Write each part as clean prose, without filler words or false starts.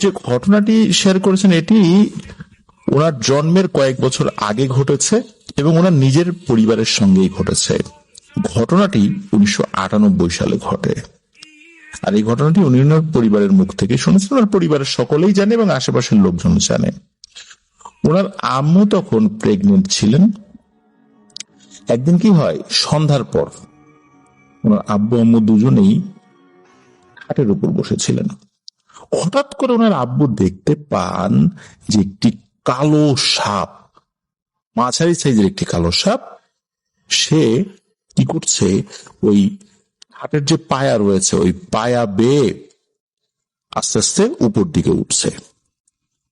যে ঘটনাটি শেয়ার করেছেন এটি ওনার জন্মের কয়েক বছর আগে ঘটেছে এবং ওনার নিজের পরিবারের সঙ্গেই ঘটেছে। ঘটনাটি 1998 সালে ঘটে। আর এই ঘটনাটি উনি ওনার পরিবারের মুখ থেকে শুনেছেন, ওনার পরিবারের সকলেই জানে এবং আশেপাশের লোকজন জানে। ওনার আম্মু তখন প্রেগনেন্ট ছিলেন। একদিন কি হয়, সন্ধ্যার পর ওনার আব্বু আম্মু দুজনেই খাটের উপর বসেছিলেন। হঠাৎ করে ওনার আব্বু দেখতে পান যে একটি কালো সাপ, মাঝারি সাইজের একটি কালো সাপ, সে কি করছে, ওই খাটের যে পায়া রয়েছে ওই পায়া বেয়ে আস্তে আস্তে উপর দিকে উঠছে।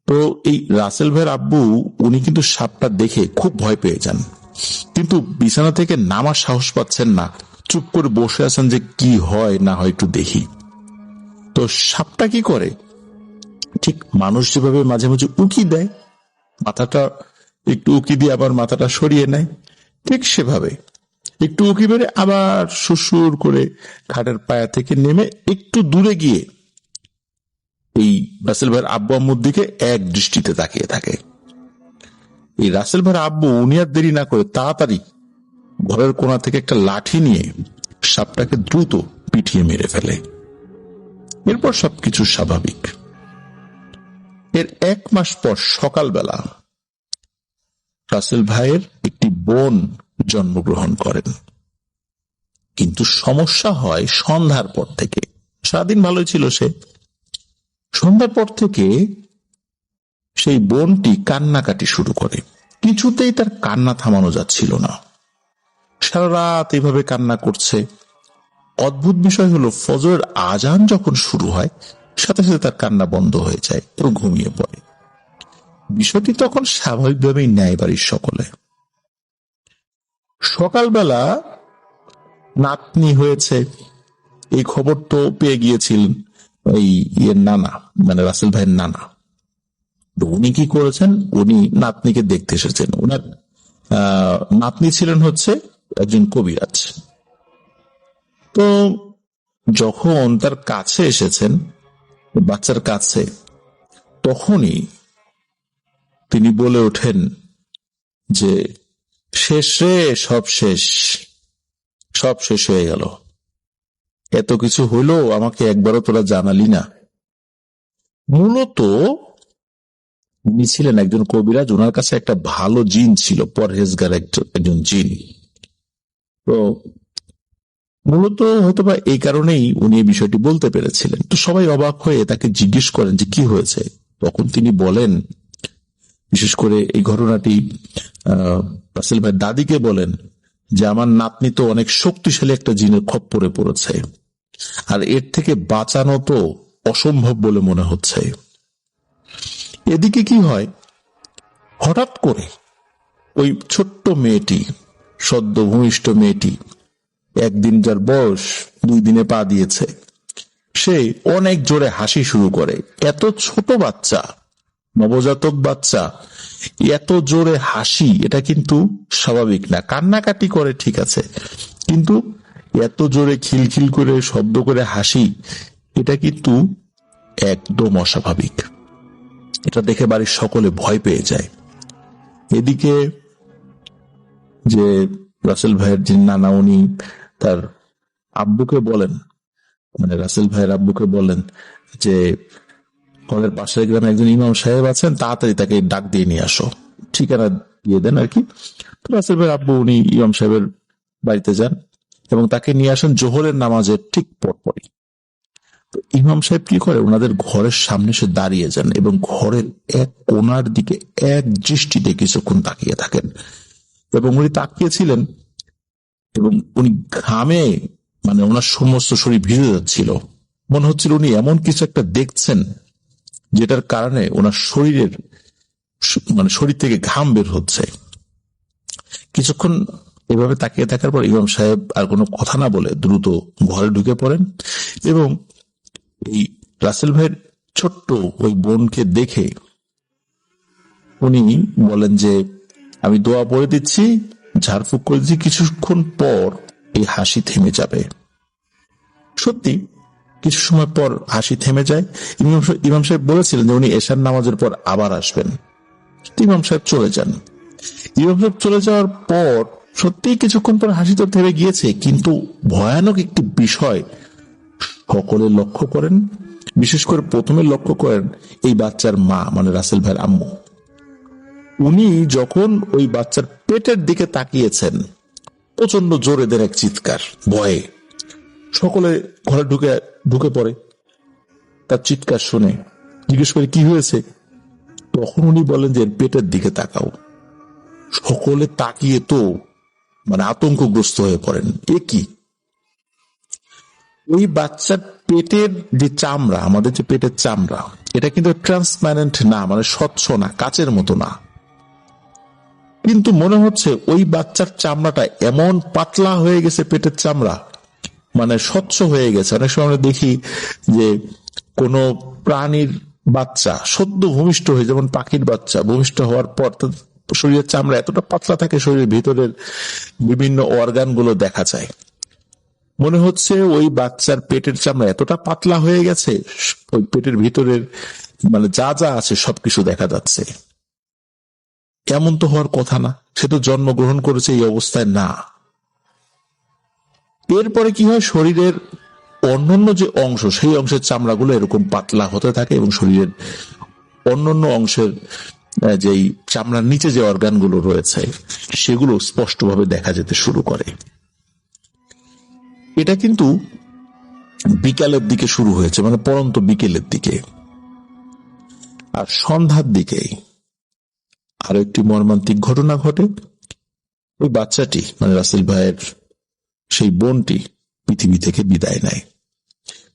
তো এই রাসেল ভাইয়ের আব্বু উনি কিন্তু সাপটা দেখে খুব ভয় পেয়ে যান, কিন্তু বিছানা থেকে নামার সাহস পাচ্ছেন না, চুপ করে বসে আছেন যে কি হয় না হয় একটু দেখি। তো সাপটা কি করে, ঠিক মানুষ যেভাবে মাঝে মাঝে উকি দেয়, মাথাটা একটু উকি দিয়ে আবার মাথাটা সরিয়ে নেয়, ঠিক সেভাবে একটু উকি বেড়ে আবার সুসুর করে খাটের পায়া থেকে নেমে একটু দূরে গিয়ে এই রাসেল ভাইয়ের আব্বু আম্মুর দিকে এক দৃষ্টিতে তাকিয়ে থাকে। এই রাসেল ভাইয়ের আব্বু উনি আর দেরি না করে তাড়াতাড়ি ঘরের কোণা থেকে একটা লাঠি নিয়ে সাপটাকে দ্রুত পিটিয়ে মেরে ফেলে। এরপর সবকিছু স্বাভাবিক। এর 1 মাস পর সকালবেলা রাসেল ভাইয়ের একটি বোন জন্মগ্রহণ করেন, কিন্তু সমস্যা হয় সন্ধ্যার পর থেকে। সারাদিন ভালোই ছিল সে, সন্ধ্যার পর থেকে সেই বোনটি কান্নাকাটি শুরু করে। কিছুতেই তার কান্না থামানো যাচ্ছিল না, সারা রাত এইভাবে কান্না করছে। অদ্ভুত বিষয় হলো ফজরের আজান যখন শুরু হয় সাথে সাথে তার কান্না বন্ধ হয়ে যায় এবং ঘুমিয়ে পড়ে। বিষয়টি তখন স্বাভাবিকভাবেই নেয় বাড়ির সকলে। সকালবেলা নাতনি হয়েছে এই খবর তো পেয়ে গিয়েছিলেন ওই নানা, মানে রাসেল ভাইয়ের নানা। উনি কি করেছেন, উনি নাতনিকে দেখতে এসেছেন। ওনার নাতনি ছিলেন হচ্ছে একজন কবিরাজ। তো যখন তার কাছে এসেছেন, বাচ্চার কাছে, তখনই তিনি বলে ওঠেন যে শেষ রে, সব শেষ, সব শেষ হয়ে গেল। এত কিছু হইলো, আমাকে একবারও তোরা জানালি না। মূলত উনি ছিলেন একজন কবিরাজ, ওনার কাছে একটা ভালো জিন ছিল, পরহেজগার একজন জিন। তো মূলত হয়তোবা এই কারণেই উনি এই বিষয়টি বলতে পেরেছিলেন। তো সবাই অবাক হয়ে তাকে জিজ্ঞেস করেন যে কি হয়েছে। তখন তিনি বলেন, বিশেষ করে এই ঘটনাটি রাসেল ভাই দাদিকে বলেন যে আমার নাতনি তো অনেক শক্তিশালী একটা জিনের খপ্পরে পড়েছে, আর এর থেকে বাঁচানো তো অসম্ভব বলে মনে হচ্ছে। এদিকে কি হয়, হঠাৎ করে ওই ছোট্ট মেয়েটি, সদ্য ভূমিষ্ঠ মেয়েটি, একদিন যার বয়স 2 দিনে পা দিয়েছে, সে অনেক জোরে হাসি শুরু করে। এত ছোট বাচ্চা, নবজাতক বাচ্চা, এত জোরে হাসি, এটা কিন্তু স্বাভাবিক না। কান্নাকাটি করে ঠিক আছে, কিন্তু এত জোরে খিলখিল করে শব্দ করে হাসি, এটা কিন্তু একদম অস্বাভাবিক। এটা দেখে বাড়ির সকলে ভয় পেয়ে যায়। এদিকে যে রাসেল ভাইয়ের যে নানা, উনি তার আব্বুকে বলেন, মানে রাসেল ভাইয়ের আব্বুকে বলেন যে ঘরের পাশের গ্রামে একজন ইমাম সাহেব আছেন, তাড়াতাড়ি তাকে ডাক দিয়ে নিয়ে আসো, ঠিকানা দিয়ে দেন আর কি। তো রাসেল ভাইয়ের আব্বু উনি ইমাম সাহেবের বাড়িতে যান এবং তাকে নিয়ে আসেন জোহরের নামাজের ঠিক পরপরই। তো ইমাম সাহেব কি করে, ওনাদের ঘরের সামনে সে দাঁড়িয়ে যান এবং ঘরের এক কোণার দিকে এক দৃষ্টিতে কিছুক্ষণ তাকিয়ে থাকেন। এবং উনি তাকিয়েছিলেন এবং উনি ঘামে, মানে ওনার সমস্ত শরীর ভিজে যাচ্ছিল। মনে হচ্ছিল উনি এমন কিছু একটা দেখছেন যেটার কারণে ওনার শরীরের, মানে শরীর থেকে ঘাম বের হচ্ছে। কিছুক্ষণ এভাবে তাকিয়ে থাকার পর ইমাম সাহেব আর কোনো কথা না বলে দ্রুত ঘরে ঢুকে পড়েন এবং এই রাসেল ভাইয়ের ছোট্ট ওই বোনকে দেখে উনি বলেন যে আমি দোয়া পড়ে দিচ্ছি, ঝাড়ফুঁক করে দিচ্ছি, কিছুক্ষণ পর এই হাসি থেমে যাবে। সত্যি কিছু সময় পর হাসি থেমে যায়। ইমাম সাহেব বলেছিলেন যে উনি এশার নামাজের পর আবার আসবেন। ইমাম সাহেব চলে যান। ইমাম সাহেব চলে যাওয়ার পর সত্যিই কিছুক্ষণ পর হাসি তো থেমে গিয়েছে, কিন্তু ভয়ানক একটি বিষয় সকলে লক্ষ্য করেন। বিশেষ করে প্রথমে লক্ষ্য করেন এই বাচ্চার মা, মানে রাসেল ভাইয়ের আম্মু। উনি যখন ওই বাচ্চার পেটের দিকে তাকিয়েছেন, প্রচন্ড জোরে দেন এক চিৎকার, ভয়ে সকলে ঘরে ঢুকে পড়ে। তার চিৎকার শুনে জিজ্ঞেস করে কি হয়েছে। তখন উনি বলেন যে পেটের দিকে তাকাও। সকলে তাকিয়ে তো মানে আতঙ্কগ্রস্ত হয়ে পড়েন। এ কি? ওই বাচ্চার পেটের যে চামড়া, আমাদের যে পেটের চামড়া, এটা কিন্তু ট্রান্সপারেন্ট না, মানে স্বচ্ছ না, কাচের মতো না। কিন্তু মনে হচ্ছে ওই বাচ্চার চামড়াটা এমন পাতলা হয়ে গেছে, পেটের চামড়া মানে স্বচ্ছ হয়ে গেছে। অনেক সময় আমরা দেখি যে কোন প্রাণীর বাচ্চা সদ্য ভূমিষ্ঠ হয়ে, যেমন পাখির বাচ্চা ভূমিষ্ঠ হওয়ার পর শরীরের চামড়া এতটা পাতলা থাকে, শরীরের ভিতরের বিভিন্ন অর্গান গুলো দেখা যায়। মনে হচ্ছে ওই বাচ্চার পেটের চামড়া এতটা পাতলা হয়ে গেছে, ওই পেটের ভিতরের মানে যা যা আছে সবকিছু দেখা যাচ্ছে। এমন তো হওয়ার কথা না, সে তো জন্মগ্রহণ করেছে এই অবস্থায় না। এরপরে কি হয়, শরীরের অন্যান্য যে অংশ, সেই অংশের চামড়াগুলো এরকম পাতলা হতে থাকে এবং শরীরের অন্যান্য অংশের যেই চামড়ার নিচে যে অর্গানগুলো রয়েছে সেগুলো স্পষ্টভাবে দেখা যেতে শুরু করে। এটা কিন্তু বিকালের দিকে শুরু হয়েছে, মানে পরন্ত বিকেলের দিকে। আর সন্ধ্যার দিকে আরো একটি মর্মান্তিক ঘটনা ঘটে। ওই বাচ্চাটি, মানে রাসেল ভাইয়ের সেই বোনটি পৃথিবী থেকে বিদায় নেয়।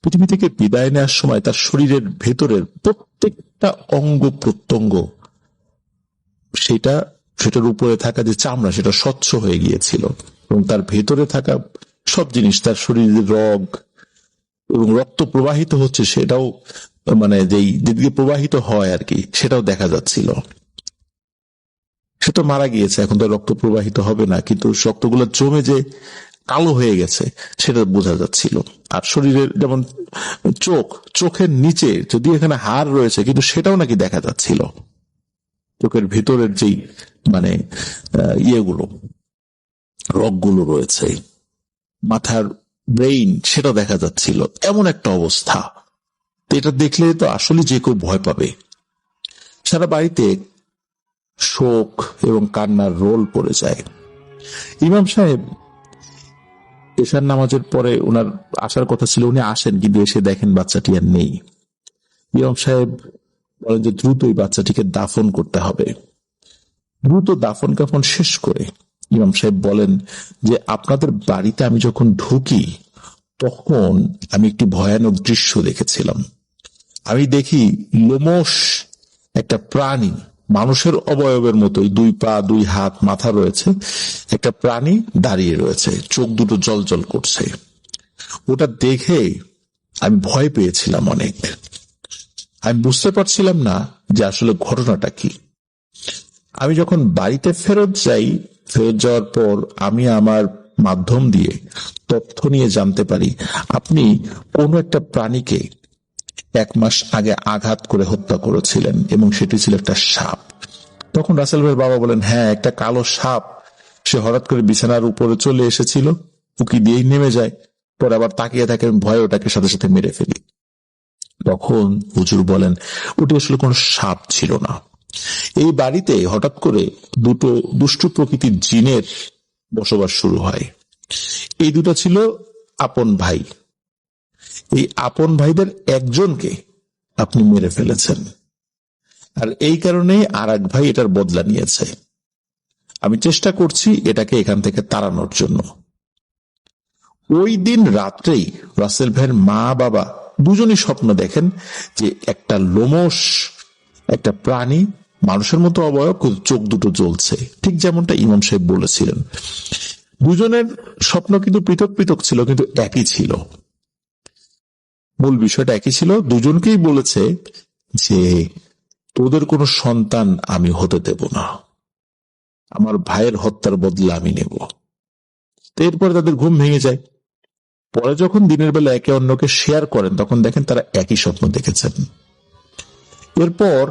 পৃথিবী থেকে বিদায় নেওয়ার সময় তার শরীরের ভেতরের প্রত্যেকটা অঙ্গ প্রত্যঙ্গ, সেটার উপরে থাকা যে চামড়া সেটা স্বচ্ছ হয়ে গিয়েছিল এবং তার ভেতরে থাকা সব জিনিস, তার শরীরের রগ এবং রক্ত প্রবাহিত হচ্ছে সেটাও, মানে যেই যেদিকে প্রবাহিত হয় আর কি, সেটাও দেখা যাচ্ছিল। সে তো মারা গিয়েছে, এখন তো রক্ত প্রবাহিত হবে না, কিন্তু রক্তগুলো জমে যে কালো হয়ে গেছে সেটা বোঝা যাচ্ছিল। আর শরীরের যেমন চোখের নিচে যদি এখানে হাড় রয়েছে, কিন্তু সেটাও নাকি দেখা যাচ্ছিল। চোখের ভিতরের যেই মানে ইয়েগুলো, রগগুলো রয়েছে, মাথার ব্রেইন, সেটা দেখা যাচ্ছিল। এমন একটা অবস্থা, এটা দেখলে তো আসলে যে কেউ ভয় পাবে। সারা বাড়িতে শোক এবং কান্নার রোল পড়ে যায়। ইমাম সাহেব এশার নামাজের পরে ওনার আসার কথা ছিল, উনি আসেন, কিন্তু এসে দেখেন বাচ্চাটি আর নেই। ইমাম সাহেব বলেন যে দ্রুত এই বাচ্চাটিকে দাফন করতে হবে। দ্রুত দাফন কাফন শেষ করে ইমাম সাহেব বলেন যে আপনাদের বাড়িতে আমি যখন ঢুকি তখন আমি একটি ভয়ানক দৃশ্য দেখেছিলাম। আমি দেখি লোমশ একটা প্রাণী, মানুষের অবয়বের মতোই, 2 পা 2 হাত মাথা রয়েছে, একটা প্রাণী দাঁড়িয়ে রয়েছে, চোখ দুটো জলজল করছে। ওটা দেখে আমি ভয় পেয়েছিলাম অনেক। আমি বুঝতে পারছিলাম না যে আসলে ঘটনাটা কি। আমি যখন বাড়িতে ফেরত যাওয়ার পর আমি আমার মাধ্যম দিয়ে তথ্য নিয়ে জানতে পারি আপনি কোন একটা প্রাণীকে 1 মাস আগে আঘাত করে হত্যা করেছিলেন এবং সেটি ছিল একটা সাপ। তখন রাসেল ভাইয়ের বাবা বলেন, হ্যাঁ, একটা কালো সাপ, সে হঠাৎ করে বিছানার উপরে চলে এসেছিল, উকি দিয়েই নেমে যায়, পরে আবার তাকিয়ে থাকে, ভয়ে ওটাকে সাথে সাথে মেরে ফেলি। তখন হুজুর বলেন ওটি আসলে কোনো সাপ ছিল না। এই বাড়িতে হঠাৎ করে 2টো দুষ্টু প্রকৃতির জিনের বসবাস শুরু হয়। এই 2টা ছিল আপন ভাই। এই আপন ভাইদের একজনকে আপনি মেরে ফেলেছেন, আর এই কারণেই আর এক ভাই এটার বদলা নিয়েছে। আমি চেষ্টা করছি এটাকে এখান থেকে তাড়ানোর জন্য। ওই দিন রাত্রেই রাসেল ভাইয়ের মা বাবা দুজনই স্বপ্ন দেখেন যে একটা লোমশ একটা প্রাণী, মানুষের মতো অবয়ব, চোখ দুটো জ্বলছে, ঠিক যেমনটা ইমাম সাহেব বলেছিলেন। দুজনের স্বপ্ন কিন্তু পৃথক পৃথক ছিল, কিন্তু একই ছিল। মূল বিষয়টা একই ছিল। দুজনকেই বলেছে যে তোদের কোনো সন্তান আমি হতে দেব না, আমার ভাইয়ের হত্যার বদলা আমি নেব। এরপরে তাদের ঘুম ভেঙে যায়। পরে যখন দিনের বেলা একে অন্যকে শেয়ার করেন তখন দেখেন তারা একই স্বপ্ন দেখেছেন। এরপর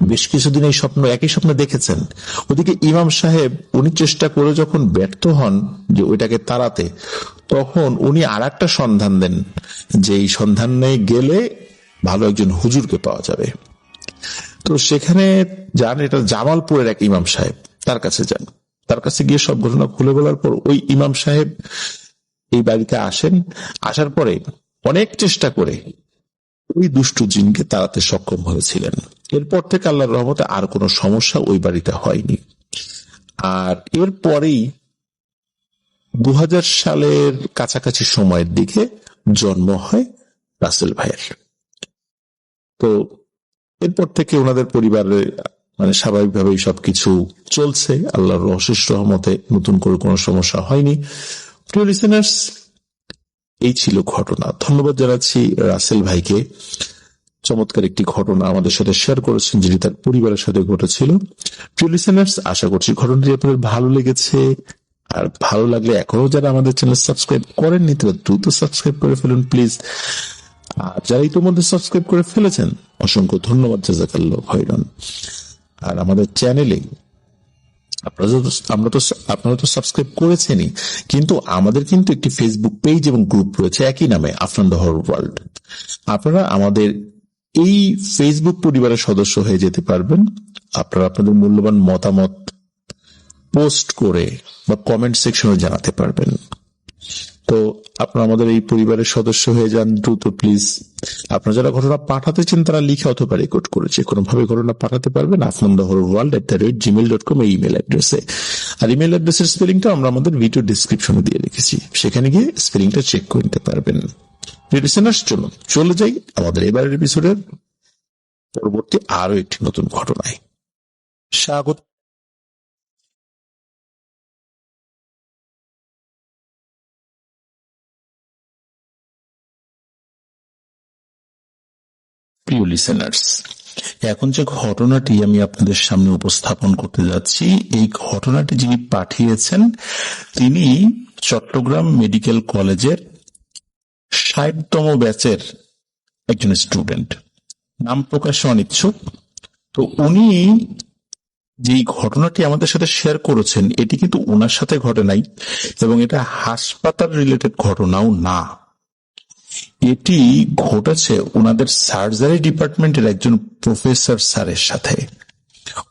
বেশ কিছুদিন এই একই স্বপ্ন দেখেছেন। ওদিকে ইমাম সাহেব উনি চেষ্টা করে যখন ব্যর্থ হন যে ওইটাকে তাড়াতে, তখন উনি আর একটা সন্ধান দেন যে এই সন্ধানে গেলে ভালো একজন হুজুরকে পাওয়া যাবে। তো সেখানে যান, এটা জামালপুরের এক ইমাম সাহেব, তার কাছে যান। তার কাছে গিয়ে সব ঘটনা খুলে বলার পর ওই ইমাম সাহেব এই বাড়িতে আসেন। আসার পরে অনেক চেষ্টা করে ওই দুষ্ট জিনকে তাড়াতে সক্ষম হয়েছিলেন। এরপর থেকে আল্লাহর রহমতে আর কোনো সমস্যা ওই বাড়িতে হয়নি। আর এরপরেই 2000 সালের কাছাকাছি সময়ের দিকে জন্ম হয় রাসেল ভাইয়ের। তো এরপর থেকে ওনাদের পরিবারে মানে স্বাভাবিকভাবেই সবকিছু চলছে, আল্লাহর অশেষ রহমতে নতুন করে কোনো সমস্যা হয়নি। প্রিয় লিসেনার্স, এই ছিল ঘটনা। ধন্যবাদ জানাচ্ছি রাসেল ভাইকে, চমৎকার একটি ঘটনা আমাদের সাথে শেয়ার করেছেন যেটি তার পরিবারের সাথে ঘটেছিল। প্রিয় লিসেনার্স, আশা করছি ঘটনাটি আপনাদের ভালো লেগেছে। আর ভালো লাগলে এখনো যারা আমাদের চ্যানেল সাবস্ক্রাইব করেননি তারা দ্রুত সাবস্ক্রাইব করে ফেলুন প্লিজ। আর যারা ইতিমধ্যে সাবস্ক্রাইব করে ফেলেছেন অসংখ্য ধন্যবাদ, জাযাকাল্লাহ খাইরান। আর আমাদের চ্যানেলে আপনারা তো সাবস্ক্রাইব করেছেনই, কিন্তু আমাদের কিন্তু একটি ফেসবুক পেজ এবং গ্রুপ রয়েছে একই নামে, আফনান দ্য হরর ওয়ার্ল্ড। আপনারা আমাদের এই ফেসবুক পরিবারের সদস্য হয়ে যেতে পারবেন। আপনারা আপনাদের মূল্যবান মতামত পোস্ট করে বা কমেন্ট সেকশনে জানাতে পারবেন। তো আপনারা আমাদের এই পরিবারের সদস্য হয়ে যান দ্রুত প্লিজ। আপনারা যারা ঘটনা পাঠাতে চান তারা লিখে অথবা রেকর্ড করেছে কোনোভাবে ঘটনা পাঠাতে পারবেন afnanthehorrorworld@gmail.com এই ইমেল অ্যাড্রেসে। আর ইমেল অ্যাড্রেসের স্পেলিংটা আমরা আমাদের ভিডিও ডেসক্রিপশনে দিয়ে রেখেছি, সেখানে গিয়ে স্পেলিংটা চেক করে নিতে পারবেন। লিসেনার্স, চলে যাই আমাদের এবারের এপিসোডের পরবর্তী আরো একটি নতুন ঘটনায়। স্বাগত। প্রিয় লিসেনার্স, এখন যে ঘটনাটি আমি আপনাদের সামনে উপস্থাপন করতে যাচ্ছি, এই ঘটনাটি যিনি পাঠিয়েছেন তিনি চট্টগ্রাম মেডিকেল কলেজের 60তম ব্যাচের একজন স্টুডেন্ট, নাম প্রকাশে অনিচ্ছুক। তো উনি যেই ঘটনাটি আমাদের সাথে শেয়ার করেছেন এটি কিন্তু ওনার সাথে ঘটে নাই এবং এটা হাসপাতাল রিলেটেড ঘটনাও না। এটি ঘটেছে ওনাদের সার্জারি ডিপার্টমেন্টের একজন প্রফেসর স্যারের সাথে।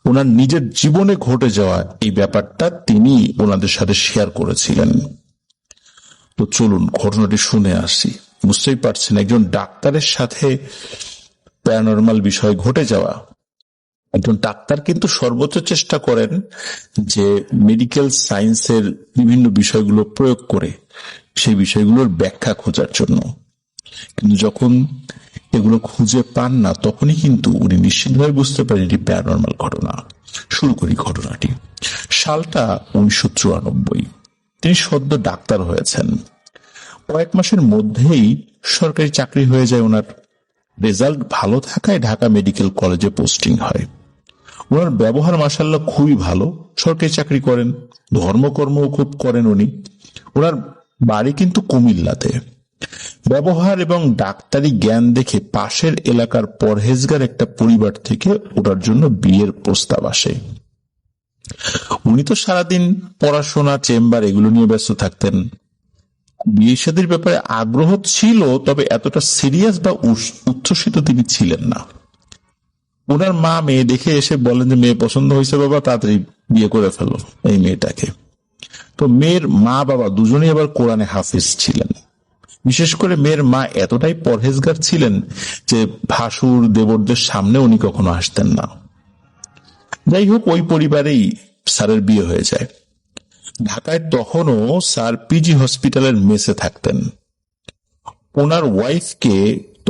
ওনার নিজের জীবনে ঘটে যাওয়া এই ব্যাপারটা তিনি ওনাদের সাথে শেয়ার করেছিলেন। তো চলুন ঘটনাটি শুনে আসি। বুঝতেই পারছেন, একজন ডাক্তারের সাথে প্যারানরমাল বিষয় ঘটে যাওয়া। একজন ডাক্তার কিন্তু সর্বোচ্চ চেষ্টা করেন যে মেডিকেল সায়েন্সের বিভিন্ন বিষয়গুলো প্রয়োগ করে সেই বিষয়গুলোর ব্যাখ্যা খোঁজার জন্য, কিন্তু যখন এগুলো খুঁজে পান না তখনই কিন্তু উনি নিশ্চিতভাবে বুঝতে পারেন এটি প্যারানরমাল ঘটনা। শুরু করি ঘটনাটি। সালটা 1994। তিনি সদ্য ডাক্তার হয়েছেন। কয়েক মাসের মধ্যেই সরকারি চাকরি হয়ে যায় ওনার। রেজাল্ট ভালো থাকায় ঢাকা মেডিকেল কলেজে পোস্টিং হয়। ওনার ব্যবহার মাশাআল্লাহ খুবই ভালো। সরকারি চাকরি করেন, ধর্মকর্মও খুব করেন উনি। ওনার বাড়ি কিন্তু কুমিল্লাতে। ব্যবহার এবং ডাক্তারি জ্ঞান দেখে পাশের এলাকার পরহেজগার একটা পরিবার থেকে ওনার জন্য বিয়ের প্রস্তাব আসে। উনি তো সারাদিন পড়াশোনা, চেম্বার এগুলো নিয়ে ব্যস্ত থাকতেন। বিয়ে শাদীর ব্যাপারে আগ্রহ ছিল, তবে এতটা সিরিয়াস বা উচ্ছ্বসিত তিনি ছিলেন না। ওনার মা মেয়ে দেখে এসে বলেন যে মেয়ে পছন্দ হয়েছে বাবা, তাড়াতাড়ি বিয়ে করে ফেলো এই মেয়েটাকে। তো মেয়ের মা বাবা দুজনেই আবার কোরআনে হাফিজ ছিলেন। বিশেষ করে মেয়ের মা এতটাই পরহেজগার ছিলেন যে ভাসুর দেবরদের সামনে উনি কখনো আসতেন না। যাই হোক, ওই পরিবারেই স্যারের বিয়ে হয়ে যায়। ঢাকায় তখনও স্যার পিজি হসপিটালের মেসে থাকতেন। ওনার ওয়াইফকে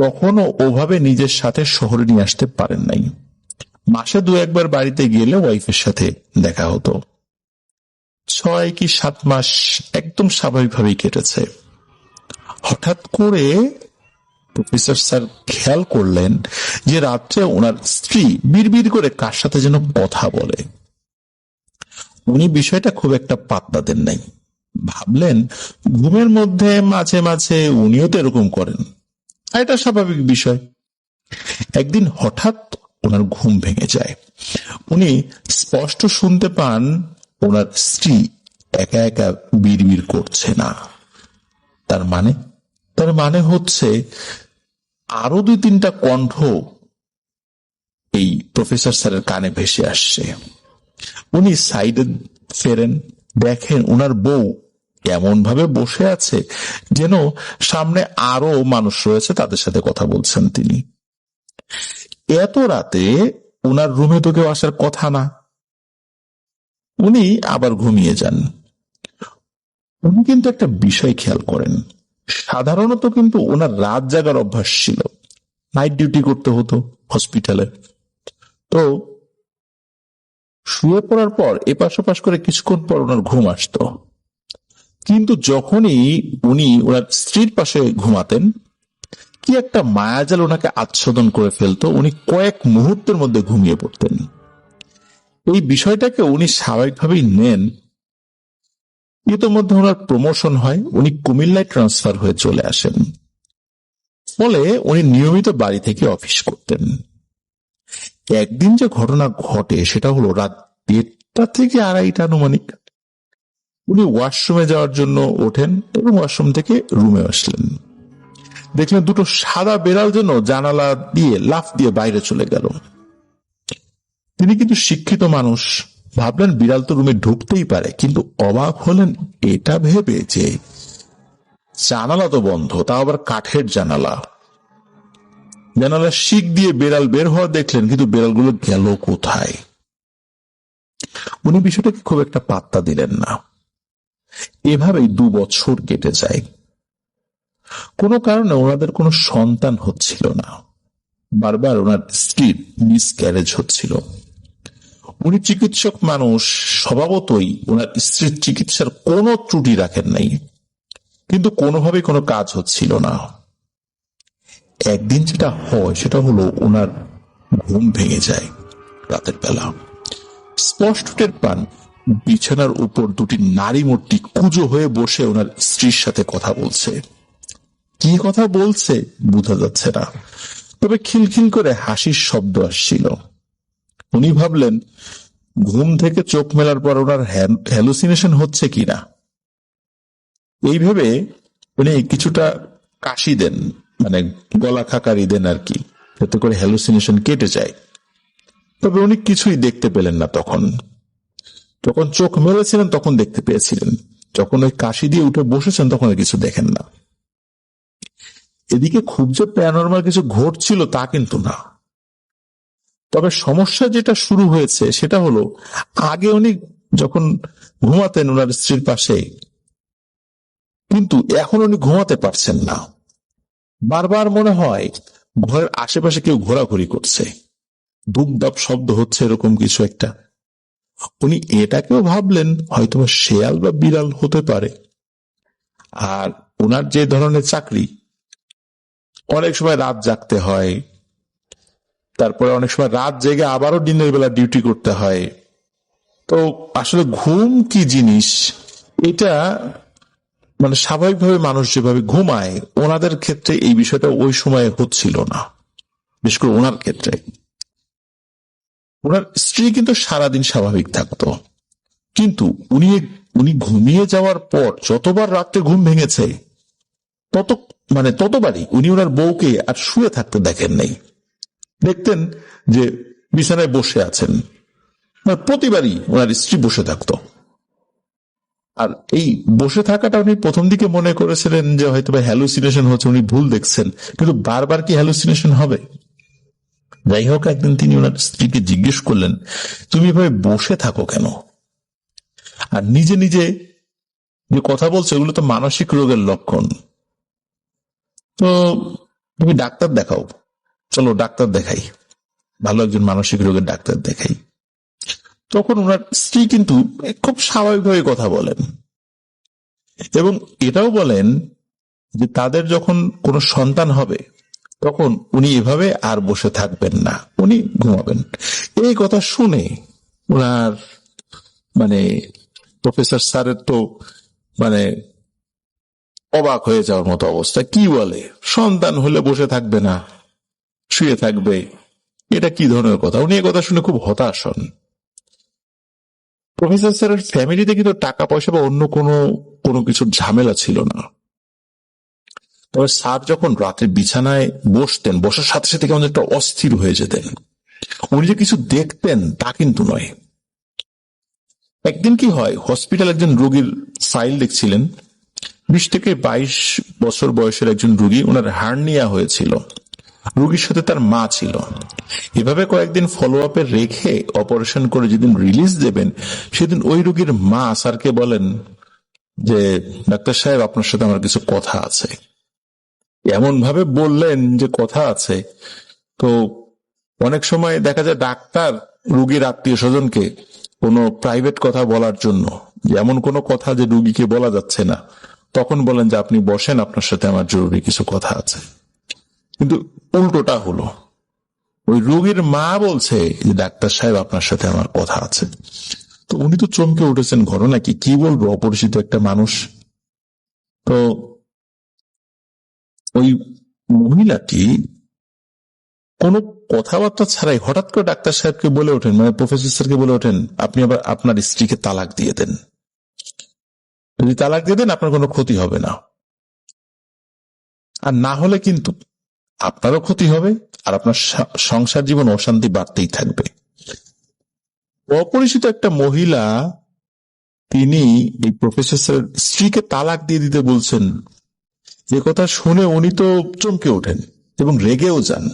তখনও ওভাবে নিজের সাথে শহরে নিয়ে আসতে পারেন নাই। মাসে 2-1 বাড়িতে গেলে ওয়াইফের সাথে দেখা হতো। 6 কি 7 মাস একদম স্বাভাবিকভাবেই কেটেছে। হঠাৎ করে প্রফেসর স্যার খেয়াল করলেন যে রাত্রে ওনার স্ত্রী বিড়বিড় করে কার সাথে যেন কথা বলে। উনি বিষয়টা খুব একটা পাত্তা দেন নাই, ভাবলেন ঘুমের মধ্যে মাঝে মাঝে উনিও তো এরকম করেন, এটা স্বাভাবিক বিষয়। একদিন হঠাৎ ওনার ঘুম ভেঙে যায়। উনি স্পষ্ট শুনতে পান ওনার স্ত্রী একা একা বিড়বিড় করছে না। তার মানে হচ্ছে আরো 2-3টা কণ্ঠ এই প্রফেসর স্যারের কানে ভেসে আসছে। উনি সাইডে ফেরেন, দেখেন ওনার বউ এমন ভাবে বসে আছে যেন সামনে আরো মানুষ রয়েছে, তাদের সাথে কথা বলছেন তিনি। এত রাতে ওনার রুমে তো কেউ আসার কথা না। উনি আবার ঘুমিয়ে যান। উনি কিন্তু একটা বিষয় খেয়াল করেন, সাধারণত কিন্তু ওনার রাত জাগার অভ্যাস ছিল, নাইট ডিউটি করতে হতো হসপিটালে। তো শুয়ে পড়ার পর এপাশ ওপাশ করে কিছুক্ষণ পর ওনার ঘুম আসতো। কিন্তু যখনই উনি ওনার স্ত্রীর পাশে ঘুমাতেন, কি একটা মায়াজাল ওনাকে আচ্ছাদন করে ফেলতো, উনি কয়েক মুহূর্তের মধ্যে ঘুমিয়ে পড়তেন। এই বিষয়টাকে উনি স্বাভাবিকভাবেই নেন। ইতোমধ্যে ওনার প্রমোশন হয়, উনি কুমিল্লায় ট্রান্সফার হয়ে চলে আসেন। ফলে উনি নিয়মিত বাড়ি থেকে অফিস করতেন। একদিন যে ঘটনা ঘটে সেটা হলো রাত 1:30 থেকে 2:30 আনুমানিক। উনি ওয়াশরুমে যাওয়ার জন্য ওঠেন এবং ওয়াশরুম থেকে রুমে আসলেন। দেখলেন দুটো সাদা বেড়াল যেন জানালা দিয়ে লাফ দিয়ে বাইরে চলে গেল। তিনি কিন্তু শিক্ষিত মানুষ, ভাবলেন বিড়াল তো রুমে ঢুকতেই পারে, কিন্তু অবাক হলেন এটা ভেবে যে জানালা তো বন্ধ, তাও আবার কাঠের জানালা। জানালার শিক দিয়ে বেড়াল বের হওয়া দেখলেন, কিন্তু বেড়ালগুলো গেল কোথায়? উনি বিষয়টাকে খুব একটা পাত্তা দিলেন না। এভাবেই 2 বছর কেটে যায়। কোনো কারণে ওনাদের কোনো সন্তান হচ্ছিল না। বারবার ওনার স্ত্রীর মিসক্যারেজ হচ্ছিল। উনি চিকিৎসক মানুষ, স্বভাবতই ওনার স্ত্রীর চিকিৎসার কোনো ত্রুটি রাখেন নাই, কিন্তু কোনোভাবেই কোনো কাজ হচ্ছিল না। একদিন যেটা হয় সেটা হলো ওনার ঘুম ভেঙে যায় রাতের বেলা। স্পষ্ট টের পান বিছানার উপর 2টি নারী মূর্তি কুঁজো হয়ে বসে ওনার স্ত্রীর সাথে কথা বলছে। কি কথা বলছে বোঝা যাচ্ছে না, তবে খিলখিল করে হাসির শব্দ আসছিল। উনি ভাবলেন ঘুম থেকে চোখ মেলার পর ওনার হ্যালুসিনেশন হচ্ছে কিনা। এই ভেবে উনি কিছুটা কাশি দেন, মানে গলা খাকারি দেন আর কি, যাতে করে হ্যালুসিনেশন কেটে যায়। তবে উনি কিছুই দেখতে পেলেন না। যখন চোখ মেলেছিলেন তখন দেখতে পেয়েছিলেন, যখন ওই কাশি দিয়ে উঠে বসেছেন তখন কিছু দেখেন না। এদিকে খুব যে প্যারানরমাল কিছু ঘটছিল তা কিন্তু না। তবে সমস্যা যেটা শুরু হয়েছে সেটা হলো, আগে উনি যখন ঘুমাতেন ওনার স্ত্রীর পাশে, কিন্তু এখন উনি ঘুমাতে পারছেন না। বারবার মনে হয় ঘরের আশেপাশে কেউ ঘোরাঘুরি করছে, ধূপধাপ শব্দ হচ্ছে, এরকম কিছু একটা। উনি এটাকেও ভাবলেন হয়তো শেয়াল বা বিড়াল হতে পারে। আর ওনার যে ধরনের চাকরি, অনেক সময় রাত জাগতে হয়, তারপরে অনেক সময় রাত জেগে আবারও দিনের বেলা ডিউটি করতে হয়। তো আসলে ঘুম কি জিনিস এটা, মানে স্বাভাবিকভাবে মানুষ যেভাবে ঘুমায় ওনাদের ক্ষেত্রে এই বিষয়টা ওই সময় হচ্ছিল না, বিশেষ করে ওনার ক্ষেত্রে। ওনার স্ত্রী কিন্তু সারাদিন স্বাভাবিক থাকতো, কিন্তু উনি ঘুমিয়ে যাওয়ার পর যতবার রাত্রে ঘুম ভেঙেছে ততবারই উনি ওনার বউকে আর শুয়ে থাকতে দেখেন নাই। দেখতেন যে বিছানায় বসে আছেন, প্রতিবারই ওনার স্ত্রী বসে থাকতো। আর এই বসে থাকাটা উনি প্রথম দিকে মনে করেছিলেন যে হয়তো হ্যালুসিনেশন হচ্ছে, উনি ভুল দেখছেন, কিন্তু বারবার কি হ্যালুসিনেশন হবে? যাই হোক, একদিন তিনি ওনার স্ত্রীকে জিজ্ঞেস করলেন, তুমি এভাবে বসে থাকো কেন? আর নিজে নিজে যে কথা বলছো এগুলো তো মানসিক রোগের লক্ষণ, তো তুমি ডাক্তার দেখাও, চলো ডাক্তার দেখাই, ভালো একজন মানসিক রোগের ডাক্তার দেখাই। তখন ওনার স্ত্রী কিন্তু খুব স্বাভাবিকভাবে কথা বলেন এবং এটাও বলেন যে তাদের যখন কোনো সন্তান হবে তখন উনি এভাবে আর বসে থাকবেন না, উনি ঘুমাবেন। এই কথা শুনে ওনার প্রফেসর স্যারের তো মানে অবাক হয়ে যাওয়ার মতো অবস্থা। কি বলে, সন্তান হলে বসে থাকবে না, শুয়ে থাকবে, এটা কি ধরনের কথা? উনি এই কথা শুনে খুব হতাশ হন। প্রফেসর স্যারের ফ্যামিলিতে কিন্তু টাকা পয়সা বা অন্য কোনো কিছুর ঝামেলা ছিল না। তবে স্যার যখন রাতে বিছানায় বসতেন, বসার সাথে সাথে কেমন একটা অস্থির হয়ে যেতেন। উনি যে কিছু দেখতেন তা কিন্তু নয়। একদিন কি হয়, হসপিটাল একজন রোগীর ফাইল দেখছিলেন। 20 থেকে 22 বছর বয়সের একজন রোগী, ওনার হার্নিয়া হয়েছিল। রোগীর সাথে তার মা ছিল। এভাবে কয়েকদিন ফলো আপে রেখে অপারেশন করে যেদিন রিলিজ দেবেন, সেদিন ওই রোগীর মা স্যারকে বলেন যে, ডাক্তার সাহেব, আপনার সাথে আমার কিছু কথা আছে। এমন ভাবে বললেন যে কথা আছে। তো অনেক সময় দেখা যায় ডাক্তার রোগীর আত্মীয় স্বজনকে কোনো প্রাইভেট কথা বলার জন্য, এমন কোনো কথা যে রোগীকে বলা যাচ্ছে না, তখন বলেন যে আপনি বসেন, আপনার সাথে আমার জরুরি কিছু কথা আছে। কিন্তু উল্টোটা হলো, ওই রোগীর মা বলছে যে ডাক্তার সাহেব, আপনার সাথে আমার কথা আছে। তো উনি তো চমকে উঠেছেন, ঘটনা কি বলবো, অপরিচিত একটা মানুষ। তো ওই মহিলাটি কোনো কথাবার্তা ছাড়াই হঠাৎ করে ডাক্তার সাহেবকে বলে ওঠেন, মানে প্রফেসর স্যারকে বলে ওঠেন, আপনি আবার আপনার স্ত্রীকে তালাক দিয়ে দেন। যদি তালাক দিয়ে দেন আপনার কোনো ক্ষতি হবে না, আর না হলে কিন্তু আপনারও ক্ষতি হবে, আর আপনার সংসার জীবন অশান্তি বাড়তেই থাকবে। অপরিচিত একটা মহিলা, তিনি এই প্রফেসর স্যারের স্ত্রীকে তালাক দিয়ে দিতে বলছেন। যে কথা শুনে উনি তো চমকে ওঠেন এবং রেগেও যান।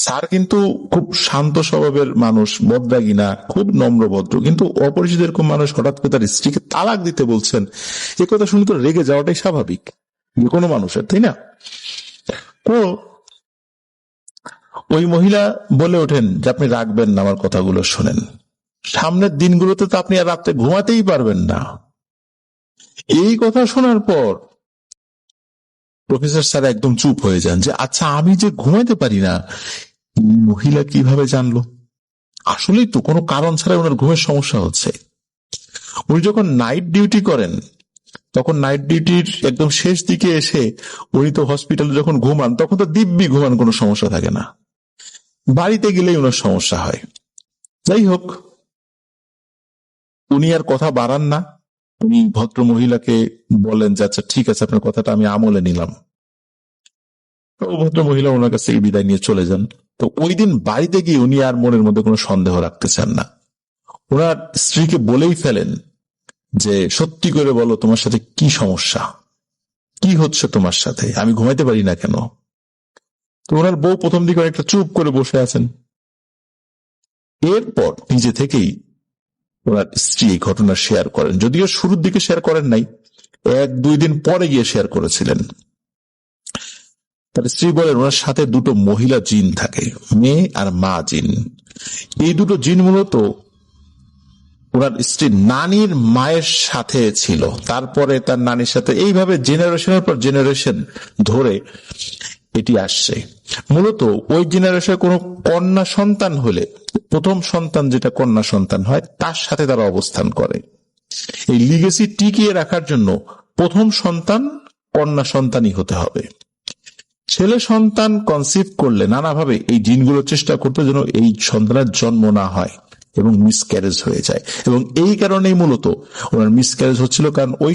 স্যার কিন্তু খুব শান্ত স্বভাবের মানুষ, বদরাগী না, খুব নম্রভদ্র, কিন্তু অপরিচিত এরকম মানুষ হঠাৎ করে তার স্ত্রীকে তালাক দিতে বলছেন, এ কথা শুনে তো রেগে যাওয়াটাই স্বাভাবিক যে কোনো মানুষের, তাই না? তো ওই মহিলা বলে ওঠেন যে আপনি রাখবেন না, আমার কথাগুলো শোনেন, সামনের দিনগুলোতে তো আপনি আর রাত্রে ঘুমাতেই পারবেন না। এই কথা শোনার পর প্রফেসর স্যার একদম চুপ হয়ে যান যে আচ্ছা, আমি যে ঘুমাইতে পারি না, মহিলা কিভাবে জানলো? আসলেই তো কোনো কারণ ছাড়াই ওনার ঘুমের সমস্যা হচ্ছে। উনি যখন নাইট ডিউটি করেন, তখন নাইট ডিউটির একদম শেষ দিকে এসে উনি তো হসপিটালে যখন ঘুমান, তখন তো দিব্যি ঘুমান, কোনো সমস্যা থাকে না। বাড়িতে গেলেই ওনার সমস্যা হয়। যাই হোক, উনি আর কথা বাড়ান না। উনি ভদ্র মহিলাকে বলেন যে আচ্ছা ঠিক আছে, আপনার কথাটা আমি আমলে নিলাম। ও ভদ্র মহিলা ওনার কাছ থেকে বিদায় নিয়ে চলে যান। তো ওই দিন বাড়িতে গিয়ে উনি আর মনের মধ্যে কোনো সন্দেহ রাখতে চান না। ওনার স্ত্রীকে বলেই ফেলেন যে সত্যি করে বলো, তোমার সাথে কি সমস্যা, কি হচ্ছে তোমার সাথে, আমি ঘুমাইতে পারি না কেন? তো ওনার বউ প্রথম দিকে অনেকটা চুপ করে বসে আছেন। এরপর নিজে থেকেই ওনার স্ত্রী এই ঘটনা শেয়ার করেন, যদিও শুরুর দিকে শেয়ার করেন নাই, 1-2 দিন পরে গিয়ে শেয়ার করেছিলেন। তার স্ত্রী বলেন ওনার সাথে 2টো মহিলা জিন থাকে, মেয়ে আর মা জিন। এই 2টো জিন মূলত ওনার স্ত্রী নানির মায়ের সাথে ছিল, তারপরে তার নানির সাথে, এইভাবে জেনারেশনের পর জেনারেশন ধরে এটি আসছে। মূলত ওই জেনারেশনে কোনো কন্যা সন্তান হলে, প্রথম সন্তান যেটা কন্যা সন্তান হয়, তার সাথে তারা অবস্থান করে। এই লিগেসি টিকিয়ে রাখার জন্য প্রথম সন্তান কন্যা সন্তানই হতে হবে। ছেলে সন্তান কনসিভ করলে নানাভাবে এই জিনগুলো চেষ্টা করতে যেন এই সন্তানের জন্ম না হয় এবং মিসক্যারেজ হয়ে যায়। এবং এই কারণেই মূলত ওনার মিসক্যারেজ হচ্ছিল, কারণ ওই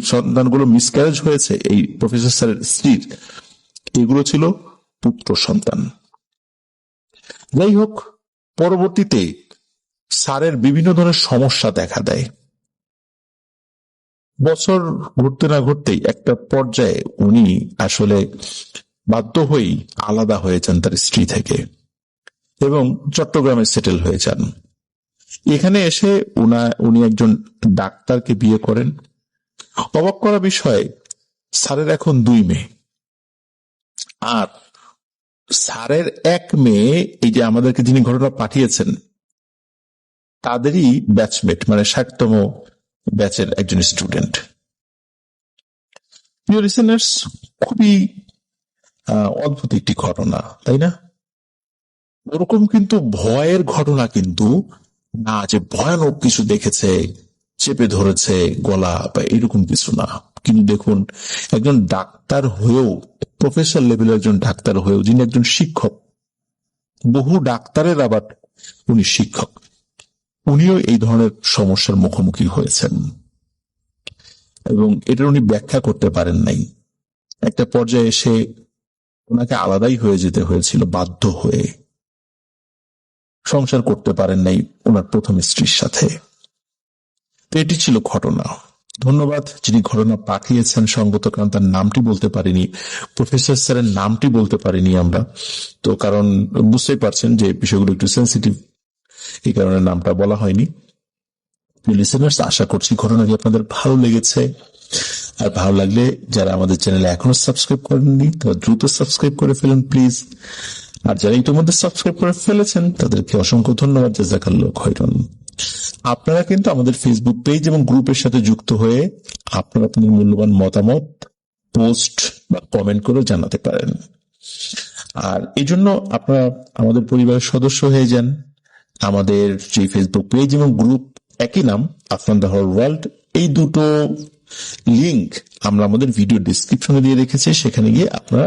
সন্তানগুলো মিসক্যারেজ হয়েছে এই প্রফেসর স্যারের স্ত্রীর, এগুলো ছিল পুত্র সন্তান। যাই হোক, পরবর্তীতে স্যারের বিভিন্ন ধরনের সমস্যা দেখা দেয়। বছর ঘুরতে না ঘুরতেই একটা পর্যায়ে উনি আসলে বাধ্য হয়েই আলাদা হয়ে যান তার স্ত্রী থেকে এবং চট্টগ্রামে সেটেল হয়ে যান। এখানে এসে উনি একজন ডাক্তারকে বিয়ে করেন। অবাক করা বিষয়, স্যারের এখন 2 মেয়ে, আর স্যারের 1 মেয়ে, এই যে আমাদেরকে যিনি ঘটনা পাঠিয়েছেন, তাদেরই ব্যাচমেট, মানে 60তম ব্যাচের একজন স্টুডেন্ট। প্রিয় লিসেনার্স, খুবই অদ্ভুত একটি ঘটনা, তাই না? ওরকম কিন্তু ভয়ের ঘটনা কিন্তু না যে ভয়ানক কিছু দেখেছে, চেপে ধরেছে গলা বা এরকম কিছু না। কিন্তু দেখুন, একজন ডাক্তার হয়েও, প্রফেসর লেভেলের একজন ডাক্তার হয়েও, যিনি একজন শিক্ষক, বহু ডাক্তারের আবার উনি শিক্ষক, উনিও এই ধরনের সমস্যার মুখোমুখি হয়েছেন এবং এটার উনি ব্যাখ্যা করতে পারেন নাই। একটা পর্যায়ে এসে ওনাকে আলাদাই হয়ে যেতে হয়েছিল, বাধ্য হয়ে। সংসার করতে পারেন নাই ওনার প্রথম স্ত্রীর সাথে। তো এটি ছিল ঘটনা। ধন্যবাদ যিনি ঘটনা পাঠিয়েছেন। সঙ্গত কারণ তার নামটি বলতে পারিনি, প্রফেসর স্যারের নামটি বলতে পারিনি আমরা, তো কারণ বুঝতেই পারছেন যে বিষয়গুলো একটু সেন্সিটিভ, এই কারণে নামটা বলা হয়নি। লিসেনার্স, আশা করছি ঘটনাটি আপনাদের ভালো লেগেছে। আর ভালো লাগলে যারা আমাদের চ্যানেলে এখনো সাবস্ক্রাইব করেননি তারা দ্রুত সাবস্ক্রাইব করে ফেলুন প্লিজ। আর যারা ইতিমধ্যে সাবস্ক্রাইব করে ফেলেছেন তাদেরকে অসংখ্য ধন্যবাদ, জাযাকাল্লাহ খাইরান। আপনারা কিন্তু আমাদের ফেসবুক পেজ এবং গ্রুপের সাথে যুক্ত হয়ে আপনারা আপনাদের মূল্যবান মতামত পোস্ট বা কমেন্ট করে জানাতে পারেন। আর এই জন্য আপনারা আমাদের পরিবারের সদস্য হয়ে যান। আমাদের যে ফেসবুক পেজ এবং গ্রুপ একই নাম, আফরান দ্য হোল ওয়ার্ল্ড, এই দুটো লিংক আমরা আমাদের ভিডিও ডেসক্রিপশনে দিয়ে রেখেছি। সেখানে গিয়ে আপনারা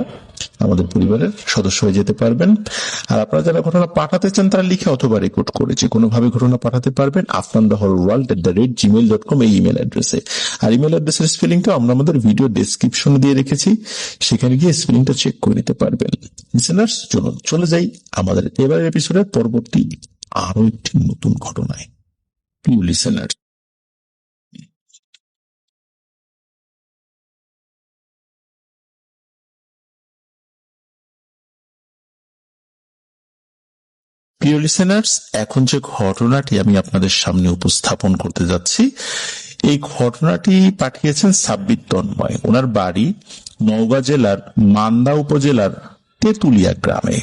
আমাদের পরিবারের সদস্য হয়ে যেতে পারবেন। আর আপনারা যারা ঘটনা পাঠাতে চান তারা লিখে অথবা রেকর্ড করে যে কোনোভাবে ঘটনা পাঠাতে পারবেন afrantheholeworld@gmail.com এই ইমেল অ্যাড্রেসে। আর ইমেল অ্যাড্রেসের স্পেলিংটা আমরা আমাদের ভিডিও ডেসক্রিপশনে দিয়ে রেখেছি, সেখানে গিয়ে স্পেলিংটা চেক করে নিতে পারবেন। লিসেনার্স, চলুন চলে যাই আমাদের এবারের এপিসোডের পরবর্তী আরো একটি নতুন ঘটনায়। প্রিয় লিসেনার, প্রিয় লিসেনার্স, এখন যে ঘটনাটি আমি আপনাদের সামনে উপস্থাপন করতে যাচ্ছি, এই ঘটনাটি পাঠিয়েছেন সাব্বির তন্ময়। ওনার বাড়ি নওগাঁ জেলার মান্দা উপজেলার তেঁতুলিয়া গ্রামে।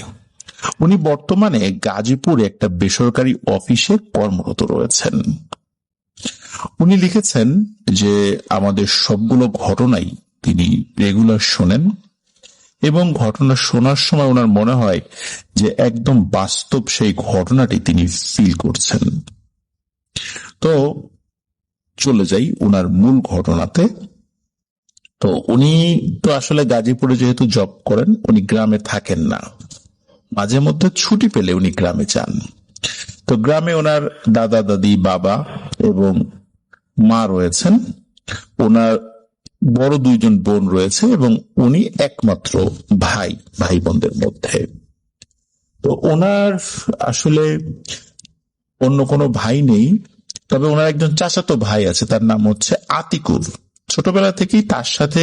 উনি বর্তমানে গাজীপুরে একটা বেসরকারি অফিসে কর্মরত রয়েছেন। উনি লিখেছেন যে আমাদের সবগুলো ঘটনাই তিনি রেগুলার শোনেন এবং ঘটনা শোনার সময় ওনার মনে হয় যে একদম বাস্তব সেই ঘটনাটি তিনি ফিল করছেন। তো চলে যাই ওনার মূল ঘটনাতে। তো উনি তো আসলে গাজীপুরে যেহেতু জব করেন, উনি গ্রামে থাকেন না, মাঝে মধ্যে ছুটি পেলে উনি গ্রামে যান। তো গ্রামে ওনার দাদা দাদি, বাবা এবং মা রয়েছেন। ওনার বড় দুইজন বোন রয়েছে এবং উনি একমাত্র ভাই বোনদের মধ্যে। তো ওনার আসলে অন্য কোনো ভাই নেই, তবে ওনার একজন চাচাতো ভাই আছে, তার নাম হচ্ছে আতিকুর। ছোটবেলা থেকেই তার সাথে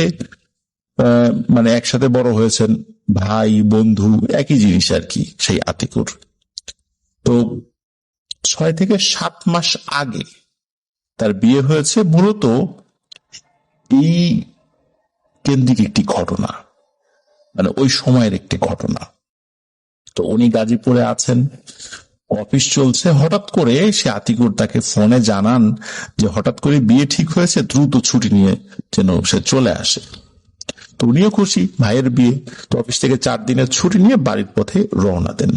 মানে একসাথে বড় হয়েছেন, ভাই বন্ধু একই জিনিস আর কি, সেই আতিকুর। তো 6 থেকে 7 মাস আগে তার বিয়ে হয়েছে। মূলত এই কেন্দ্রিক একটি ঘটনা, মানে ওই সময়ের একটি ঘটনা। তো উনি গাজীপুরে আছেন, অফিস চলছে, হঠাৎ করে সে আতিকুর তাকে ফোনে জানান যে হঠাৎ করে বিয়ে ঠিক হয়েছে, দ্রুত ছুটি নিয়ে যেন সে চলে আসে। তো উনিও খুশি, ভাইয়ের বিয়ে। তো অফিস থেকে 4 দিনের ছুটি নিয়ে বাড়ির পথে রওনা দেন।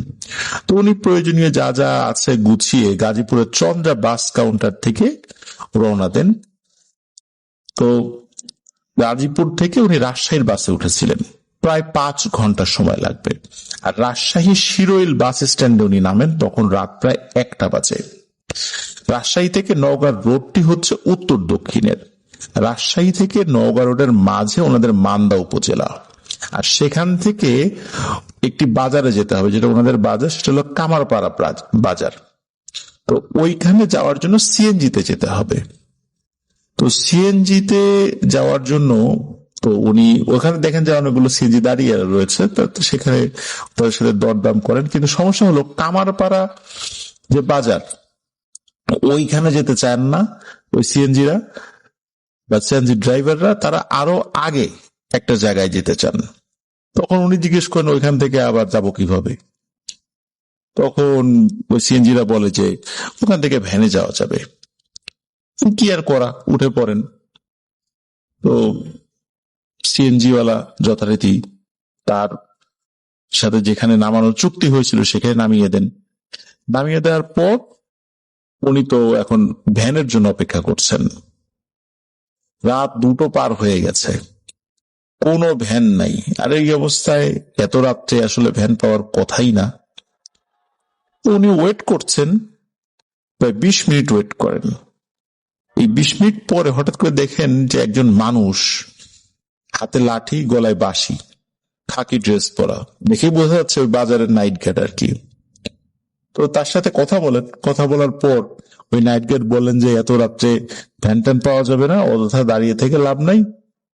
তো উনি প্রয়োজনীয় যা যা আছে গুছিয়ে গাজীপুরের চন্দ্রা বাস কাউন্টার থেকে রওনা দেন। তো গাজীপুর থেকে উনি রাজশাহীর বাসে উঠেছিলেন, প্রায় 5 ঘন্টা সময় লাগবে। আর রাজশাহী শিরোইল বাস স্ট্যান্ডে উনি নামেন, তখন রাত প্রায় 1টা বাজে। রাজশাহী থেকে নওগাঁ রোডটি হচ্ছে উত্তর দক্ষিণের। রাজশাহী থেকে নওগাঁ রোডের মাঝে ওনাদের মান্দা উপজেলা, আর সেখান থেকে একটি বাজারে যেতে হবে, যেটা ওনাদের বাজার, সেটা হলো কামারপাড়া বাজার। তো ওইখানে যাওয়ার জন্য সিএনজিতে যেতে হবে। তো সিএনজিতে যাওয়ার জন্য তো উনি ওখানে দেখেন যে অনেকগুলো সিএনজি দাঁড়িয়ে রয়েছে, তো সেখানে তাদের সাথে দরদাম করেন। কিন্তু সমস্যা হলো কামারপাড়া যে বাজার, ওইখানে যেতে চান না ওই সিএনজিরা বা সিএনজি ড্রাইভাররা, তারা আরো আগে একটা জায়গায় যেতে চান। তখন উনি জিজ্ঞেস করেন ওইখান থেকে আবার যাব কিভাবে। তখন ওই সিএনজিরা বলে যে ওখান থেকে ভ্যানে যাওয়া যাবে। কি আর করা, উঠে পড়েন। তো সিএনজিওয়ালা যথারীতি তার সাথে যেখানে নামানোর চুক্তি হয়েছিল সেখানে নামিয়ে দেন। নামিয়ে দেওয়ার পর উনি তো এখন ভ্যানের জন্য অপেক্ষা করছেন। রাত 2টো পার হয়ে গেছে, কোনো ভ্যান নাই। আর এই অবস্থায় এত রাত্রে আসলে ভ্যান পাওয়ার কথাই না। তো উনি ওয়েট করছেন, প্রায় 20 মিনিট ওয়েট করেন। এই 20 মিনিট পরে হঠাৎ করে দেখেন যে একজন মানুষ, হাতে লাঠি, গলায় বাঁশি, খাকি ড্রেস পরা, দেখেই বোঝা যাচ্ছে ওই বাজারের নাইট গার্ড আর কি। তো তার সাথে কথা বলেন, কথা বলার পর ওই নাইট গার্ড বললেন যে এত রাত্রে ভ্যান ট্যান পাওয়া যাবে না, অযথা দাঁড়িয়ে থেকে লাভ নাই।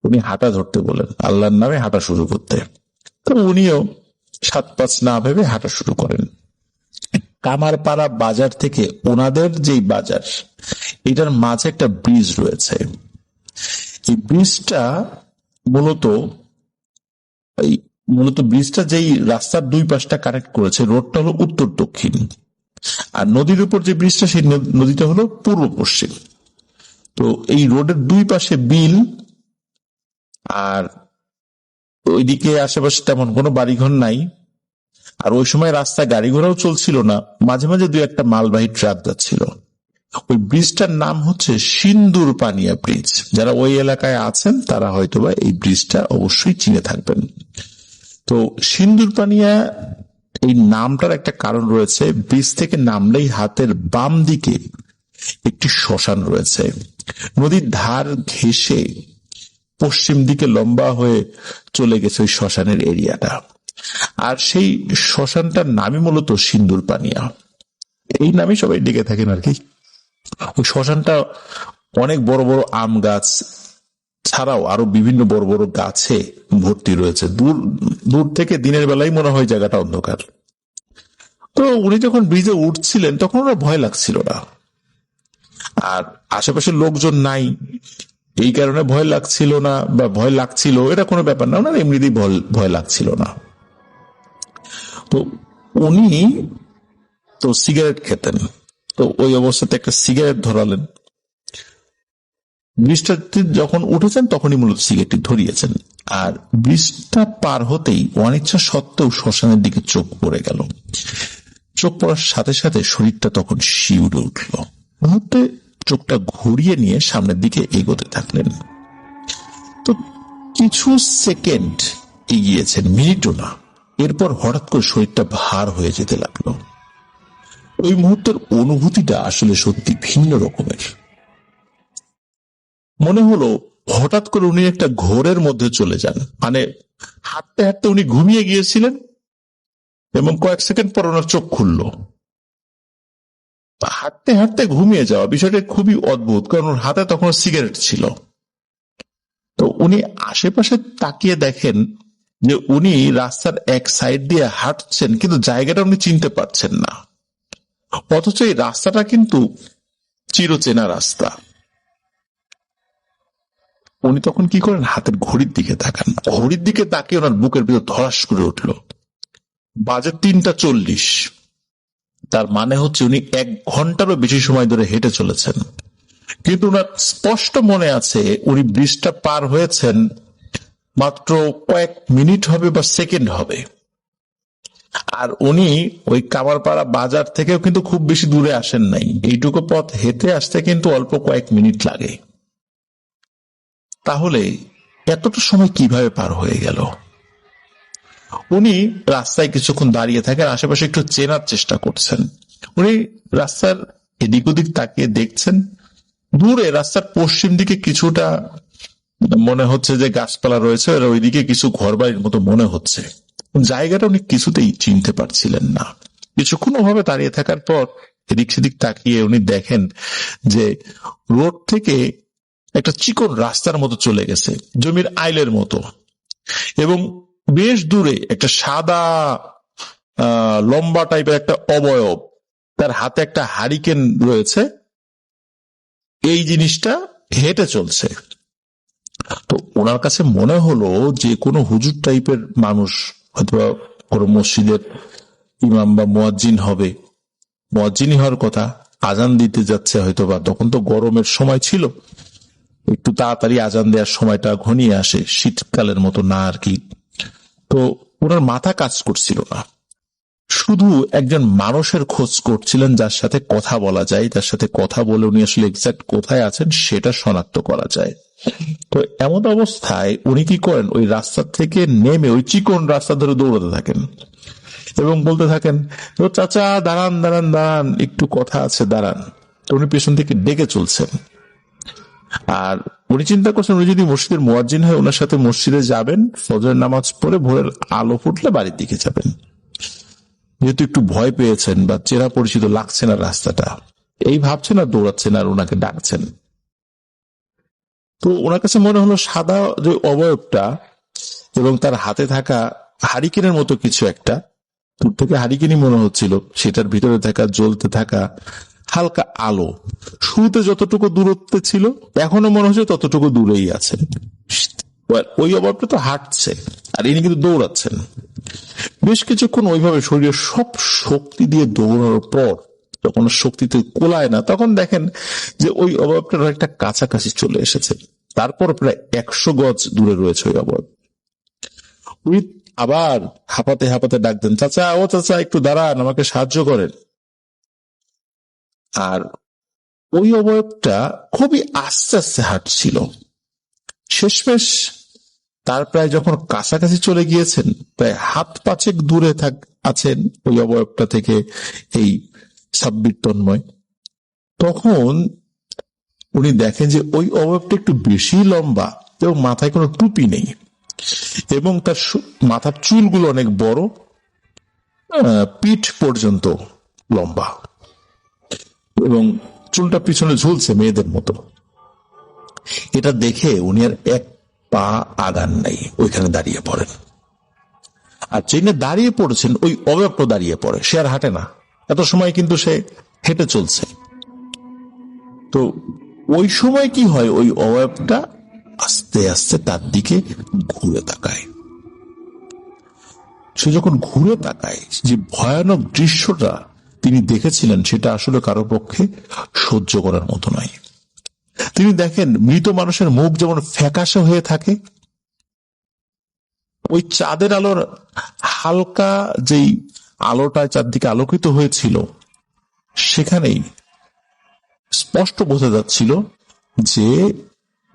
উনি হাঁটা ধরতে বলেন, আল্লাহর নামে হাঁটা শুরু করতে। তো উনিও 7-5 না ভেবে হাঁটা শুরু করেন। কামারপাড়া বাজার থেকে ওনাদের যেই বাজার, এটার মাঝে একটা ব্রিজ রয়েছে। এই ব্রিজটা মূলত এই মূলত ব্রিজটা যেই রাস্তার দুই পাশটা কানেক্ট করেছে, রোডটা হলো উত্তর দক্ষিণ, আর নদীর উপর যে ব্রিজটা, সেই নদীটা হলো পূর্ব পশ্চিম। তো এই রোডের দুই পাশে বিল, আর ওইদিকে আশেপাশে তেমন কোনো বাড়িঘর নাই। আর ওই সময় রাস্তায় গাড়ি ঘোড়াও চলছিল না, মাঝে মাঝে 2-1টা মালবাহী ট্রাক যাচ্ছিল। ওই ব্রিজটার নাম হচ্ছে সিন্দুর পানিয়া ব্রিজ। যারা ওই এলাকায় আছেন তারা হয়তোবা এই ব্রিজটা অবশ্যই চিনে থাকবেন। তো সিন্দুর পানিয়া, এই নামটার একটা কারণ রয়েছে। ব্রিজ থেকে নামলেই হাতের বাম দিকে একটি শ্মশান রয়েছে। নদীর ধার ঘেঁষে পশ্চিম দিকে লম্বা হয়ে চলে গেছে ওই শ্মশানের এরিয়াটা। আর সেই শ্মশানটার নামই মূলত সিন্দুর পানিয়া, এই নামে সবাই ডেকে থাকেন আর কি। ওই শ্মশানটা অনেক বড় বড় আম গাছ ছাড়াও আরো বিভিন্ন বড় বড় গাছে ভর্তি রয়েছে। দূর দূর থেকে দিনের বেলায় মনে হয় জায়গাটা অন্ধকার। তো উনি যখন ব্রিজে উঠছিলেন তখন ওরা ভয় লাগছিল না, আর আশেপাশে লোকজন নাই, এই কারণে ভয় লাগছিল না, বা ভয় লাগছিল এটা কোনো ব্যাপার না, ওনার এমনিতেই ভয় লাগছিল না। তো উনি তো সিগারেট খেতেন, তো ওই অবস্থাতে একটা সিগারেট ধরালেন। ব্রিজটাতে যখন উঠেছেন তখনই মূলত সিগারেটটি ধরিয়েছেন। আর ব্রিজটা পার হতেই অনিচ্ছা সত্ত্বেও শ্মশানের দিকে চোখ পড়ে গেল। চোখ পড়ার সাথে সাথে শরীরটা তখন শিউরে উঠল। মুহূর্তে চোখটা ঘুরিয়ে নিয়ে সামনের দিকে এগোতে থাকলেন। তো কিছু সেকেন্ড এগিয়েছেন, মিনিটও না। এরপর হঠাৎ করে শরীরটা ভার হয়ে যেতে লাগলো। ওই মুহূর্তের অনুভূতিটা আসলে সত্যি ভিন্ন রকমের। মনে হলো হঠাৎ করে উনি একটা ঘোরের মধ্যে চলে যান। মানে হাঁটতে হাঁটতে উনি ঘুমিয়ে গিয়েছিলেন এবং কয়েক সেকেন্ড পর ওনার চোখ খুলল। হাঁটতে হাঁটতে ঘুমিয়ে যাওয়া বিষয়টা খুবই অদ্ভুত, কারণ ওর হাতে তখন সিগারেট ছিল। তো উনি আশেপাশে তাকিয়ে দেখেন যে উনি রাস্তার এক সাইড দিয়ে হাঁটছেন, কিন্তু জায়গাটা উনি চিনতে পারছেন না। অথচ এই রাস্তাটা কিন্তু চিরচেনা রাস্তা। উনি তখন কি করেন, হাতের ঘড়ির দিকে তাকান। ঘড়ির দিকে তাকিয়ে ওনার বুকের ভিতর ধরাস করে উঠল। বাজে 3টা 40। তার মানে হচ্ছে উনি 1 ঘন্টারও বেশি সময় ধরে হেঁটে চলেছেন। কিন্তু ওনার স্পষ্ট মনে আছে উনি ব্রিজটা পার হয়েছেন মাত্র কয়েক মিনিট হবে বা সেকেন্ড হবে। আর উনি ওই কামারপাড়া বাজার থেকেও কিন্তু খুব বেশি দূরে আসেন নাই। এইটুকু পথ হেঁটে আসতে কিন্তু অল্প কয়েক মিনিট লাগে। তাহলে এতটা সময় কিভাবে পার হয়ে গেল? উনি রাস্তায় কিছুক্ষণ দাঁড়িয়ে থাকেন, আশেপাশে একটু চেনার চেষ্টা করছেন। উনি রাস্তার এদিক ওদিক তাকিয়ে দেখছেন, দূরে রাস্তার পশ্চিম দিকে কিছুটা মনে হচ্ছে যে গাছপালা রয়েছে, আর ওইদিকে কিছু ঘরবাড়ির মতো মনে হচ্ছে। জায়গাটা উনি কিছুতেই চিনতে পারছিলেন না। কিছুক্ষণ ওভাবে দাঁড়িয়ে থাকার পর এদিক সেদিক তাকিয়ে উনি দেখেন যে রোড থেকে একটা চিকন রাস্তার মতো চলে গেছে, জমির আইলের মতো, এবং বেশ দূরে একটা সাদা লম্বা টাইপের একটা অবয়ব, তার হাতে একটা হারিকেন রয়েছে, এই জিনিসটা হেঁটে চলছে। তো ওনার কাছে মনে হলো যে কোনো হুজুর টাইপের মানুষ, হয়তো কোনো মসজিদের ইমাম বা মুয়াজ্জিন হবে, মুয়াজ্জিনই হওয়ার কথা। আজান দিতে যাচ্ছে হয়তো, বা তখন তো গরমের সময় ছিল, একটু তাড়াতাড়ি আজান দেওয়ার সময়টা ঘনিয়ে আসে, শীতকালের মতো না আর কি। তো ওনার মাথা কাজ করছিল না। শুধু একজন মানুষের খোঁজ করছিলেন যার সাথে কথা বলা যায়, যার সাথে কথা বলে উনি আসলে এক্সাক্ট কোথায় আছেন সেটা শনাক্ত করা যায়। তো এমন অবস্থায় উনি কি করেন, ওই রাস্তা থেকে নেমে ওই চিকন রাস্তা ধরে দৌড়াতে থাকেন এবং বলতে থাকেন, তো চাচা দাঁড়ান দাঁড়ান দাঁড়ান, একটু কথা আছে দাঁড়ান। তো উনি পেছন থেকে ডেকে চলছেন। আর উনি চিন্তা করছেন, উনি যদি মসজিদের মুয়াজ্জিন হয় ওনার সাথে মসজিদে যাবেন, ফজরের নামাজ পড়ে ভোরের আলো ফুটলে বাড়ির দিকে যাবেন। যেহেতু একটু ভয় পেয়েছেন বা চেনা পরিচিত লাগছে না রাস্তাটা, এই ভাবছেন আর দৌড়াচ্ছেন আর ওনাকে ডাকছেন। তো ওনার কাছে মনে হলো সাদা যে অবয়বটা এবং তার হাতে থাকা হারিকেনের মতো কিছু একটা, দূর থেকে হারিকেনই মনে হচ্ছিল, সেটার ভিতরে থাকা জ্বলতে থাকা হালকা আলো শুরুতে যতটুকু দূরত্বে ছিল এখনো মনে হচ্ছে ততটুকু দূরেই আছে। ওই অবয়বটা তো হাঁটছে আর ইনি কিন্তু দৌড়াচ্ছেন। বেশ কিছুক্ষণ ওইভাবে শরীরের সব শক্তি দিয়ে দৌড়ানোর পর যখন শক্তিতে কোলায় না, তখন দেখেন যে ওই অবয়বটার একটা কাছাকাছি চলে এসেছে। তারপর প্রায় 100 গজ দূরে রয়েছে ওই অবয়ব। উনি আবার হাঁপাতে হাঁপাতে ডাক দেন, চাচা ও চাচা একটু দাঁড়ান, আমাকে সাহায্য করেন। আর ওই অবয়বটা খুবই আস্তে আস্তে হাঁটছিল। শেষমেশ তার প্রায় যখন কাছাকাছি চলে গিয়েছেন, প্রায় হাত পাঁচেক দূরে আছেন ওই অবয়বটা থেকে এই সাব্বির তন্ময়, তখন উনি দেখেন যে ওই অবয়বটা একটু বেশি লম্বা এবং মাথায় কোনো টুপি নেই এবং তার মাথার চুলগুলো অনেক বড়, পিঠ পর্যন্ত লম্বা এবং চুলটা পিছনে ঝুলছে মেয়েদের মতো। এটা দেখে উনি আর এক পা আগান নাই, ওইখানে দাঁড়িয়ে পড়েন। আর যিনি দাঁড়িয়ে পড়েছেন ওই অবয়বটা দাঁড়িয়ে পড়ে, সে আর হাঁটে না। এত সময় কিন্তু সে হেঁটে চলছে। তো ওই সময় কি হয়, ওই অবয়বটা আস্তে আস্তে তার দিকে ঘুরে তাকায়। সে যখন ঘুরে তাকায়, যে ভয়ানক দৃশ্যটা তিনি দেখেছিলেন সেটা আসলে কারো পক্ষে সহ্য করার মতো নয়। তিনি দেখেন মৃত মানুষের মুখ যেমন ফ্যাকাশে হয়ে থাকে, ওই চাঁদের আলোর হালকা যেই আলোটা চারদিকে আলোকিত হয়েছিল সেখানেই স্পষ্ট বোঝা যাচ্ছিল যে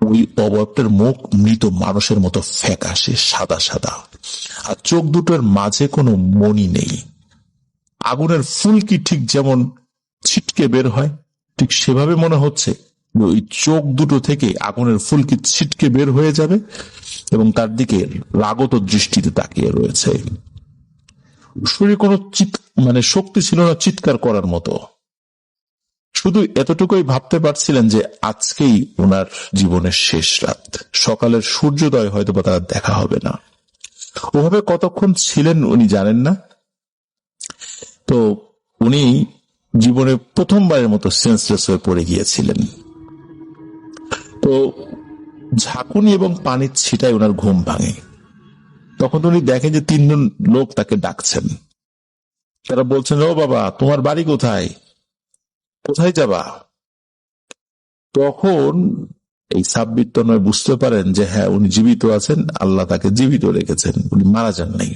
ওই অবয়বটার মুখ মৃত মানুষের মতো ফ্যাকাশে সাদা সাদা, আর চোখ দুটোর মাঝে কোনো মণি নেই। আগুনের ফুলকি ঠিক যেমন ছিটকে বের হয়, ঠিক সেভাবে মনে হচ্ছে ওই চোখ দুটো থেকে আগুনের ফুলকি ছিটকে বের হয়ে যাবে এবং তার দিকে রাগত দৃষ্টিতে তাকিয়ে রয়েছে। শরীরে কোনো শক্তি ছিল না চিৎকার করার মতো। শুধু এতটুকুই ভাবতে পারছিলেন যে আজকেই ওনার জীবনের শেষ রাত, সকালের সূর্যোদয় হয়তো বা তার দেখা হবে না। ওভাবে কতক্ষণ ছিলেন উনি জানেন না। তো উনি জীবনে প্রথমবারের মতো সেন্সলেস হয়ে পড়ে গিয়েছিলেন। তো ঝাঁকুনি এবং পানির ছিটায় ওনার ঘুম ভাঙে। তখন উনি দেখেন যে 3 জন লোক তাকে ডাকছেন। তারা বলছেন, ও বাবা, তোমার বাড়ি কোথায়, কোথায় যাবা? তখন এই সাব্বির তন্ময় বুঝতে পারেন যে হ্যাঁ, উনি জীবিত আছেন, আল্লাহ তাকে জীবিত রেখেছেন, উনি মারা যান নাই।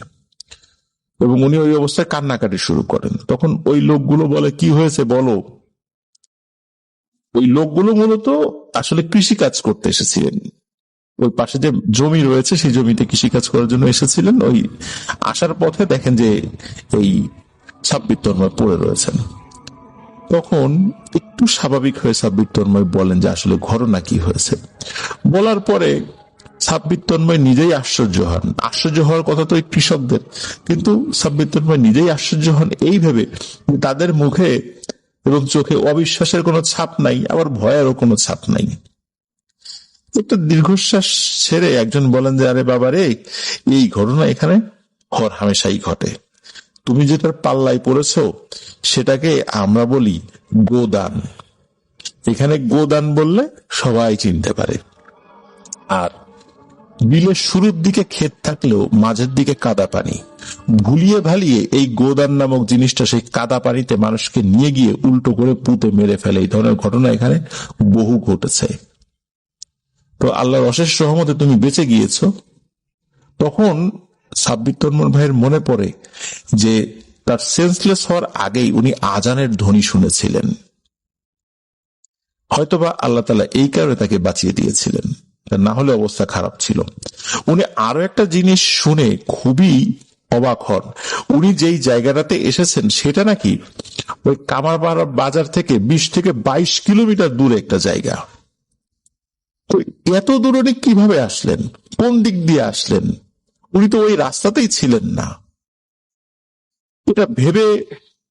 এবং উনি ওই অবস্থায় কান্নাকাটি শুরু করেন। তখন ওই লোকগুলো বলে, কি হয়েছে বলো। ওই লোকগুলো মূলত আসলে কৃষি কাজ করতে এসেছিলেন। ওই পাশে যে জমি রয়েছে সেই জমিতে কৃষিকাজ করার জন্য এসেছিলেন। ওই আসার পথে দেখেন যে এই সাব্বির তন্ময় পড়ে রয়েছেন। তখন একটু স্বাভাবিক হয়ে সাব্বির তন্ময় বলেন যে আসলে ঘটনা কি হয়েছে। বলার পরে সাব্বির তন্ময় নিজেই আশ্চর্য হন। আশ্চর্য হওয়ার কথা তো এই কৃষকদের, কিন্তু সাব্বির তন্ময় নিজেই আশ্চর্য হন এই ভেবে তাদের মুখে এবং চোখে অবিশ্বাসের কোনো ছাপ নাই, আবার ভয়েরও কোনো ছাপ নাই। একটা দীর্ঘশ্বাস ছেড়ে একজন বলেন যে, আরে বাবা রে, এই ঘটনা এখানে হর হামেশাই ঘটে। তুমি যেটার পাল্লায় পড়েছ সেটাকে আমরা বলি গোদান। এখানে গোদান বললে সবাই চিনতে পারে। আর বিলের শুরুর দিকে ক্ষেত থাকলেও মাঝের দিকে কাদা পানি, ভুলিয়ে ভালিয়ে এই গোদান নামক জিনিসটা সেই কাদা পানিতে মানুষকে নিয়ে গিয়ে উল্টো করে পুঁতে মেরে ফেলে। এই ধরনের ঘটনা এখানে বহু ঘটেছে। তো আল্লাহর অশেষ রহমতে তুমি বেঁচে গিয়েছ। তখন সাব্বির তন্ময় ভাইয়ের মনে পড়ে যে তার সেন্সলেস হওয়ার আগেই উনি আজানের ধ্বনি শুনেছিলেন। হয়তোবা আল্লাহ তাআলা এই কারণে তাকে বাঁচিয়ে দিয়েছিলেন, না হলে অবস্থা খারাপ ছিল। উনি আরো একটা জিনিস শুনে খুবই অবাক হন। উনি যেই জায়গাটাতে এসেছেন সেটা নাকি ওই কামারপাড়া বাজার থেকে 20 থেকে 22 কিলোমিটার দূরে একটা জায়গা। তো এত দূরে উনি কিভাবে আসলেন, কোন দিক দিয়ে আসলেন? উনি তো ওই রাস্তাতেই ছিলেন না। এটা ভেবে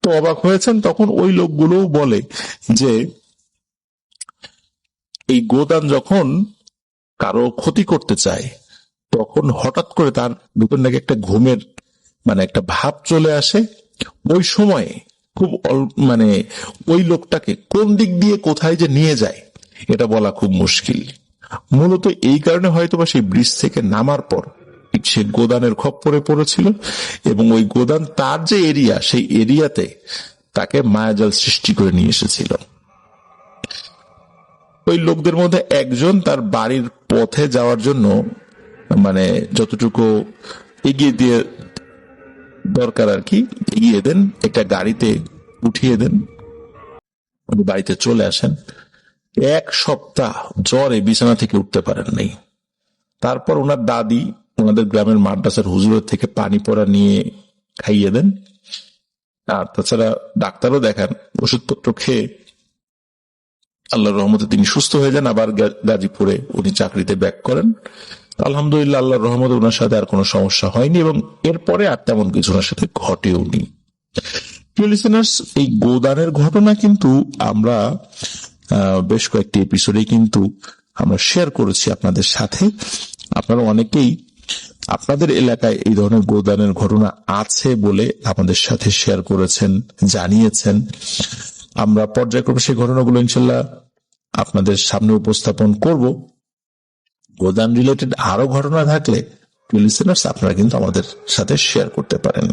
তো অবাক হয়েছেন। তখন ওই লোকগুলোও বলে যে এই গোদান যখন কারো ক্ষতি করতে চায় তখন হঠাৎ করে তার ভিতর নাকি একটা ঘুমের একটা ভাব চলে আসে। ওই সময়ে খুব ওই লোকটাকে কোন দিক দিয়ে কোথায় যে নিয়ে যায় এটা বলা খুব মুশকিল। মূলত এই কারণে হয়তোবা সেই ব্রিজ থেকে নামার পর সে গোদানের খপ্পরে পড়েছিল এবং ওই গোদান তার যে এরিয়া, সেই এরিয়াতে তাকে মায়াজাল সৃষ্টি করে নিয়ে এসেছিল। ওই লোকদের মধ্যে একজন তার বাড়ির পথে যাওয়ার জন্য যতটুকু এগিয়ে দিয়ে দরকার আর কি এগিয়ে দেন, একটা গাড়িতে উঠিয়ে দেন, উনি বাড়িতে চলে আসেন। 1 সপ্তাহ জ্বরে বিছানা থেকে উঠতে পারেন নাই। তারপর ওনার দাদি ওনাদের গ্রামের মাদ্রাসার হুজুরের থেকে পানি পড়া নিয়ে খাইয়ে দেন। আর তাছাড়া ডাক্তারও দেখান, ওষুধপত্র খেয়ে আল্লাহর রহমতে তিনি সুস্থ হয়ে যান। আবার গাজীপুরে উনি চাকরিতে ব্যাক করেন। আলহামদুলিল্লাহ, আল্লাহর রহমতে ওনার সাথে আর কোনো সমস্যা হয়নি এবং এরপরে আর তেমন কিছু ওনার সাথে ঘটেওনি। লিসেনার্স, এই গোদানের ঘটনা কিন্তু আমরা বেশ কয়েকটি এপিসোডে কিন্তু আমরা শেয়ার করেছি আপনাদের সাথে। আপনারা অনেকেই আপনাদের এলাকায় এই ধরনের গোদানের ঘটনা আছে বলে আমাদের সাথে শেয়ার করেছেন, জানিয়েছেন। আমরা পর্যায়ক্রমে সেই ঘটনাগুলো ইনশাল্লাহ আপনাদের সামনে উপস্থাপন করব। গোদান রিলেটেড আরো ঘটনা থাকলে লিসেনার্স আপনারা কিন্তু আমাদের সাথে শেয়ার করতে পারেন।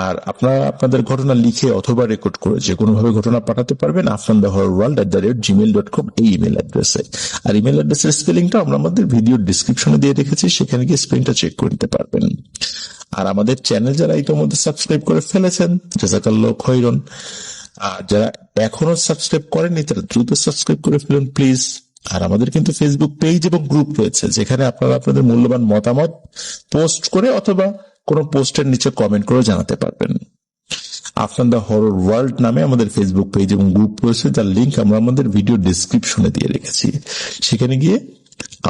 আর আপনারা আপনাদের ঘটনা লিখে অথবা রেকর্ড করে যে কোনো ভাবে ঘটনা পাঠাতে পারবেন afnanthehorrorworld@gmail.com এই ইমেল অ্যাড্রেসে। আর ইমেল অ্যাড্রেসের স্পেলিংটা আমরা আমাদের ভিডিও ডিসক্রিপশনে দিয়ে রেখেছি, সেখানে গিয়ে স্পেলিংটা চেক করে নিতে পারবেন। আর আমাদের চ্যানেল যারা ইতিমধ্যে সাবস্ক্রাইব করে ফেলেছেন, জাযাকাল্লাহু খাইরান। আর যারা এখনো সাবস্ক্রাইব করেননি তারা দ্রুত সাবস্ক্রাইব করে ফেলুন প্লিজ। আর আমাদের কিন্তু ফেসবুক পেজ এবং গ্রুপ রয়েছে, যেখানে আপনারা আপনাদের মূল্যবান মতামত পোস্ট করে অথবা কোনো পোস্টের নিচে কমেন্ট করে জানাতে পারবেন। আফনান দ্য হরর ওয়ার্ল্ড নামে আমাদের ফেসবুক পেজ এবং গ্রুপ রয়েছে, যার লিঙ্ক আমরা আমাদের ভিডিও ডেসক্রিপশনে দিয়ে রেখেছি। সেখানে গিয়ে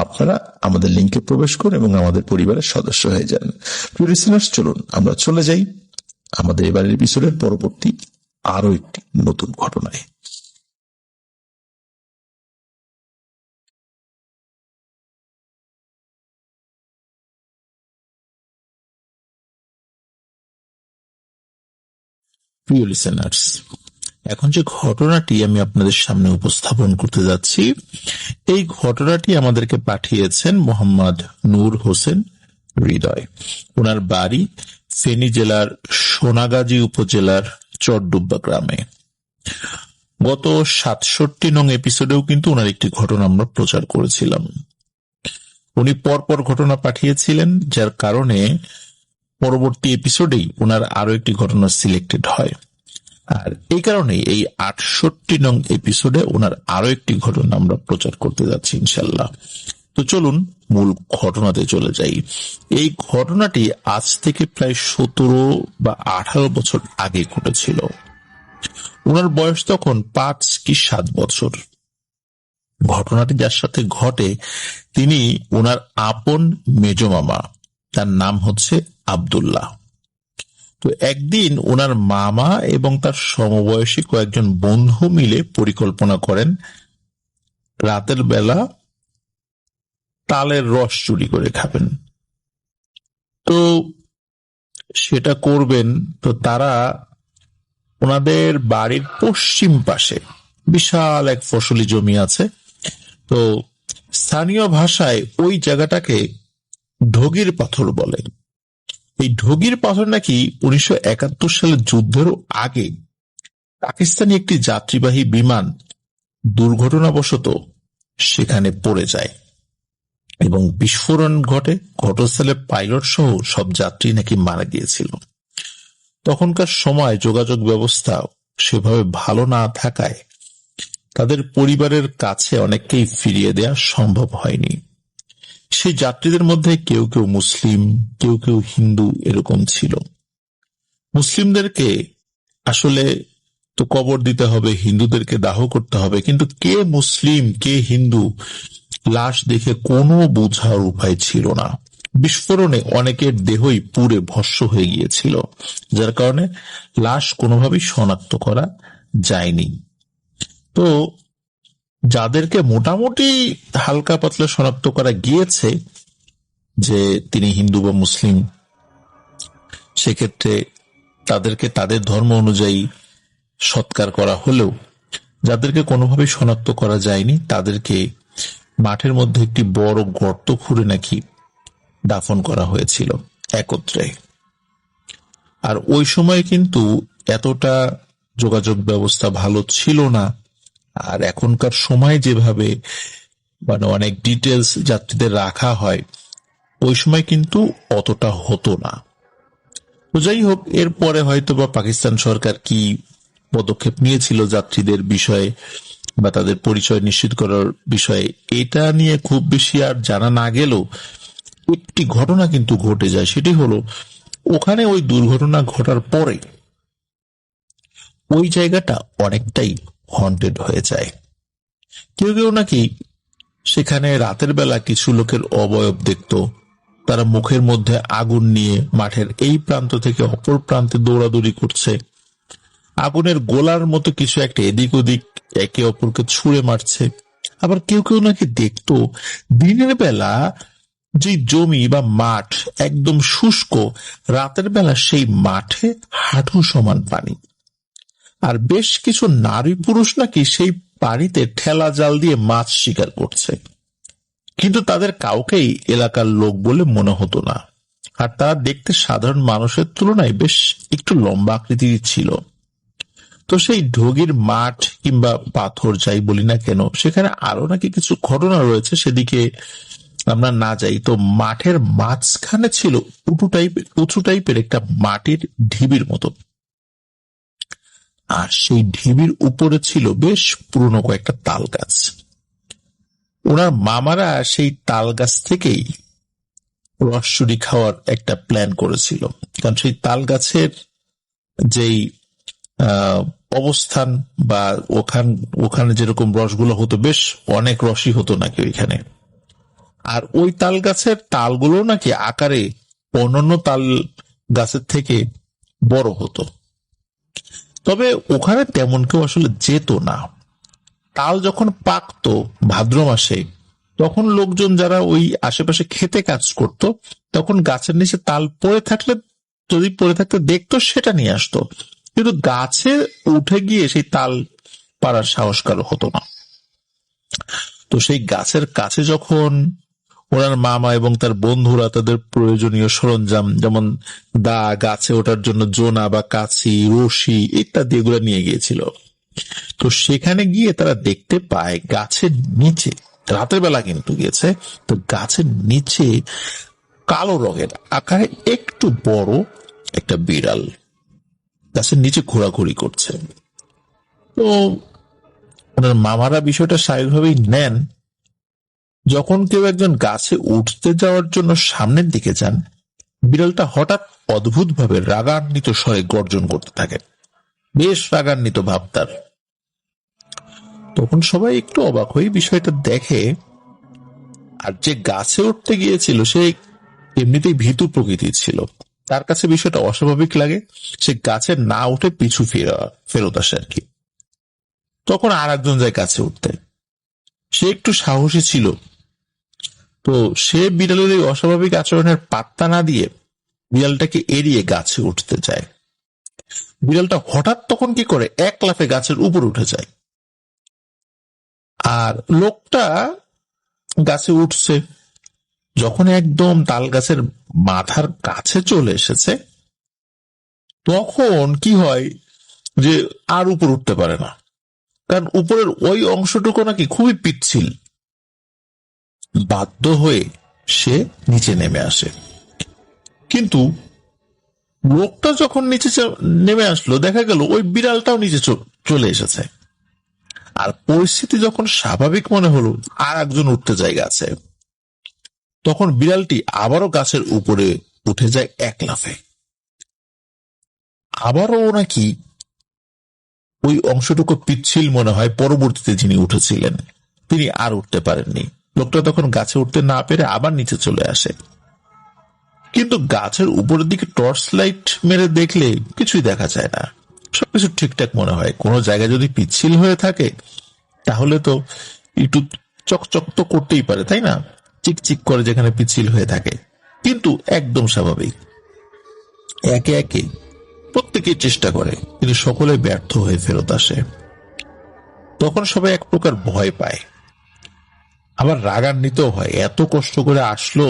আপনারা আমাদের লিঙ্কে প্রবেশ করুন এবং আমাদের পরিবারের সদস্য হয়ে যান। প্রিয় লিসেনার্স, চলুন আমরা চলে যাই আমাদের এবারের এপিসোডের পরবর্তী আরো একটি নতুন ঘটনায়। প্রিয় লিসেনার্স, এখন যে ঘটনাটি আমি আপনাদের সামনে উপস্থাপন করতে যাচ্ছি, এই ঘটনাটি আমাদেরকে পাঠিয়েছেন মোহাম্মদ নূর হোসেন হৃদয়। ওনার বাড়ি ফেনী জেলার সোনাগাজী উপজেলার চরডুব্বা গ্রামে। গত ৬৭ নং এপিসোডেও কিন্তু ওনার একটি ঘটনা আমরা প্রচার করেছিলাম। উনি পরপর ঘটনা পাঠিয়েছিলেন, যার কারণে পরবর্তী এপিসোডেই ওনার আরো একটি ঘটনা সিলেক্টেড হয়। আর এই কারণে এই ৬৮ নং এপিসোডে ওনার আরো একটি ঘটনা আমরা প্রচার করতে যাচ্ছি ইনশাল্লাহ। তো চলুন মূল ঘটনাতে চলে যাই। এই ঘটনাটি আজ থেকে প্রায় ১৭ বা ১৮ বছর আগে ঘটেছিল। ওনার বয়স তখন ৫ কি ৭ বছর। ঘটনাটি যার সাথে ঘটে তিনি ওনার আপন মেজ মামা, তার নাম হচ্ছে আব্দুল্লাহ। তো একদিন ওনার মামা এবং তার সমবয়সী কয়েকজন বন্ধু মিলে পরিকল্পনা করেন রাতের বেলা তালের রস চুরি করে খাবেন। তো সেটা করবেন, তো তারা ওনাদের বাড়ির পশ্চিম পাশে বিশাল এক ফসলি জমি আছে। তো স্থানীয় ভাষায় ওই জায়গাটাকে ঢগির পাথর বলে। এই ঢগির পাথর নাকি ১৯৭১ সালের যুদ্ধেরও আগে পাকিস্তানি একটি যাত্রীবাহী বিমান দুর্ঘটনাবশত সেখানে পড়ে যায় এবং বিস্ফোরণ ঘটে। ঘটনাস্থলে পাইলট সহ সব যাত্রী নাকি মারা গিয়েছিল। তখনকার সময় যোগাযোগ ব্যবস্থা সেভাবে ভালো না থাকায় তাদের পরিবারের কাছে অনেককেই ফিরিয়ে দেওয়া সম্ভব হয়নি। সেই যাত্রীদের মধ্যে কেউ কেউ মুসলিম, কেউ কেউ হিন্দু এরকম ছিল। মুসলিমদেরকে আসলে তো কবর দিতে হবে, হিন্দুদেরকে দাহ করতে হবে, কিন্তু কে মুসলিম কে হিন্দু লাশ দেখে কোনো বোঝার উপায় ছিল না। বিস্ফোরণে অনেকের দেহই পুড়ে ভস্ম হয়ে গিয়েছিল, যার কারণে লাশ কোনোভাবেই শনাক্ত করা যায়নি। তো যাদেরকে মোটামুটি হালকা পাতলা শনাক্ত করা গিয়েছে যে তিনি হিন্দু বা মুসলিম, সেক্ষেত্রে তাদেরকে তাদের ধর্ম অনুযায়ী সৎকার করা হলেও যাদেরকে কোনোভাবে শনাক্ত করা যায়নি তাদেরকে মাঠের মধ্যে একটি বড় গর্ত খুঁড়ে নাকি দাফন করা হয়েছিল একত্রে। আর ওই সময় কিন্তু এতটা যোগাযোগ ব্যবস্থা ভালো ছিল না, আর এখনকার সময় যেভাবে অনেক ডিটেলস যাত্রীদের রাখা হয়, ওই সময় কিন্তু অতটা হতো না। তো যাই হোক, এরপরে হয়তো বা পাকিস্তান সরকার কি পদক্ষেপ নিয়েছিল যাত্রীদের বিষয়ে বা তাদের পরিচয় নিশ্চিত করার বিষয়ে, এটা নিয়ে খুব বেশি আর জানা না গেলেও একটি ঘটনা কিন্তু ঘটে যায়। সেটি হলো, ওখানে ওই দুর্ঘটনা ঘটার পরে ওই জায়গাটা অনেকটাই হন্টেড হয়ে যায়। কেউ কেউ নাকি সেখানে রাতের বেলা কিছু লোকের অবয়ব দেখত, তারা মুখের মধ্যে আগুন নিয়ে মাঠের এই প্রান্ত থেকে অপর প্রান্তে দৌড়াদৌড়ি করছে, আগুনের গোলার মতো কিছু একটা এদিক ওদিক একে অপরকে ছুঁড়ে মারছে। আবার কেউ কেউ নাকি দেখতো দিনের বেলা যে জমি বা মাঠ একদম শুষ্ক, রাতের বেলা সেই মাঠে হাঁটু সমান পানি, আর বেশ কিছু নারী পুরুষ নাকি সেই পানিতে ঠেলা জাল দিয়ে মাছ শিকার করছে, কিন্তু তাদের কাউকেই এলাকার লোক বলে মনে হতো না। আর তারা দেখতে সাধারণ মানুষের তুলনায় বেশ একটু লম্বা আকৃতির ছিল। তো সেই ঢগির মাঠ কিংবা পাথর যাই বলি না কেন, সেখানে আরো নাকি কিছু ঘটনা রয়েছে, সেদিকে আমরা না যাই। তো মাঠের মাঝখানে ছিল উঁচু টাইপের একটা মাটির ঢিবির মতো, আর সেই ঢিবির উপরে ছিল বেশ পুরনো কয়েকটা তাল গাছ। ওনার মামারা সেই তাল গাছ থেকেই রস চুরি খাওয়ার একটা প্ল্যান করেছিল, কারণ সেই তাল গাছের যেই অবস্থান বা ওখানে যেরকম রসগুলো হতো, বেশ অনেক রসই হতো নাকি ওইখানে। আর ওই তাল গাছের তালগুলো নাকি আকারে অন্যান্য তাল গাছের থেকে বড় হতো, তবে ওখানে তেমন কেউ আসলে যেত না। তাল যখন পাকতো ভাদ্র মাসে, তখন লোকজন যারা ওই আশেপাশে খেতে কাজ করত, তখন গাছের নিচে তাল পড়ে থাকলে, যদি পড়ে থাকতে দেখতো, সেটা নিয়ে আসতো, কিন্তু গাছে উঠে গিয়ে সেই তাল পাড়ার সাহস কারো হতো না। তো সেই গাছের কাছে যখন ওনার মামা এবং তার বন্ধুরা তাদের প্রয়োজনীয় সরঞ্জাম, যেমন দা, গাছে ওঠার জন্য জোনা বা কাছি, রশি ইত্যাদি এগুলো নিয়ে গিয়েছিল, তো সেখানে গিয়ে তারা দেখতে পায় গাছের নিচে, রাতের বেলা কিন্তু গিয়েছে, তো গাছের নিচে কালো রঙের আকারে একটু বড় একটা বিড়াল গাছের নিচে ঘোরাঘুরি করছে। তো ওনার মামারা বিষয়টা স্বাভাবিকভাবেই নেন। যখন কেউ একজন গাছে উঠতে যাওয়ার জন্য সামনের দিকে যান, বিড়ালটা হঠাৎ অদ্ভুতভাবে রাগান্বিত স্বরে গর্জন করতে থাকে, বেশ রাগান্বিত ভাব তার। তখন সবাই একটু অবাক হয়ে বিষয়টা দেখে, আর যে গাছে উঠতে গিয়েছিল সে এমনিতেই ভীতু প্রকৃতির ছিল, তার কাছে বিষয়টা অস্বাভাবিক লাগে, সে গাছে না উঠে পিছু ফেরত আসে আর কি। তখন আর একজন যায় গাছে উঠতে, সে একটু সাহসী ছিল, তো সে বিড়ালের এই অস্বাভাবিক আচরণের পাত্তা না দিয়ে বিড়ালটাকে এড়িয়ে গাছে উঠতে যায়। বিড়ালটা হঠাৎ তখন কি করে, এক লাফে গাছের উপর উঠে যায়, আর লোকটা গাছে উঠছে, যখন একদম তাল গাছের মাথার কাছে চলে এসেছে, তখন কি হয় যে আর উপর উঠতে পারে না, কারণ উপরের ওই অংশটুকু নাকি খুবই পিচ্ছিল। বাধ্য হয়ে সে নিচে নেমে আসে, কিন্তু লোকটা যখন নিচে নেমে আসলো, দেখা গেল ওই বিড়ালটাও নিচে চলে এসেছে। আর পরিস্থিতি যখন স্বাভাবিক মনে হলো, আর একজন উঠতে জায়গা আছে, তখন বিড়ালটি আবারও গাছের উপরে উঠে যায় এক লাফে। আবারও নাকি ওই অংশটুকু পিচ্ছিল মনে হয়। পরবর্তীতে যিনি উঠেছিলেন তিনি আর উঠতে পারেননি। লোকটা তখন গাছে উঠতে না পেরে আবার নিচে চলে আসে। কিন্তু গাছের উপরের দিকে টর্চ লাইট মেরে দেখলে কিছুই দেখা যায় না, সবকিছু ঠিকঠাক মনে হয়। কোনো জায়গায় যদি পিচ্ছিল হয়ে থাকে তাহলে তো একটু চকচক তো করতেই পারে, তাই না? চিকচিক করে যেখানে পিচ্ছিল হয়ে থাকে, কিন্তু একদম স্বাভাবিক। একে একে প্রত্যেকেই চেষ্টা করে, কিন্তু সকলে ব্যর্থ হয়ে ফেরত আসে। তখন সবাই এক প্রকার ভয় পায়, আবার রাগান্বিত হয়। এত কষ্ট করে আসলো,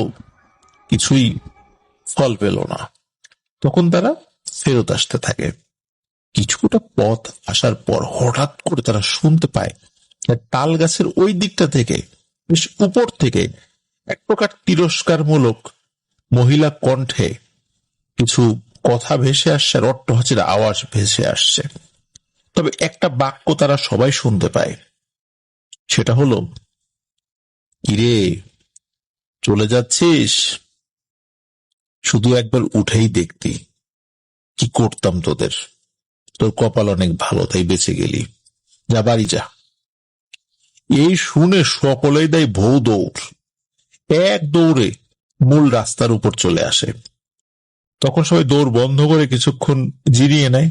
কিছুই ফল পেল না। তখন তারা ফেরত আসতে থাকে। কিছুটা পথ আসার পর হঠাৎ করে তারা শুনতে পায় তাল গাছের ওই দিকটা থেকে, বেশ উপর থেকে, এক প্রকার তিরস্কারমূলক মহিলা কণ্ঠে কিছু কথা ভেসে আসছে, আর অট্টহাসির আওয়াজ ভেসে আসছে। তবে একটা বাক্য তারা সবাই শুনতে পায়, সেটা হলো, কিরে, চলে যাচ্ছিস? শুধু একবার উঠেই দেখতি, কি করতাম তোদের। তোর কপাল অনেক ভালো, তাই বেঁচে গেলি, যা বাড়ি যা। এই শুনে সকলেই দেয় ভৌ দৌড়। এক দৌড়ে মূল রাস্তার উপর চলে আসে। তখন সবাই দৌড় বন্ধ করে কিছুক্ষণ জিরিয়ে নেয়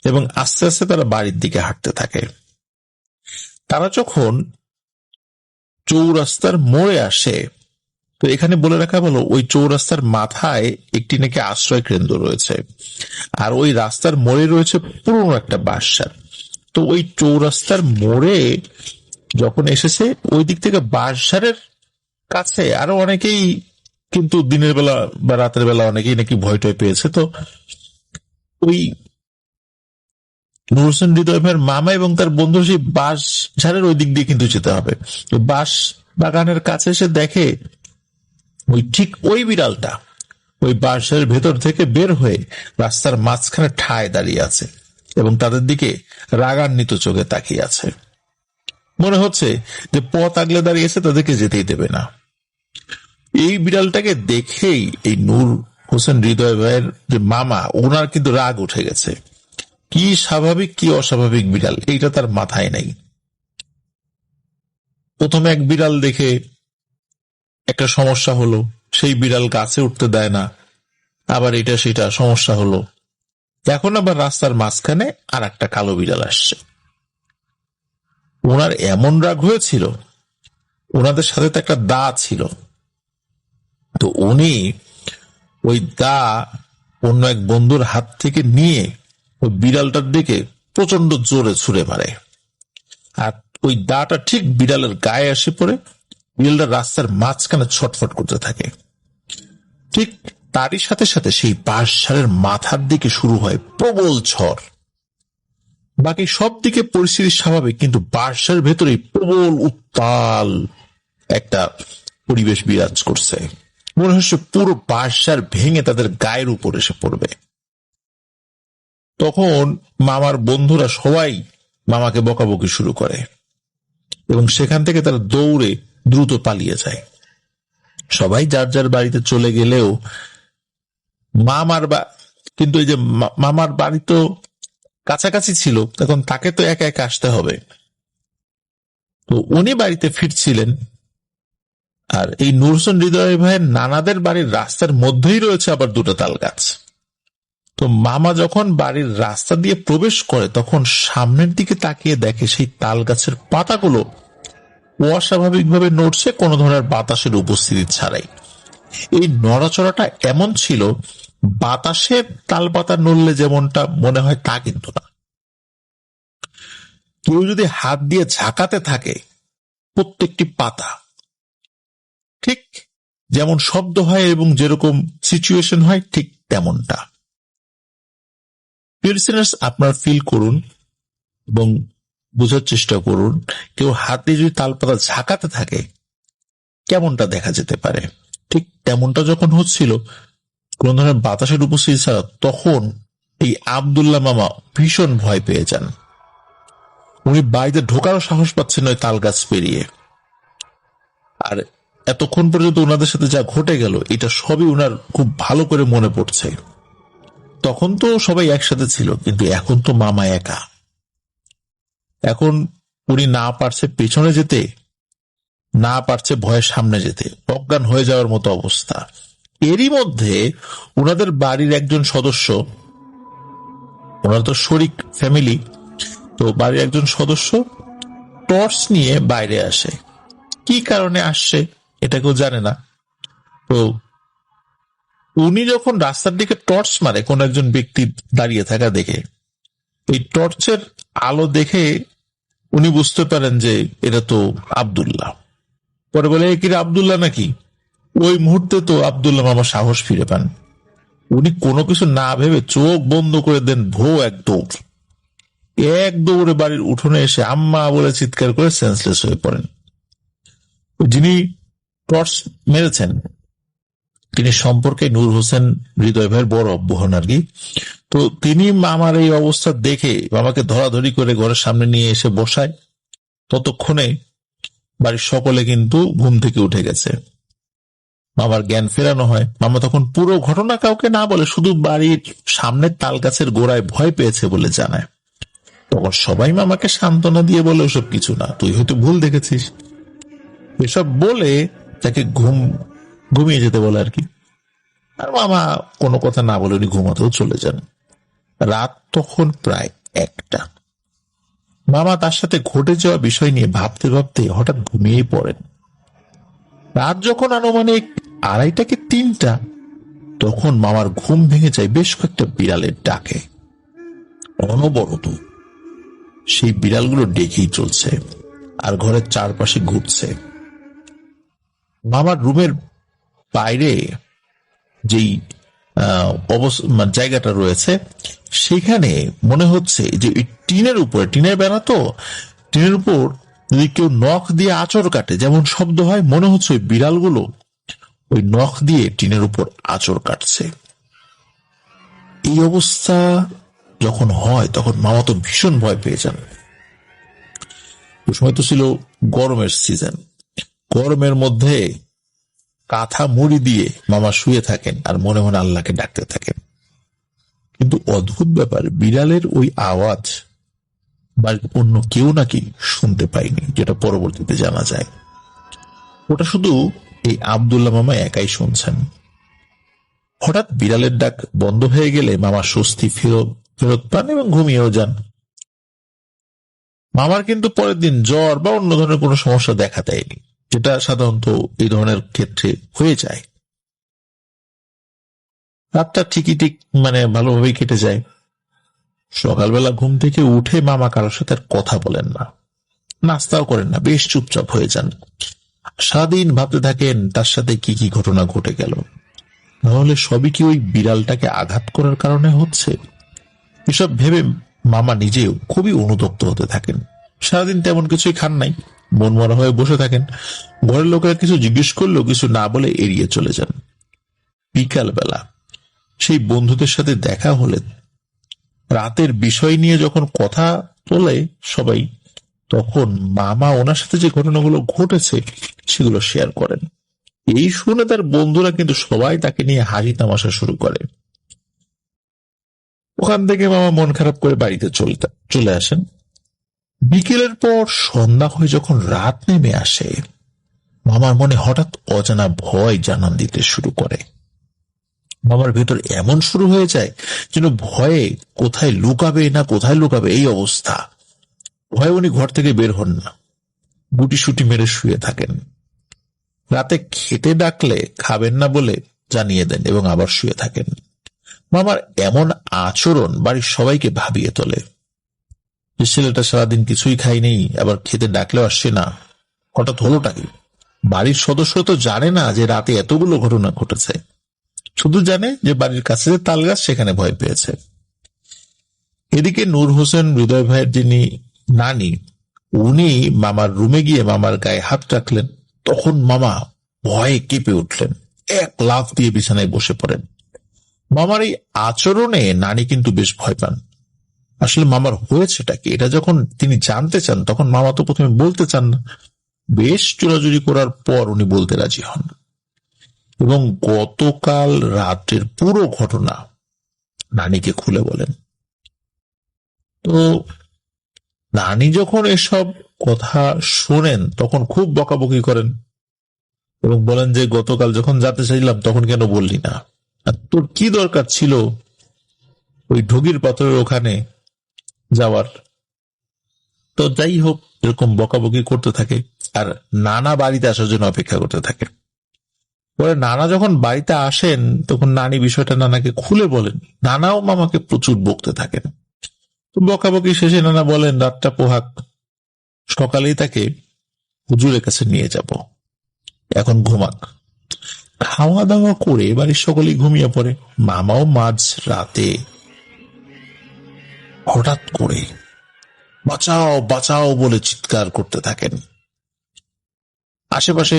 এবং আস্তে আস্তে তারা বাড়ির দিকে হাঁটতে থাকে। তারা যখন চৌরাস্তার মোড়ে আসে, তো এখানে বলে রাখা ভালো, ওই চৌরাস্তার মাথায় একটি নাকি আশ্রয় কেন্দ্র রয়েছে, আর ওই রাস্তার মোড়ে রয়েছে পুরনো একটা বাঁশঝাড়। তো ওই চৌরাস্তার মোড়ে যখন এসেছে, ওই দিক থেকে বাঁশঝাড়ের কাছে আরো অনেকেই কিন্তু দিনের বেলা বা রাতের বেলা অনেকেই নাকি ভয় টয় পেয়েছে। তো ওই নূর হোসেন হৃদয় ভাইয়ের মামা এবং তার বন্ধু সেই বাঁশ ঝাড়ের ওই দিক দিয়ে কিন্তু যেতে হবে। বাঁশ বাগানের কাছে এসে দেখে ঠিক ওই বিড়ালটা ওই বাঁশের ভেতর থেকে বের হয়ে রাস্তার মাঝখানে ঠায় দাঁড়িয়ে আছে এবং তাদের দিকে রাগান্বিত চোখে তাকিয়ে আছে। মনে হচ্ছে যে পথ আগলে দাঁড়িয়েছে, তাদেরকে যেতেই দেবে না। এই বিড়ালটাকে দেখেই এই নূর হোসেন হৃদয় ভাইয়ের যে মামা, ওনার কিন্তু রাগ উঠে গেছে। কি স্বাভাবিক কি অস্বাভাবিক বিড়াল, এইটা তার মাথায় নেই। প্রথমে এক বিড়াল দেখে একটা সমস্যা হলো, সেই বিড়াল গাছে উঠতে দেয় না, আবার এটা সেটা সমস্যা হলো। এখন আবার রাস্তার মাঝখানে আর একটা কালো বিড়াল আসছে। ওনার এমন রাগ হয়েছিল, ওনাদের সাথে তো একটা দা ছিল, তো উনি ওই দা অন্য এক বন্ধুর হাত থেকে নিয়ে ওই বিড়ালটার দিকে প্রচন্ড জোরে ছুঁড়ে মারে। আর ওই দাটা ঠিক বিড়ালের গায়ে এসে পড়ে, বিড়ালটা রাস্তার মাঝখানে ছটফট করতে থাকে। ঠিক তারই সাথে সাথে সেই বাঁশঝাড়ের মাথার দিকে শুরু হয় প্রবল ঝড়। বাকি সব দিকে পরিস্থিতি স্বাভাবিক, কিন্তু বাঁশঝাড়ের ভেতরে প্রবল উত্তাল একটা পরিবেশ বিরাজ করছে। মনে হচ্ছে পুরো বাঁশঝাড় ভেঙে তাদের গায়ের উপর এসে পড়বে। তখন মামার বন্ধুরা সবাই মামাকে বকাবকি শুরু করে এবং সেখান থেকে তারা দৌড়ে দ্রুত পালিয়ে যায়। সবাই যার যার বাড়িতে চলে গেলেও কিন্তু এই যে মামার বাড়ি তো কাছাকাছি ছিল, তখন তাকে তো একা একা আসতে হবে। তো উনি বাড়িতে ফিরছিলেন, আর এই নূর হোসেন হৃদয় ভাইয়ের নানাদের বাড়ির রাস্তার মধ্যেই রয়েছে আবার দুটো তাল গাছ। তো মামা যখন বাড়ির রাস্তা দিয়ে প্রবেশ করে, তখন সামনের দিকে তাকিয়ে দেখে সেই তাল গাছের পাতাগুলো অস্বাভাবিকভাবে নড়ছে, কোন ধরনের বাতাসের উপস্থিতি ছাড়াই। এই নড়াচড়াটা এমন ছিল, বাতাসের তাল পাতা নড়লে যেমনটা মনে হয় তা কিন্তু না। কেউ যদি হাত দিয়ে ঝাঁকাতে থাকে প্রত্যেকটি পাতা, ঠিক যেমন শব্দ হয় এবং যেরকম সিচুয়েশন হয়, ঠিক তেমনটা। আপনারা ফিল করুন এবং বোঝার চেষ্টা করুন, কেউ হাত দিয়ে যদি তালপাতা ঝাঁকাতে থাকে কেমনটা দেখা যেতে পারে। ঠিক তেমনটা যখন হচ্ছিল, কোন ধরনের বাতাসের উপস্থিতি ছাড়া, তখন এই আব্দুল্লাহ মামা ভীষণ ভয় পেয়ে যান। উনি বাড়িতে ঢোকারও সাহস পাচ্ছেন ওই তাল গাছ পেরিয়ে। আর এতক্ষণ পর্যন্ত ওনাদের সাথে যা ঘটে গেল, এটা সবই ওনার খুব ভালো করে মনে পড়ছে। তখন তো সবাই একসাথে ছিল, কিন্তু এখন তো মামা একা। এখন উনি না পারছে পেছনে যেতে, না পারছে ভয়ের সামনে যেতে, অজ্ঞান হয়ে যাওয়ার মতো অবস্থা। এরই মধ্যে ওনাদের বাড়ির একজন সদস্য, ওনারা তো শরিক ফ্যামিলি, তো বাড়ির একজন সদস্য টর্চ নিয়ে বাইরে আসে। কি কারণে আসছে এটা কেউ জানে না। তো উনি যখন রাস্তার দিকে টর্চ মারে কোন একজন ব্যক্তি দাঁড়িয়ে থাকা দেখে, এই টর্চের আলো দেখে উনি বুঝতে পারেন যে এটা তো আব্দুল্লাহ। পরে বলে, কি আব্দুল্লাহ নাকি? ওই মুহূর্তে তো আব্দুল্লাহ মামা সাহস ফিরে পান। উনি কোনো কিছু না ভেবে চোখ বন্ধ করে দেন, এক দৌড়ে বাড়ির উঠোনে এসে আম্মা বলে চিৎকার করে সেন্সলেস হয়ে পড়েন। যিনি টর্চ মেরেছেন তিনি সম্পর্কে নূর হোসেন হৃদয় ভাইয়ের বড় আব্বু হন আর কি। তো তিনি মামার এই অবস্থা দেখে মামাকে ধরাধরি করে ঘরের সামনে নিয়ে এসে বসায়। ততক্ষণে বাড়ির সকলে কিন্তু ঘুম থেকে উঠে গেছে। মামার জ্ঞান ফেরানো হয়। মামা তখন পুরো ঘটনা কাউকে না বলে শুধু বাড়ির সামনের তাল গাছের গোড়ায় ভয় পেয়েছে বলে জানায়। তখন সবাই মামাকে সান্ত্বনা দিয়ে বলে, ওসব কিছু না, তুই হয়তো ভুল দেখেছিস, এসব বলে তাকে ঘুমিয়ে যেতে বলে আর কি। আর মামা কোনো কথা না বলে উনি ঘুমাতেও চলে যান। রাত তখন প্রায় 1টা। মামা তার সাথে ঘটে যাওয়া বিষয় নিয়ে ভাবতে ভাবতে হঠাৎ ঘুমিয়েই পড়েন। রাত যখন আনুমানিক 2:30 কি 3টা, তখন মামার ঘুম ভেঙে যায় বেশ কয়েকটা বিড়ালের ডাকে। অনবরত সেই বিড়ালগুলো ডেকেই চলছে আর ঘরের চারপাশে ঘুরছে। মামার রুমের বাইরে যেই জায়গাটা রয়েছে সেখানে মনে হচ্ছে যে টিনের বেড়া, তো টিনের উপর যদি কেউ নখ দিয়ে আঁচড় কাটে যেমন শব্দ হয়, মনে হচ্ছে ওই বিড়ালগুলো ওই নখ দিয়ে টিনের উপর আঁচড় কাটছে। এই অবস্থা যখন হয় তখন মামা তো ভীষণ ভয় পেয়ে যান। ওই সময় তো ছিল গরমের সিজন। গরমের মধ্যে কাঁথা মুড়ি দিয়ে মামা শুয়ে থাকেন আর মনে মনে আল্লাহকে ডাকতে থাকেন। কিন্তু অদ্ভুত ব্যাপার, বিড়ালের ওই আওয়াজ বাড়ির অন্য কেউ নাকি শুনতে পায়নি, যেটা পরবর্তীতে জানা যায়। ওটা শুধু এই আব্দুল্লাহ মামা একাই শুনছেন। হঠাৎ বিড়ালের ডাক বন্ধ হয়ে গেলে মামা স্বস্তি ফেরত পান এবং ঘুমিয়েও যান। মামার কিন্তু পরের দিন জ্বর বা অন্য ধরনের কোনো সমস্যা দেখা দেয়নি, যেটা সাধারণত এই ধরনের ক্ষেত্রে হয়ে যায়। রাতটা ঠিকই ভালোভাবেই কেটে যায়। সকালবেলা ঘুম থেকে উঠে মামা কারোর সাথে আর কথা বলেন না, নাস্তাও করেন না, বেশ চুপচাপ হয়ে যান। সারাদিন ভাবতে থাকেন তার সাথে কি কি ঘটনা ঘটে গেল। তাহলে সবই কি ওই বিড়ালটাকে আঘাত করার কারণে হচ্ছে? এসব ভেবে মামা নিজেও খুবই অনুতপ্ত হতে থাকেন। সারাদিন তেমন কিছুই খান নাই, মন মরা হয়ে বসে থাকেন। ঘরের লোকেরা কিছু জিজ্ঞেস করলেও কিছু না বলে এড়িয়ে চলে যান। বিকালবেলা সেই বন্ধুদের সাথে দেখা হলে রাতের বিষয় নিয়ে যখন কথা তোলে সবাই, তখন মামা ওনার সাথে যে ঘটনাগুলো ঘটেছে সেগুলো শেয়ার করেন। এই শুনে তার বন্ধুরা কিন্তু সবাই তাকে নিয়ে হাসি তামাশা শুরু করে। ওখান থেকে মামা মন খারাপ করে বাড়িতে চলে আসেন। বিকেলের পর সন্ধ্যা হয়ে যখন রাত নেমে আসে, মামার মনে হঠাৎ অজানা ভয় জানান দিতে শুরু করে। মামার ভেতর এমন শুরু হয়ে যায় যেন ভয়ে কোথায় লুকাবে এই অবস্থা। ভয়ে উনি ঘর থেকে বের হন না, গুটিসুটি মেরে শুয়ে থাকেন। রাতে খেতে ডাকলে খাবেন না বলে জানিয়ে দেন এবং আবার শুয়ে থাকেন। মামার এমন আচরণ বাড়ির সবাইকে ভাবিয়ে তোলে যে ছেলেটা সারাদিন কিছুই খায়নি, আবার খেতে ডাকলেও আসছে না, হঠাৎ হলোটা কি? বাড়ির সদস্য তো জানে না যে রাতে এতগুলো ঘটনা ঘটেছে, শুধু জানে যে বাড়ির কাছে যে তাল গাছ সেখানে ভয় পেয়েছে। এদিকে নূর হোসেন হৃদয় ভাইয়ের যিনি নানি, উনি মামার রুমে গিয়ে মামার গায়ে হাত রাখলেন। তখন মামা ভয়ে কেঁপে উঠলেন, এক লাফ দিয়ে বিছানায় বসে পড়েন। মামার এই আচরণে নানি কিন্তু বেশ ভয় পান। আসলে মামার হয়েছেটা কি, এটা যখন তিনি জানতে চান তখন মামা তো প্রথমে বলতে চান না। বেশ চোরাচুরি করার পর উনি বলতে রাজি হন এবং গতকাল রাতের পুরো ঘটনা নানিকে খুলে বলেন। তো নানি যখন এসব কথা শোনেন তখন খুব বকাবকি করেন এবং বলেন যে গতকাল যখন যেতে চাইলাম তখন কেন বললি না, আর তোর কি দরকার ছিল ওই ঢগির পাথরের ওখানে যাওয়ার। তো যাই হোক, এরকম বকাবকি করতে থাকে আর নানা বাড়িতে আসার জন্য অপেক্ষা করতে থাকে। পরে নানা যখন বাড়িতে আসেন তখন নানি বিষয়টা নানাকে খুলে বলেন। নানাও মামাকে প্রচুর বকতে থাকেন। তো বকাবকি শেষে নানা বলেন রাতটা পোহাক, সকালেই তাকে হুজুরের কাছে নিয়ে যাব, এখন ঘুমাক। খাওয়া দাওয়া করে বাড়ির সকলেই ঘুমিয়ে পড়ে। মামাও মাঝ রাতে হঠাৎ করে বাঁচাও বাঁচাও বলে চিৎকার করতে থাকেন। আশেপাশে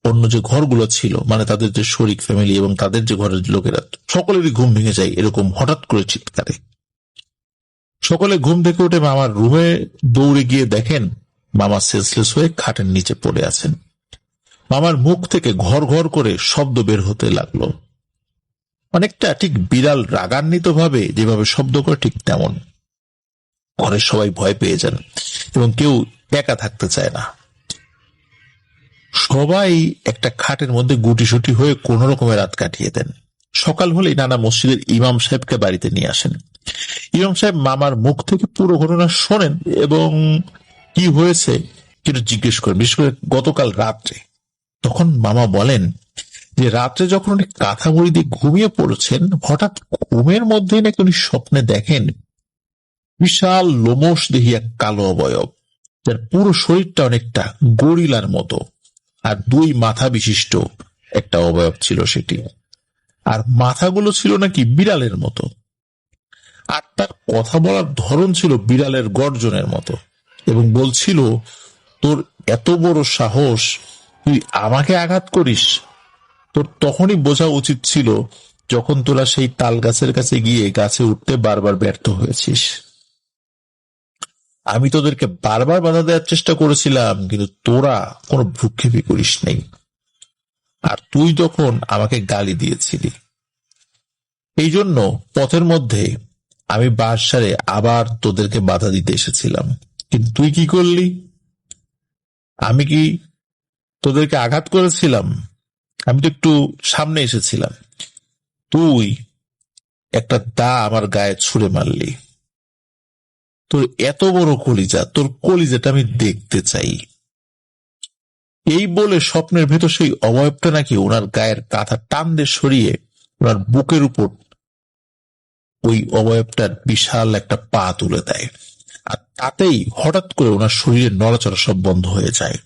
অন্য যে ঘরগুলো ছিল, মানে তাদের যে শরিক ফ্যামিলি এবং তাদের যে ঘরের লোকেরা, সকলেরই ঘুম ভেঙে যায় এরকম হঠাৎ করে চিৎকারে। সকলে ঘুম থেকে উঠে মামার রুমে দৌড়ে গিয়ে দেখেন মামা সেন্সলেস হয়ে খাটের নিচে পড়ে আছেন। মামার মুখ থেকে ঘর ঘর করে শব্দ বের হতে লাগলো, অনেকটা ঠিক বিড়াল রাগান্বিত ভাবে যেভাবে শব্দ করে ঠিক তেমন। ঘরের সবাই ভয় পেয়ে যান এবং কেউ একা থাকতে চায় না। সবাই একটা খাটের মধ্যে গুটিসুটি হয়ে কোন রকমের রাত কাটিয়ে দেন। সকাল হলেই নানা মসজিদের ইমাম সাহেবকে বাড়িতে নিয়ে আসেন। ইমাম সাহেব মামার মুখ থেকে পুরো ঘটনা শোনেন এবং কি হয়েছে কিন্তু জিজ্ঞেস করেন, বিশেষ করে গতকাল রাত্রে। তখন মামা বলেন যে রাত্রে যখন উনি কাঁথা মুড়ি দিয়ে ঘুমিয়ে পড়েছেন, হঠাৎ ঘুমের মধ্যে নাকি উনি স্বপ্নে দেখেন বিশাল লোমশ দেহি এক কালো অবয়ব, যার পুরো শরীরটা অনেকটা গরিলার মতো, আর দুই মাথা বিশিষ্ট একটা অবয়ব ছিল সেটি, আর মাথাগুলো ছিল নাকি বিড়ালের মতো, আর তার কথা বলার ধরন ছিল বিড়ালের গর্জনের মতো, এবং বলছিল তোর এত বড় সাহস, তুই আমাকে আঘাত করিস। তোর তখনই বোঝা উচিত ছিল যখন তোরা সেই তাল গাছের কাছে গিয়ে গাছে উঠতে বারবার ব্যর্থ হয়েছিস। আমি তোদেরকে বারবার বাধা দেওয়ার চেষ্টা করেছিলাম কিন্তু তোরা কোনো ভ্রুক্ষেপই করিস নেই, আর তুই তখন আমাকে গালি দিয়েছিলি। এই জন্য পথের মধ্যে আমি বাঁশ সারে আবার তোদেরকে বাধা দিতে এসেছিলাম, কিন্তু তুই কি করলি? আমি কি তোদেরকে আঘাত করেছিলাম? আমি তো একটু সামনে এসেছিলাম, তুই একটা দা আমার গায়ে ছুঁড়ে মারলি। তোর এত বড় কলিজা, তোর কলিজাটা আমি দেখতে চাই। এই বলে স্বপ্নের ভেতর সেই অবয়বটা নাকি ওনার গায়ের কাঁথা টান দিয়ে সরিয়ে ওনার বুকের উপর ওই অবয়বটার বিশাল একটা পা তুলে দেয়, আর তাতেই হঠাৎ করে ওনার শরীরের নড়াচড়া সব বন্ধ হয়ে যায়।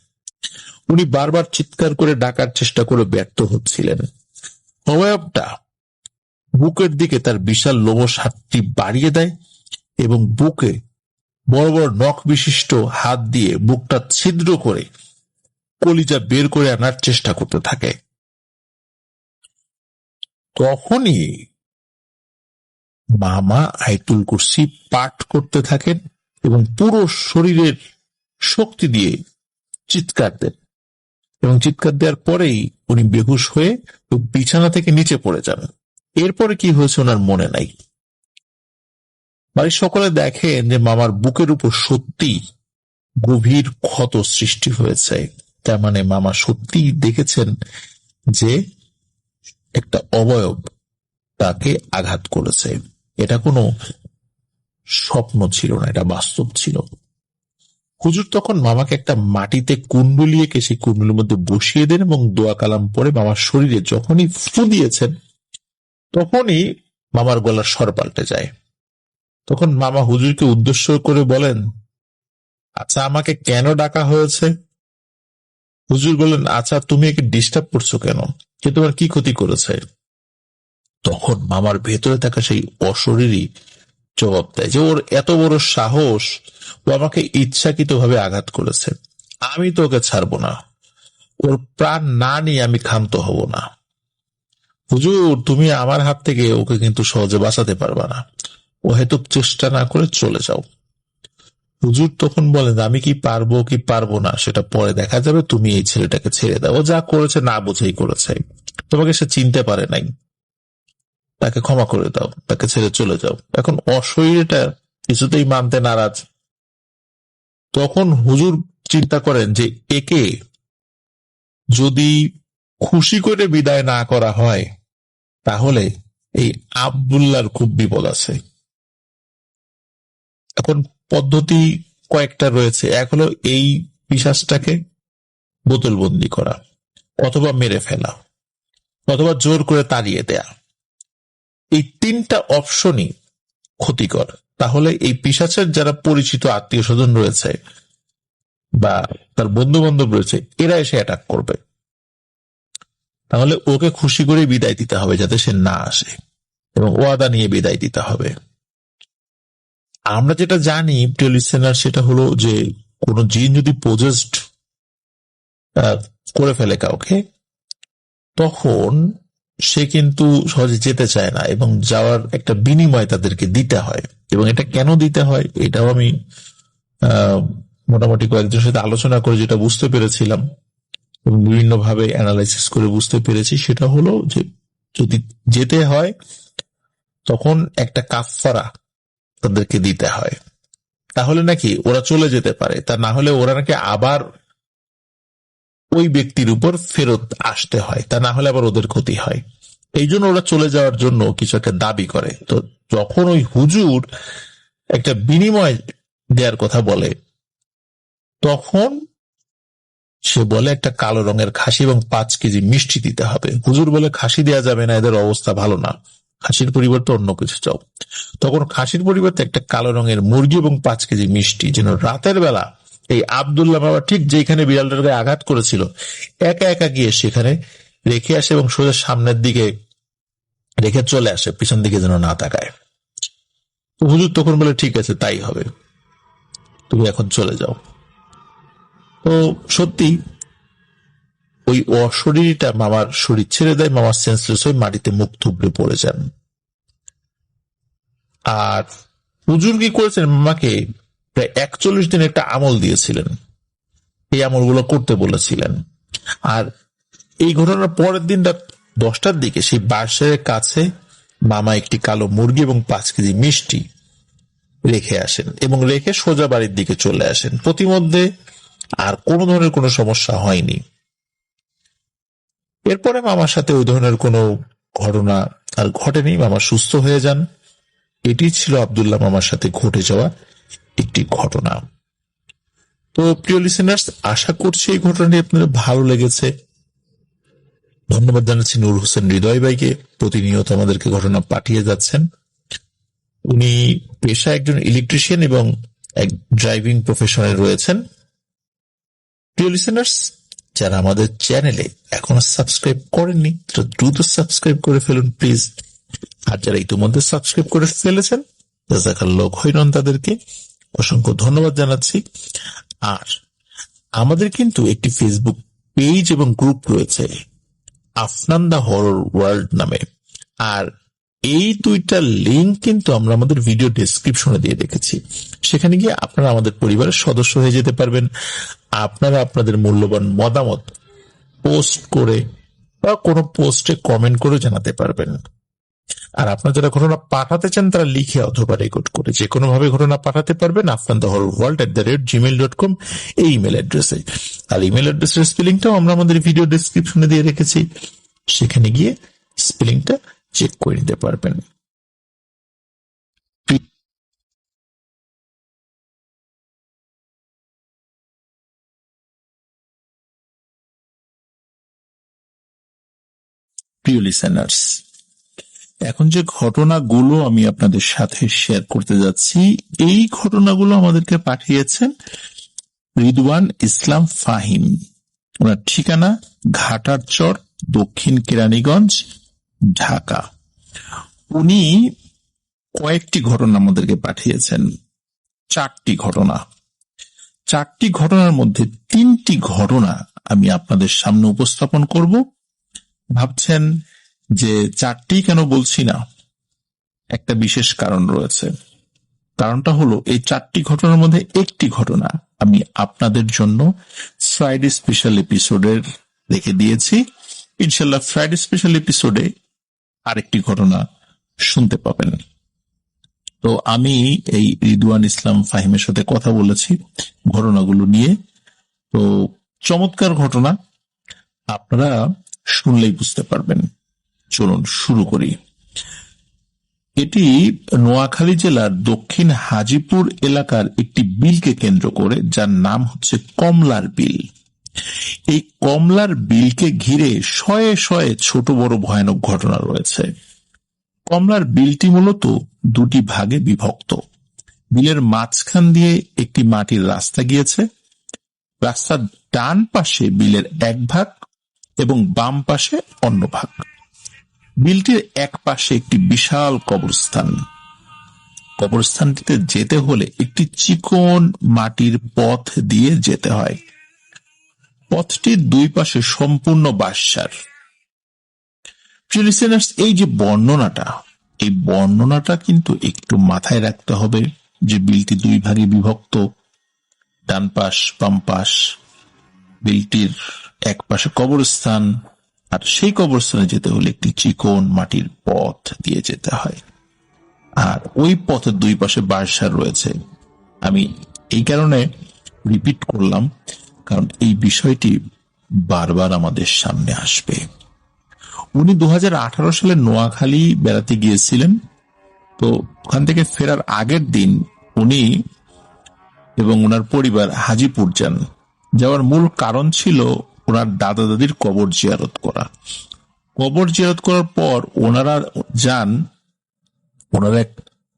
উনি বারবার চিৎকার করে ডাকার চেষ্টা করে ব্যর্থ হচ্ছিলেন। অবয়বটা বুকের দিকে তার বিশাল লোমশ হাতটি বাড়িয়ে দেয় এবং বুকে বড় বড় নখ বিশিষ্ট হাত দিয়ে বুকটা ছিদ্র করে কলিজা বের করে আনার চেষ্টা করতে থাকে। তখনই মামা আয়াতুল কুরসি পাঠ করতে থাকেন এবং পুরো শরীরের শক্তি দিয়ে চিৎকার দেন, এবং চিৎকার দেওয়ার পরেই উনি বেহুশ হয়ে বিছানা থেকে নিচে পড়ে যান। এরপরে কি হয়েছে ওনার মনে নাই। বাড়ির সকলে দেখেন যে মামার বুকের উপর সত্যি গভীর ক্ষত সৃষ্টি হয়েছে। তার মানে মামা সত্যি দেখেছেন যে একটা অবয়ব তাকে আঘাত করেছে। এটা কোনো স্বপ্ন ছিল না, এটা বাস্তব ছিল। হুজুর তখন মামাকে একটা মাটিতে কুণ্ডলি এঁকে সেই কুণ্ডলির মধ্যে বসিয়ে দেন এবং দোয়া কালাম পরে মামার শরীরে যখনই ফু দিয়েছেন তখনই মামার গলার স্বর পাল্টে যায়। তখন মামা হুজুরকে উদ্দেশ্য করে বলেন, আচ্ছা আমাকে কেন ডাকা হয়েছে? হুজুর বলেন, আচ্ছা তুমি একে ডিস্টার্ব করছো কেন, সে তোমার কি ক্ষতি করেছে? তখন মামার ভেতরে থাকা সেই অশরীরই জবাব দেয় যে ওর এত বড় সাহস, ও আমাকে ইচ্ছাকৃত ভাবে আঘাত করেছে, আমি তো ওকে ছাড়বো না, ওর প্রাণ না নিয়ে আমি ক্ষান্ত হব না। হুজুর, তুমি আমার হাত থেকে ওকে কিন্তু সহজে বাঁচাতে পারবা না, ও হয়তো চেষ্টা না করে চলে যাও। হুজুর তখন বলেন, আমি কি পারবো কি পারবো না সেটা পরে দেখা যাবে, তুমি এই ছেলেটাকে ছেড়ে দাও, ও যা করেছে না বুঝেই করেছে, তোমাকে সে চিনতে পারে নাই, তাকে ক্ষমা করে দাও, তাকে ছেড়ে চলে যাও। এখন অশরীরটা কিছুতেই মানতে নারাজ। তখন হুজুর চিন্তা করেন যে একে যদি খুশি করে বিদায় না করা হয় তাহলে এই আব্দুল্লাহর খুব বিপদ আছে। এখন পদ্ধতি কয়েকটা রয়েছে। এক হলো এই পিশাচটাকে বোতলবন্দি করা, অথবা মেরে ফেলা, অথবা জোর করে তাড়িয়ে দেয়া। এই তিনটা অপশনই ক্ষতিকর। তাহলে এই পিশাচের যারা পরিচিত আত্মীয় স্বজন রয়েছে বা তার বন্ধু বান্ধব রয়েছে, এরা এসে অ্যাটাক করবে। তাহলে ওকে খুশি করে বিদায় দিতে হবে যাতে সে না আসে, এবং ওয়াদা নিয়ে বিদায় দিতে হবে। আমরা যেটা জানি প্রিয় লিসেনার, সেটা হলো যে কোন জিন যদি পজেসড করে ফেলে কাউকে, তখন সে কিন্তু সহজে যেতে চায় না, এবং যাওয়ার একটা বিনিময় তাদেরকে দিতে হয়। এবং এটা কেন দিতে হয় এটাও আমি মোটামুটি কয়েকজনের সাথে আলোচনা করে যেটা বুঝতে পেরেছিলাম এবং বিভিন্ন ভাবে অ্যানালাইসিস করে বুঝতে পেরেছি, সেটা হলো যে যদি যেতে হয় তখন একটা কাফফারা তাদেরকে দিতে হয়, তাহলে নাকি ওরা চলে যেতে পারে। তা না হলে ওরা নাকি আবার ওই ব্যক্তির উপর ফেরত আসতে হয়, তা না হলে আবার ওদের ক্ষতি হয়। এই জন্য ওরা চলে যাওয়ার জন্য কিছু একটা দাবি করে। তো যখন ওই হুজুর একটা বিনিময় দেওয়ার কথা বলে, তখন সে বলে একটা কালো রঙের খাসি এবং 5 কেজি মিষ্টি দিতে হবে। হুজুর বলে খাসি দেওয়া যাবে না, এদের অবস্থা ভালো না, খাসির পরিবর্তে অন্য কিছু চাও। তখন খাসির পরিবর্তে একটা কালো রঙের মুরগি এবং 5 কেজি মিষ্টি, যেন রাতের বেলা এই আব্দুল্লাহ বাবা ঠিক যেখানে বিড়ালটাকে আঘাত করেছিল একা একা গিয়ে সেখানে রেখে আসে এবং সোজা সামনের দিকে রেখে চলে আসে, পিছন দিকে যেন না তাকায়। হুজুর তখন বলে ঠিক আছে তাই হবে, তুমি এখন চলে যাও। তো সত্যি ওই অশরীরটা মামার শরীর ছেড়ে দেয়, মামার সেন্সলেস হয়ে মাটিতে মুখ থুবড়ে পড়ে যান। আর হুজুর কি করেছেন, মামাকে প্রায় 41 দিন একটা আমল দিয়েছিলেন, এই আমলগুলো করতে বলেছিলেন। আর এই ঘটনার পরের দিনটা 10টার দিকে সেই বার্ষের কাছে মামা একটি কালো মুরগি এবং 5 কেজি মিষ্টি রেখে আসেন, এবং রেখে সোজা বাড়ির দিকে চলে আসেন। প্রতিমধ্যে আর কোনো ধরনের কোনো সমস্যা হয়নি। এরপরে মামার সাথে ওই ধরনের কোনো ঘটনা আর ঘটেনি, মামা সুস্থ হয়ে যান। এটি ছিল আব্দুল্লাহ মামার সাথে ঘটে যাওয়া একটি ঘটনা। তো প্রিয় লিসেনার্স, আশা করছি এই ঘটনাটি আপনাদের ভালো লেগেছে। ধন্যবাদ জানাচ্ছি নূর হোসেন হৃদয় ভাইকে, প্রতিনিয়ত আমাদেরকে ঘটনা পাঠিয়ে যাচ্ছেন। উনি পেশা একজন ইলেকট্রিশিয়ান এবং এক ড্রাইভিং প্রফেশনে রয়েছেন। প্রিয় লিসেনার্স, যারা আমাদের চ্যানেলে এখনো সাবস্ক্রাইব করেননি তারা দ্রুত সাবস্ক্রাইব করে ফেলুন প্লিজ। আর যারা ইতিমধ্যে সাবস্ক্রাইব করে ফেলেছেন, জাযাকাল্লাহু খাইরান, তাদেরকে অসংখ্য ধন্যবাদ জানাচ্ছি। আর আমাদের কিন্তু একটি ফেসবুক পেজ এবং গ্রুপ রয়েছে, আফনান দা হরর ওয়ার্ল্ড নামে। আর এই দুইটা লিঙ্ক কিন্তু আমরা আমাদের ভিডিও ডেসক্রিপশনে দিয়ে রেখেছি। সেখানে গিয়ে আপনারা আমাদের পরিবারের সদস্য হয়ে যেতে পারবেন। আপনারা আপনাদের মূল্যবান মতামত পোস্ট করে বা কোনো পোস্টে কমেন্ট করে জানাতে পারবেন। আর আপনারা যারা ঘটনা পাঠাতে চান তারা লিখে অথবা রেকর্ড করে যে কোনো ভাবে ঘটনা পাঠাতে পারবেন afnanthehorrorworld@gmail.com এই ইমেল অ্যাড্রেসে। আর ইমেল অ্যাড্রেসের স্পেলিংটাও আমরা আমাদের ভিডিও ডেসক্রিপশনে দিয়ে রেখেছি, সেখানে গিয়ে স্পেলিংটা চেক করে নিতে পারবেন। প্রিয় লিসেনার্স, এখন যে ঘটনাগুলো আমি আপনাদের সাথে শেয়ার করতে যাচ্ছি, এই ঘটনাগুলো আমাদেরকে পাঠিয়েছেন রিদওয়ান ইসলাম ফাহিম। ওনার ঠিকানা ঘাটারচর, দক্ষিণ কেরানীগঞ্জ, ঢাকা। উনি কয়েকটি ঘটনা আমাদেরকে পাঠিয়েছেন, 4টি ঘটনা। 4টি ঘটনার মধ্যে 3টি ঘটনা আমি আপনাদের সামনে উপস্থাপন করব। ভাবছেন যে 4টি কেন বলছি না, একটা বিশেষ কারণ রয়েছে। কারণটা হলো এই 4টি ঘটনার মধ্যে একটি ঘটনা আমি আপনাদের জন্য ফ্রাইডে স্পেশাল এপিসোডের রেখে দিয়েছি। ইনশাল্লাহ ফ্রাইডে স্পেশাল এপিসোডে আরেকটি ঘটনা শুনতে পাবেন। তো আমি এই রিদওয়ান ইসলাম ফাহিমের সাথে কথা বলেছি ঘটনাগুলো নিয়ে। তো চমৎকার ঘটনা, আপনারা শুনলেই বুঝতে পারবেন। চলুন শুরু করি। এটি নোয়াখালী জেলার দক্ষিণ হাজীপুর এলাকার একটি বিলকে কেন্দ্র করে, যার নাম হচ্ছে কমলার বিল। এই কমলার বিলকে ঘিরে শয়ে শয়ে ছোট বড় ভয়ানক ঘটনা রয়েছে। কমলার বিলটি মূলত 2টি ভাগে বিভক্ত। বিলের মাঝখান দিয়ে একটি মাটির রাস্তা গিয়েছে। রাস্তার ডান পাশে বিলের এক ভাগ এবং বাম পাশে অন্য ভাগ। বিলটির এক পাশে একটি বিশাল কবরস্থান। কবরস্থানটিতে যেতে হলে একটি চিকন মাটির পথ দিয়ে যেতে হয়। পথটির 2 পাশে সম্পূর্ণ বাঁশঝাড়। প্রিয় লিসেনার্স, এই যে বর্ণনাটা, এই বর্ণনাটা কিন্তু একটু মাথায় রাখতে হবে যে বিলটি 2 ভাগে বিভক্ত, ডান পাশ বাম পাশ। বিলটির এক পাশে কবরস্থান, আর সেই কবরস্থানে যেতে হলে একটি চিকন মাটির পথ দিয়ে যেতে হয়। আর ওই পথের 2 পাশে বাঁশঝাড় রয়েছে। আমি এই কারণে রিপিট করলাম, কারণ এই বিষয়টি বারবার আমাদের সামনে আসবে। উনি 2018 সালে নোয়াখালী বেড়াতে গিয়েছিলেন। তো ওখান থেকে ফেরার আগের দিন উনি এবং ওনার পরিবার হাজীপুর যান। যাওয়ার মূল কারণ ছিল ওনার দাদা দাদির কবর জিয়ারত করা। কবর জিয়ারত করার পর ওনারা যান ওনার এক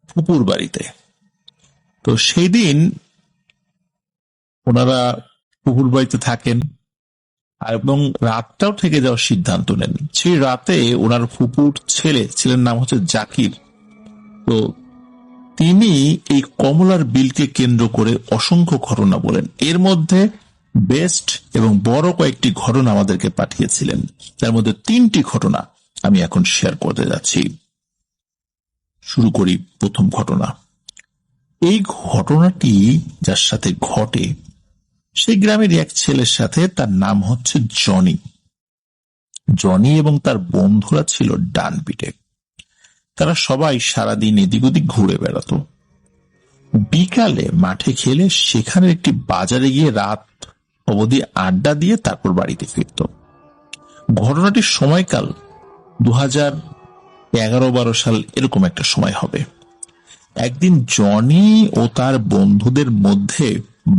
ফুপুর বাড়িতে। তো সেই দিন ওনারা ফুপুর বাড়িতে থাকেন এবং রাতটাও থেকে যাওয়ার সিদ্ধান্ত নেন। সেই রাতে ওনার ফুপুর ছেলের নাম হচ্ছে জাকির। তো তিনি এই কমলার বিলকে কেন্দ্র করে অসংখ্য ঘটনা বলেন। এর মধ্যে বেস্ট এবং বড় কয়েকটি ঘটনা আমাদেরকে পাঠিয়েছিলেন। তার মধ্যে 3টি ঘটনা আমি এখন শেয়ার করতে যাচ্ছি। শুরু করি প্রথম ঘটনা। এই ঘটনাটি যার সাথে ঘটে সেই গ্রামের এক ছেলের সাথে, তার নাম হচ্ছে জনি। জনি এবং তার বন্ধুরা ছিল ডান পিটে। তারা সবাই সারাদিন এদিক ওদিক ঘুরে বেড়াতো। বিকালে মাঠে খেলে সেখানে একটি বাজারে গিয়ে রাত অবধি আড্ডা দিয়ে তারপর বাড়িতে ফিরত। ঘটনাটির সময়কাল 2011-12 সাল এরকম একটা সময় হবে। একদিন জনি ও তার বন্ধুদের মধ্যে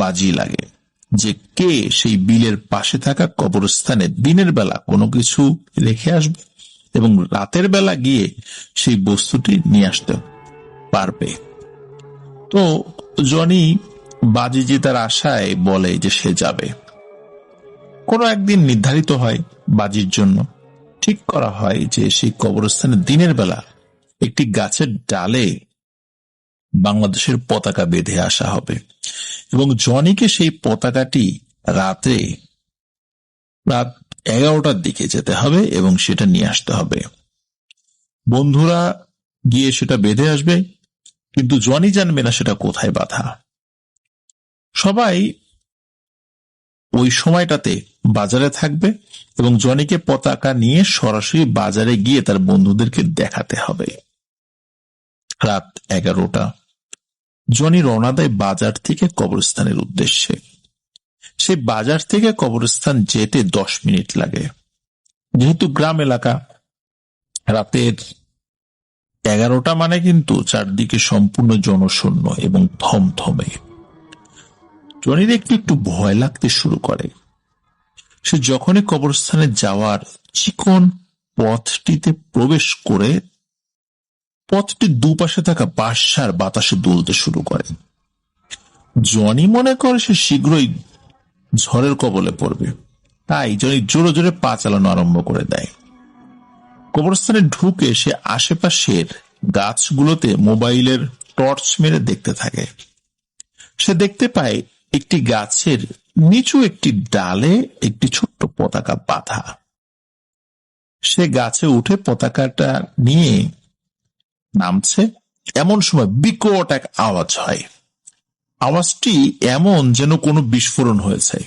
বাজি লাগে যে কে সেই বিলের পাশে থাকা কবরস্থানে দিনের বেলা কোনো কিছু রেখে আসবে এবং রাতের বেলা গিয়ে সেই বস্তুটি নিয়ে আসতে পারবে। তো জনি বাজি জেতার আশায় বলে যে সে যাবে। কোনো একদিন নির্ধারিত হয় বাজির জন্য। ঠিক করা হয় যে সেই কবরস্থানে দিনের বেলা একটি গাছের ডালে বাংলাদেশের পতাকা বেঁধে আসা হবে এবং জনিকে সেই পতাকাটি রাত 11টার দিকে যেতে হবে এবং সেটা নিয়ে আসতে হবে। বন্ধুরা গিয়ে সেটা বেঁধে আসবে, কিন্তু জনি জানবে না সেটা কোথায় বাঁধা। সবাই ওই সময়টাতে বাজারে থাকবে এবং জনিকে পতাকা নিয়ে সরাসরি বাজারে গিয়ে তার বন্ধুদেরকে দেখাতে হবে। রাত 11টা। জনি রওনা দেয় বাজার থেকে কবরস্থানের উদ্দেশ্যে। সেই বাজার থেকে কবরস্থান যেতে 10 মিনিট লাগে। যেহেতু গ্রাম এলাকা, রাতের 11টা মানে কিন্তু চারদিকে সম্পূর্ণ জনশূন্য এবং থমথমে। জনির একটু ভয় লাগতে শুরু করে। সে যখনই কবরস্থানে যাওয়ার চিকন পথটিতে প্রবেশ করে, পথটির দুপাশে থাকা বাঁশঝাড় বাতাসে দুলতে শুরু করে। জনি মনে করে সে শীঘ্রই ঝড়ের কবলে পড়বে, তাই জনি জোরে জোরে পা চালানো আরম্ভ করে দেয়। কবরস্থানে ঢুকে সে আশেপাশের গাছগুলোতে মোবাইলের টর্চ মেরে দেখতে থাকে। সে দেখতে পায় একটি গাছের নিচু একটি ডালে একটি ছোট্ট পতাকা বাঁধা। সে গাছে উঠে পতাকাটা নিয়ে নামছে, এমন সময় বিকট এক আওয়াজ হয়। আওয়াজটি এমন যেন কোনো বিস্ফোরণ হয়েছে।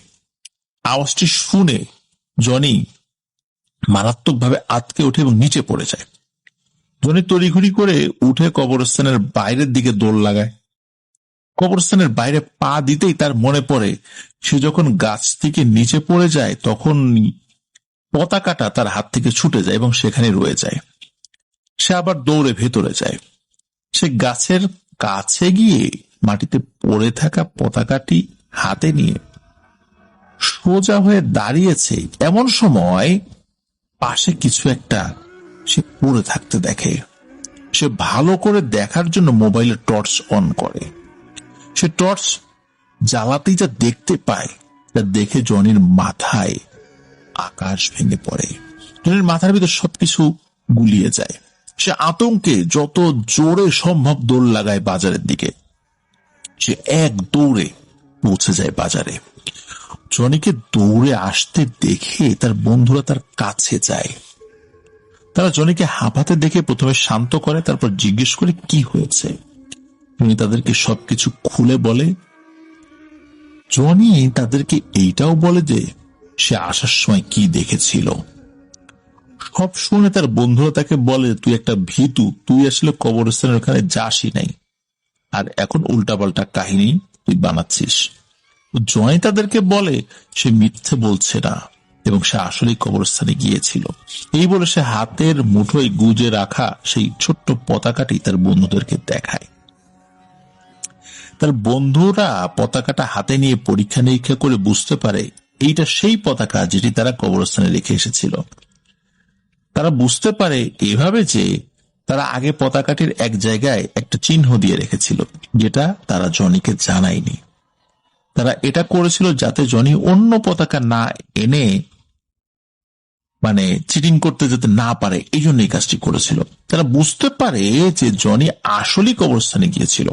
আওয়াজটি শুনে জনি মারাত্মকভাবে আঁতকে ওঠে এবং নিচে পড়ে যায়। জনি তড়িঘড়ি করে উঠে কবরস্থানের বাইরের দিকে দৌড় লাগায়। কবরস্থানের বাইরে পা দিতেই তার মনে পড়ে সে যখন গাছ থেকে নিচে পড়ে যায় তখন পতাকাটা তার হাত থেকে ছুটে যায় এবং সেখানে রয়ে যায়। সে আবার দৌড়ে ভেতরে যায়। সে গাছের কাছে গিয়ে মাটিতে পড়ে থাকা পতাকাটি হাতে নিয়ে সোজা হয়ে দাঁড়িয়েছে, এমন সময় পাশে কিছু একটা সে পড়ে থাকতে দেখে। সে ভালো করে দেখার জন্য মোবাইলে টর্চ অন করে। সে টর্চ জ্বালাতেই যা দেখতে পায় তা দেখে জনির মাথায় আকাশ ভেঙে পড়ে। জনির মাথার ভিতর সবকিছু গুলিয়ে যায়। সে আতঙ্কে যত জোরে সম্ভব দৌড় লাগায় বাজারের দিকে। সে এক দৌড়ে পৌঁছে যায় বাজারে। জনিকে দৌড়ে আসতে দেখে তার বন্ধুরা তার কাছে যায়। তারা জনিকে হাঁপাতে দেখে প্রথমে শান্ত করে, তারপর জিজ্ঞেস করে কি হয়েছে। জনি তাদেরকে সবকিছু খুলে বলে। জনি তাদেরকে এইটাও বলে যে সে আসার সময় কি দেখেছিল। সব শুনে তার বন্ধুরা তাকে বলে, তুই একটা ভীতু, তুই আসলে কবরস্থানের ওখানে যাসই নাই, আর এখন উল্টাপাল্টা কাহিনী তুই বানাচ্ছিস। জনি তাদেরকে বলে সে মিথ্যে বলছে না এবং সে আসলেই কবরস্থানে গিয়েছিল। এই বলে সে হাতের মুঠোয় গুজে রাখা সেই ছোট্ট পতাকাটি তার বন্ধুদেরকে দেখায়। তার বন্ধুরা পতাকাটা হাতে নিয়ে পরীক্ষা নিরীক্ষা করে বুঝতে পারে এইটা সেই পতাকা যেটি তারা কবরস্থানে রেখে এসেছিল। তারা বুঝতে পারে এভাবে যে তারা আগে পতাকাটির এক জায়গায় একটা চিহ্ন দিয়ে রেখেছিল, যেটা তারা জনিকে জানায়নি। তারা এটা করেছিল যাতে জনি অন্য পতাকা না এনে চিটিং করতে যাতে না পারে, এই জন্য এই কাজটি করেছিল। তারা বুঝতে পারে যে জনি আসলেই কবরস্থানে গিয়েছিল,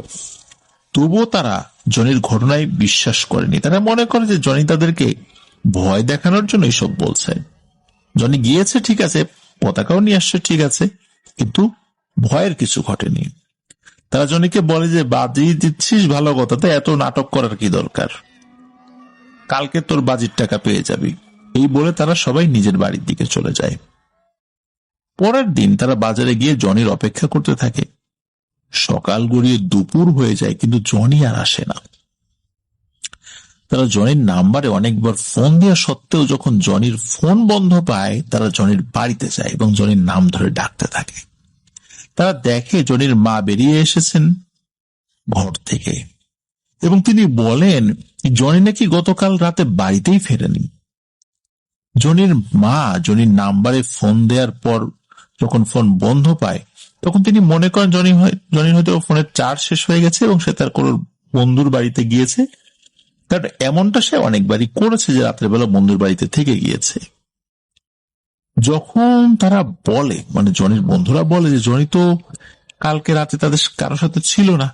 তবুও তারা জনির ঘটনায় বিশ্বাস করেনি। তারা মনে করে যে জনি তাদেরকে ভয় দেখানোর জন্য এইসব বলছে। জনি গিয়েছে ঠিক আছে, পতাকাও নিয়ে আসছে ঠিক আছে, কিন্তু ভয়ের কিছু ঘটেনি। তারা জনিকে বলে যে বাজি দিচ্ছিস ভালো কথা, তো এত নাটক করার কি দরকার, কালকে তোর বাজির টাকা পেয়ে যাবি। এই বলে তারা সবাই নিজের বাড়ির দিকে চলে যায়। পরের দিন তারা বাজারে গিয়ে জনির অপেক্ষা করতে থাকে। সকাল গড়িয়ে দুপুর হয়ে যায়, কিন্তু জনি আর আসে না। তারা জনির নাম্বারে অনেকবার ফোন দেওয়া সত্ত্বেও যখন জনির ফোন বন্ধ পায়, তারা জনির বাড়িতে যায় এবং জনির নাম ধরে ডাকতে থাকে। তারা দেখে জনির মা বেরিয়ে এসেছেন ঘর থেকে এবং তিনি বলেন জনি নাকি গতকাল রাতে বাড়িতেই ফেরেনি। জনির মা জনির নাম্বারে ফোন দেওয়ার পর যখন ফোন বন্ধ পায়, তখন তিনি মনে করেন জনির হয়তো ফোনের চার্জ শেষ হয়ে গেছে এবং সে তার কোনো বন্ধুর বাড়িতে গিয়েছে। কারণ এমনটা সে অনেকবারই করেছে যে রাত্রেবেলা বন্ধুর বাড়িতে থেকে গিয়েছে। যখন তারা বলে জনির বন্ধুরা বলে যে জনি তো কালকে রাতে তাদের কারোর সাথে ছিল না,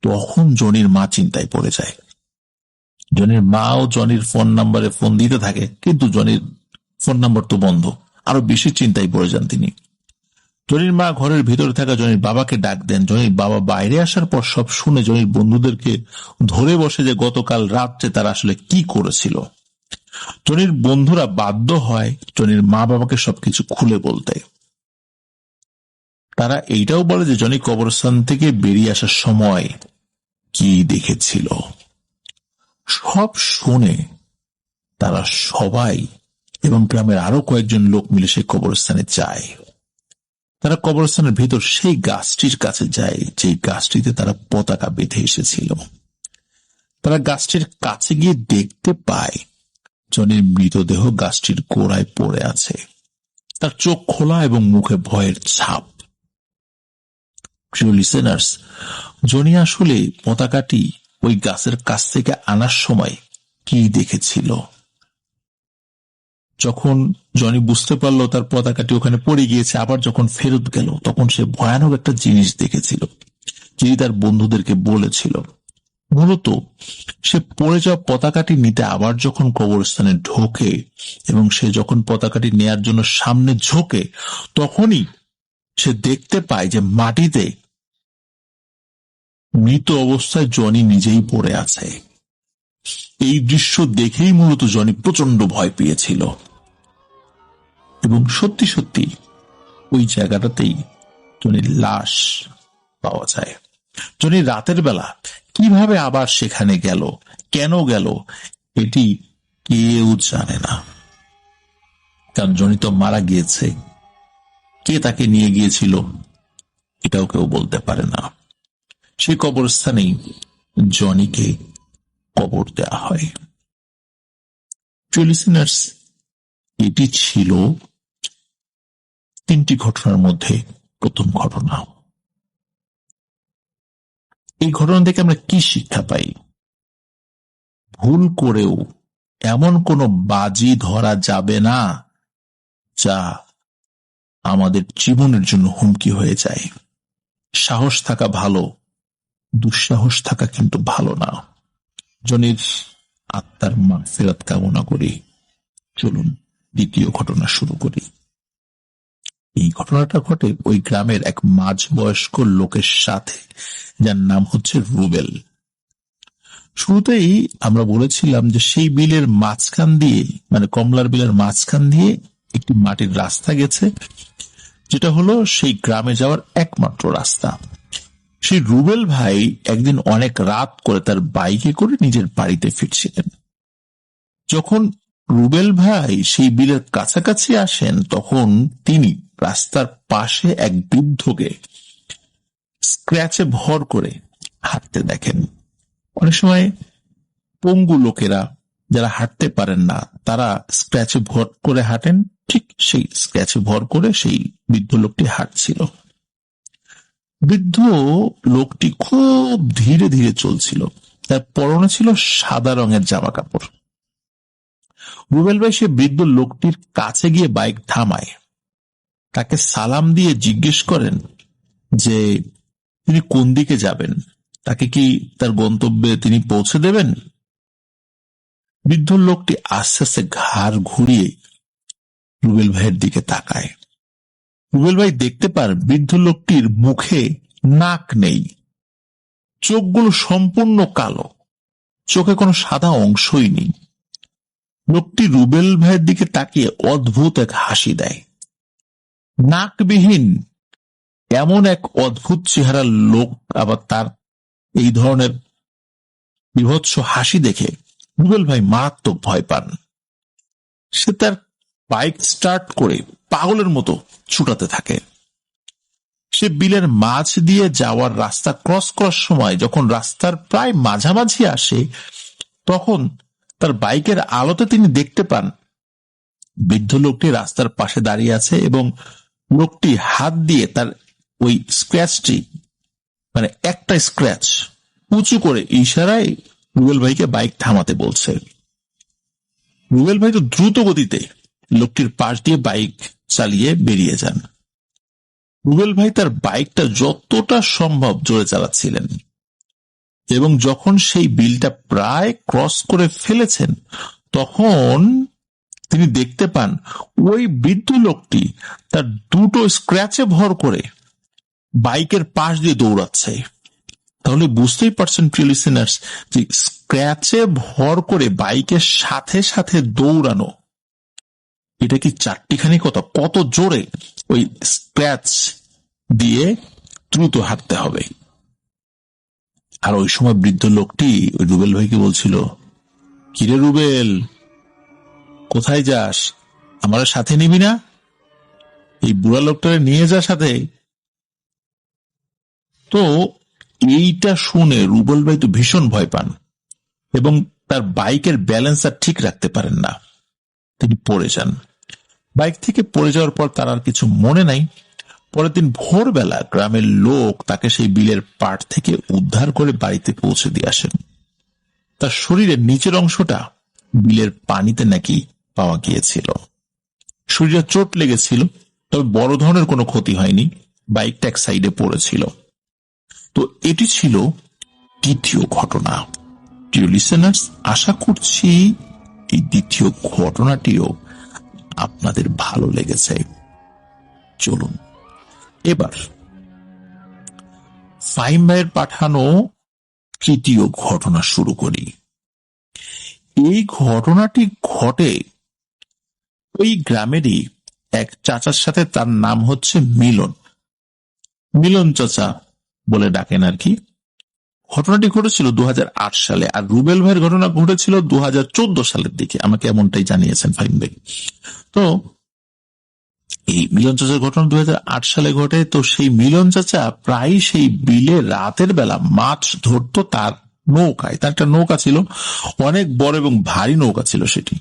তখন জনির মা চিন্তায় পড়ে যায়। জনির মাও জনির ফোন নাম্বারে ফোন দিতে থাকে, কিন্তু জনির ফোন নাম্বার তো বন্ধ। আরো বেশি চিন্তায় পড়ে যান তিনি। জনির মা ঘরের ভিতরে থাকা জনির বাবাকে ডাক দেন। জনির বাবা বাইরে আসার পর সব শুনে জনির বন্ধুদেরকে ধরে বসে যে গতকাল রাত্রে তারা আসলে কি করেছিল। জনির বন্ধুরা বাধ্য হয় জনির মা বাবাকে সবকিছু খুলে বলতে। তারা এইটাও বলে যে জনি কবরস্থান থেকে বেরিয়ে আসার সময় কি দেখেছিল। সব শুনে তারা সবাই এবং গ্রামের আরো কয়েকজন লোক মিলে সেই কবরস্থানে যায়। তারা কবরস্থানের ভেতর সেই গাছটির কাছে যায় যে গাছটিতে তারা পতাকা বেঁধে এসেছিল। তারা গাছটির কাছে গিয়ে দেখতে পায় জনির মৃতদেহ গাছটির গোড়ায় পড়ে আছে। তার চোখ খোলা এবং মুখে ভয়ের ছাপ। প্রিয় লিসেনার্স, জনি আসলে পতাকাটি ওই গাছের কাছ থেকে আনার সময় কি দেখেছিল? যখন জনি বুঝতে পারলো তার পতাকাটি ওখানে পড়ে গিয়েছে, আবার যখন ফেরত গেল তখন সে ভয়ানক একটা জিনিস দেখেছিল, যিনি তার বন্ধুদেরকে বলেছিল মূলত সে পড়ে যাওয়া পতাকাটি নিতে আবার যখন কবরস্থানে ঢোকে এবং সে যখন পতাকাটি নেয়ার জন্য সামনে ঝোঁকে, তখনই সে দেখতে পায় যে মাটিতে মৃত অবস্থায় জনি নিজেই পড়ে আছে। এই দৃশ্য দেখেই মূলত জনি প্রচন্ড ভয় পেয়েছিল এবং সত্যি সত্যি ওই জায়গাটাতেই জনির লাশ পাওয়া যায়। জনি রাতের বেলা কিভাবে আবার সেখানে গেল, কেন গেল, এটি কেউ জানে না, কারণ জনি তো মারা গিয়েছে। কে তাকে নিয়ে গিয়েছিল এটাও কেউ বলতে পারে না। সেই কবরস্থানেই জনিকে কবর দেয়া হয়। লিসেনার্স, এটি ছিল 3টি ঘটনার মধ্যে প্রথম ঘটনা। এই ঘটনা থেকে আমরা কি শিক্ষা পাই? ভুল করেও এমন কোনো বাজি ধরা যাবে না যা আমাদের জীবনের জন্য হুমকি হয়ে যায়। সাহস থাকা ভালো, দুঃসাহস থাকা কিন্তু ভালো না। জনির আত্মার মাগফিরাত কামনা করি। চলুন দ্বিতীয় ঘটনা শুরু করি। এই ঘটনাটা ঘটে ওই গ্রামের এক মাঝবয়স্ক লোকের সাথে, যার নাম হচ্ছে রুবেল। শুরুতেই আমরা বলেছিলাম যে সেই বিলের মাঝখান দিয়ে, মানে কমলার বিলের মাঝখান দিয়ে একটি মাটির রাস্তা গেছে, যেটা হলো সেই গ্রামে যাওয়ার একমাত্র রাস্তা। সেই রুবেল ভাই একদিন অনেক রাত করে তার বাইকে করে নিজের বাড়িতে ফিরছিলেন। যখন রুবেল ভাই সেই বিলের কাছাকাছি আসেন, তখন তিনি রাস্তার পাশে এক বৃদ্ধকে স্ক্র্যাচে ভর করে হাঁটতে দেখেন। অনেক সময় পঙ্গু লোকেরা যারা হাঁটতে পারেন না, তারা স্ক্র্যাচে ভর করে হাঁটেন। ঠিক সেই স্ক্র্যাচে ভর করে সেই বৃদ্ধ লোকটি হাঁটছিল। বৃদ্ধ লোকটি খুব ধীরে ধীরে চলছিল। তার পরনে ছিল সাদা রঙের জামা কাপড়। রুবেল ভাই সে বৃদ্ধ লোকটির কাছে গিয়ে বাইক থামায়, তাকে সালাম দিয়ে জিজ্ঞেস করেন যে তিনি কোন দিকে যাবেন, তাকে কি তার গন্তব্যে তিনি পৌঁছে দেবেন। বৃদ্ধ লোকটি আস্তে আস্তে ঘাড় ঘুরিয়ে রুবেল ভাইয়ের দিকে তাকায়। রুবেল ভাই দেখতে পান বৃদ্ধ লোকটির মুখে নাক নেই, চোখগুলো সম্পূর্ণ কালো, চোখে কোনো সাদা অংশই নেই। লোকটি রুবেল ভাইয়ের দিকে তাকিয়ে অদ্ভুত এক হাসি দেয়। নাকবিহীন এমন এক অদ্ভুত চেহারার লোক আবার তার এই ধরনের বিভৎস হাসি দেখে রুবেল ভাই মারাত্মক ভয় পান। সে তার বাইক স্টার্ট করে পাগলের মতো ছুটাতে থাকে। সে বিলের মাঝ দিয়ে যাওয়ার রাস্তা ক্রস করার সময় যখন রাস্তার প্রায় মাঝামাঝি আসে, তখন তার বাইকের আলোতে তিনি দেখতে পান বৃদ্ধ লোকটি রাস্তার পাশে দাঁড়িয়ে আছে এবং লোকটি হাত দিয়ে তার ওই স্ক্র্যাচটি, মানে একটা স্ক্র্যাচ উঁচু করে ইশারায় রুবেল ভাইকে বাইক থামাতে বলছে। রুবেল ভাই তো দ্রুত গতিতে লোকটির পাশ দিয়ে বাইক চালিয়ে বেরিয়ে যান। রুবেল ভাই তার বাইকটা যতটা সম্ভব জোরে চালাচ্ছিলেন এবং যখন সেই বিলটা প্রায় ক্রস করে ফেলেছেন, তখন তিনি দেখতে পান ওই বৃদ্ধ লোকটি তার দুটো স্ক্র্যাচে ভর করে বাইকের পাশ দিয়ে দৌড়াচ্ছে। তাহলে বুঝতেই পারছেন প্রিয় লিসেনার্স, যে স্ক্র্যাচে ভর করে বাইকের সাথে সাথে দৌড়ানো, এটা কি চারটিখানি কথা, কত জোরে ওই স্ক্র্যাচ দিয়ে দ্রুত হাঁটতে হবে। আর ওই সময় বৃদ্ধ লোকটি ওই রুবেল ভাইকে বলছিল, কিরে রুবেল, কোথায় যাস, আমার সাথে নিবি না? এই বুড়া লোকটারে নিয়ে যা সাথে। তো এইটা শুনে রুবেল ভাই তো ভীষণ ভয় পান এবং তার বাইকের ব্যালেন্স আর ঠিক রাখতে পারেন না, তিনি পড়ে যান। বাইক থেকে পড়ে যাওয়ার পর তার আর কিছু মনে নাই। পরের দিন ভোরবেলা গ্রামের লোক তাকে সেই বিলের পাড় থেকে উদ্ধার করে বাড়িতে পৌঁছে দিয়ে আসেন। তার শরীরের নিচের অংশটা বিলের পানিতে নাকি পাওয়া গিয়েছিল। শরীরে চোট লেগেছিল, তবে বড় ধরনের কোনো ক্ষতি হয়নি, বাইকটা এক সাইডে পড়েছিল। তো এটি ছিল দ্বিতীয় ঘটনা। প্রিয় লিসেনার্স, আশা করছি এই দ্বিতীয় ঘটনাটিও আপনাদের ভালো লেগেছে। চলুন এবার ফাহিম ভাইয়ের পাঠানো তৃতীয় ঘটনা শুরু করি। এই ঘটনাটি ঘটে ওই গ্রামেরই এক চাচার সাথে। তার নাম হচ্ছে মিলন। মিলন চাচা বলে ডাকেন আর কি। ঘটনাটি ঘটেছিল 2008 সালে, আর রুবেল ভাইয়ের ঘটনা ঘটেছিল 2014 সালের দিকে, আমাকে এমনটাই জানিয়েছেন ফাহিম ভাই। তো এই মিলন চাচার ঘটনা 2008 সালে ঘটে। তো সেই মিলন চাচা প্রায় সেই বিলে রাতের বেলা মাছ ধরতো তার নৌকায়। তার একটা নৌকা ছিল, অনেক বড় এবং ভারী নৌকা ছিল সেটি।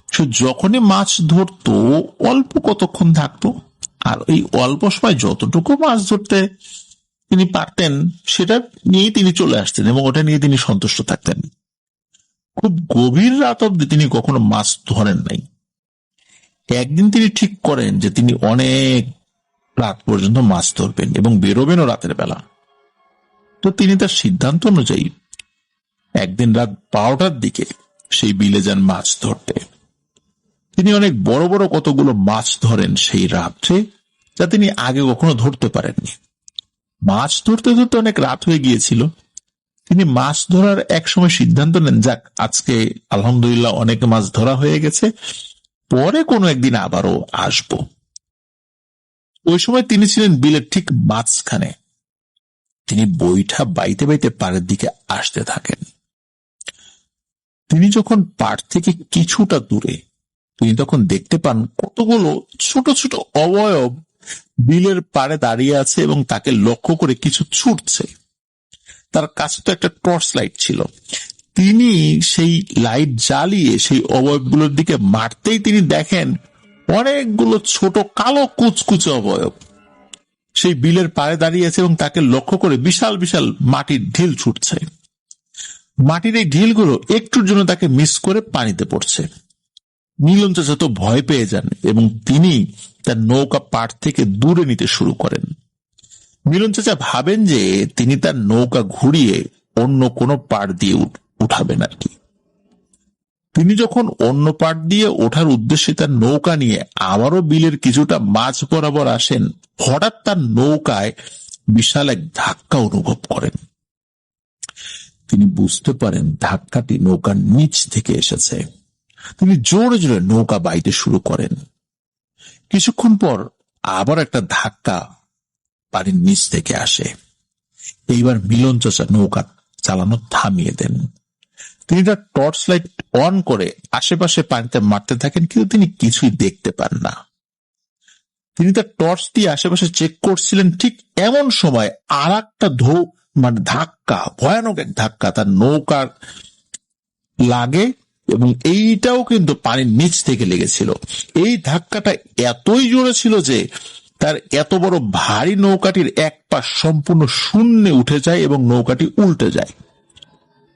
সে যখনই মাছ ধরতো অল্প কতক্ষণ থাকতো, আর এই অল্প সময় যতটুকু মাছ ধরতে তিনি পারতেন সেটা নিয়ে তিনি চলে আসতেন এবং ওটা নিয়ে তিনি সন্তুষ্ট থাকতেন। খুব গভীর রাত অব্দি তিনি কখনো মাছ ধরেন নাই। একদিন তিনি ঠিক করেন যে তিনি অনেক রাত পর্যন্ত মাছ ধরবেন এবং বেরোবেনও রাতের বেলা। তো তিনি তার সিদ্ধান্ত অনুযায়ী একদিন রাত 12টার দিকে সেই বিলে যান মাছ ধরতে। তিনি অনেক বড় বড় কতগুলো মাছ ধরেন সেই রাত্রে, যা তিনি আগে কখনো ধরতে পারেননি। মাছ ধরতে ধরতে অনেক রাত হয়ে গিয়েছিল। তিনি মাছ ধরার এক সময় সিদ্ধান্ত নেন, যাক আজকে আলহামদুলিল্লাহ অনেক মাছ ধরা হয়ে গেছে, পরে কোনো একদিন আবারও আসব। ওই সময় তিনি ছিলেন বিলের ঠিক মাঝখানে। তিনি বৈঠা বাইতে বাইতে পাড়ের দিকে আসতে থাকেন। তিনি যখন পাড় থেকে কিছুটা দূরে, তিনি তখন দেখতে পান কতগুলো ছোট ছোট অবয়ব বিলের পাড়ে দাঁড়িয়ে আছে এবং তাকে লক্ষ্য করে কিছু ছুটছে। তার কাছে তো একটা টর্চ লাইট ছিল। তিনি সেই লাইট জ্বালিয়ে সেই অবয়বগুলোর দিকে মারতেই তিনি দেখেন অনেকগুলো ছোট কালো কুচকুচে অবয়ব সেই বিলের পাড়ে দাঁড়িয়ে আছে এবং তাকে লক্ষ্য করে বিশাল বিশাল মাটির ঢিল ছুটছে। মাটির এই ঢিলগুলো একটুর জন্য তাকে মিস করে পানিতে পড়ছে। মিলন চাচা তো ভয় পেয়ে যান এবং তিনি তার নৌকা পাড় থেকে দূরে নিতে শুরু করেন। মিলন চাচা ভাবেন যে তিনি তার নৌকা ঘুরিয়ে অন্য কোনো পাড় দিয়ে উঠাবেন আর কি। তিনি যখন অন্য পাড় দিয়ে ওঠার উদ্দেশ্যে তার নৌকা নিয়ে আবারও বিলের কিছুটা মাঝ বরাবর আসেন, হঠাৎ তার নৌকায় বিশাল এক ধাক্কা অনুভব করেন। তিনি বুঝতে পারেন ধাক্কাটি নৌকার নিচ থেকে এসেছে। তিনি জোরে জোরে নৌকা বাইতে শুরু করেন। কিছুক্ষণ পর আবার একটা ধাক্কা পানির নিচ থেকে আসে। এইবার মিলন চাচা নৌকা চালানো থামিয়ে দেন। তিনি তার টর্চ লাইট অন করে আশেপাশে পানিতে মারতে থাকেন, কিন্তু তিনি কিছুই দেখতে পান না। তিনি তার টর্চ দিয়ে আশেপাশে চেক করছিলেন, ঠিক এমন সময় আর একটা ধাক্কা, ভয়ানক এক ধাক্কা তার নৌকার লাগে এবং এইটাও কিন্তু পানির নিচ থেকে লেগেছিল। এই ধাক্কাটা এতই জোরে ছিল যে তার এত বড় ভারী নৌকাটির এক পাশ সম্পূর্ণ শূন্যে উঠে যায় এবং নৌকাটি উল্টে যায়।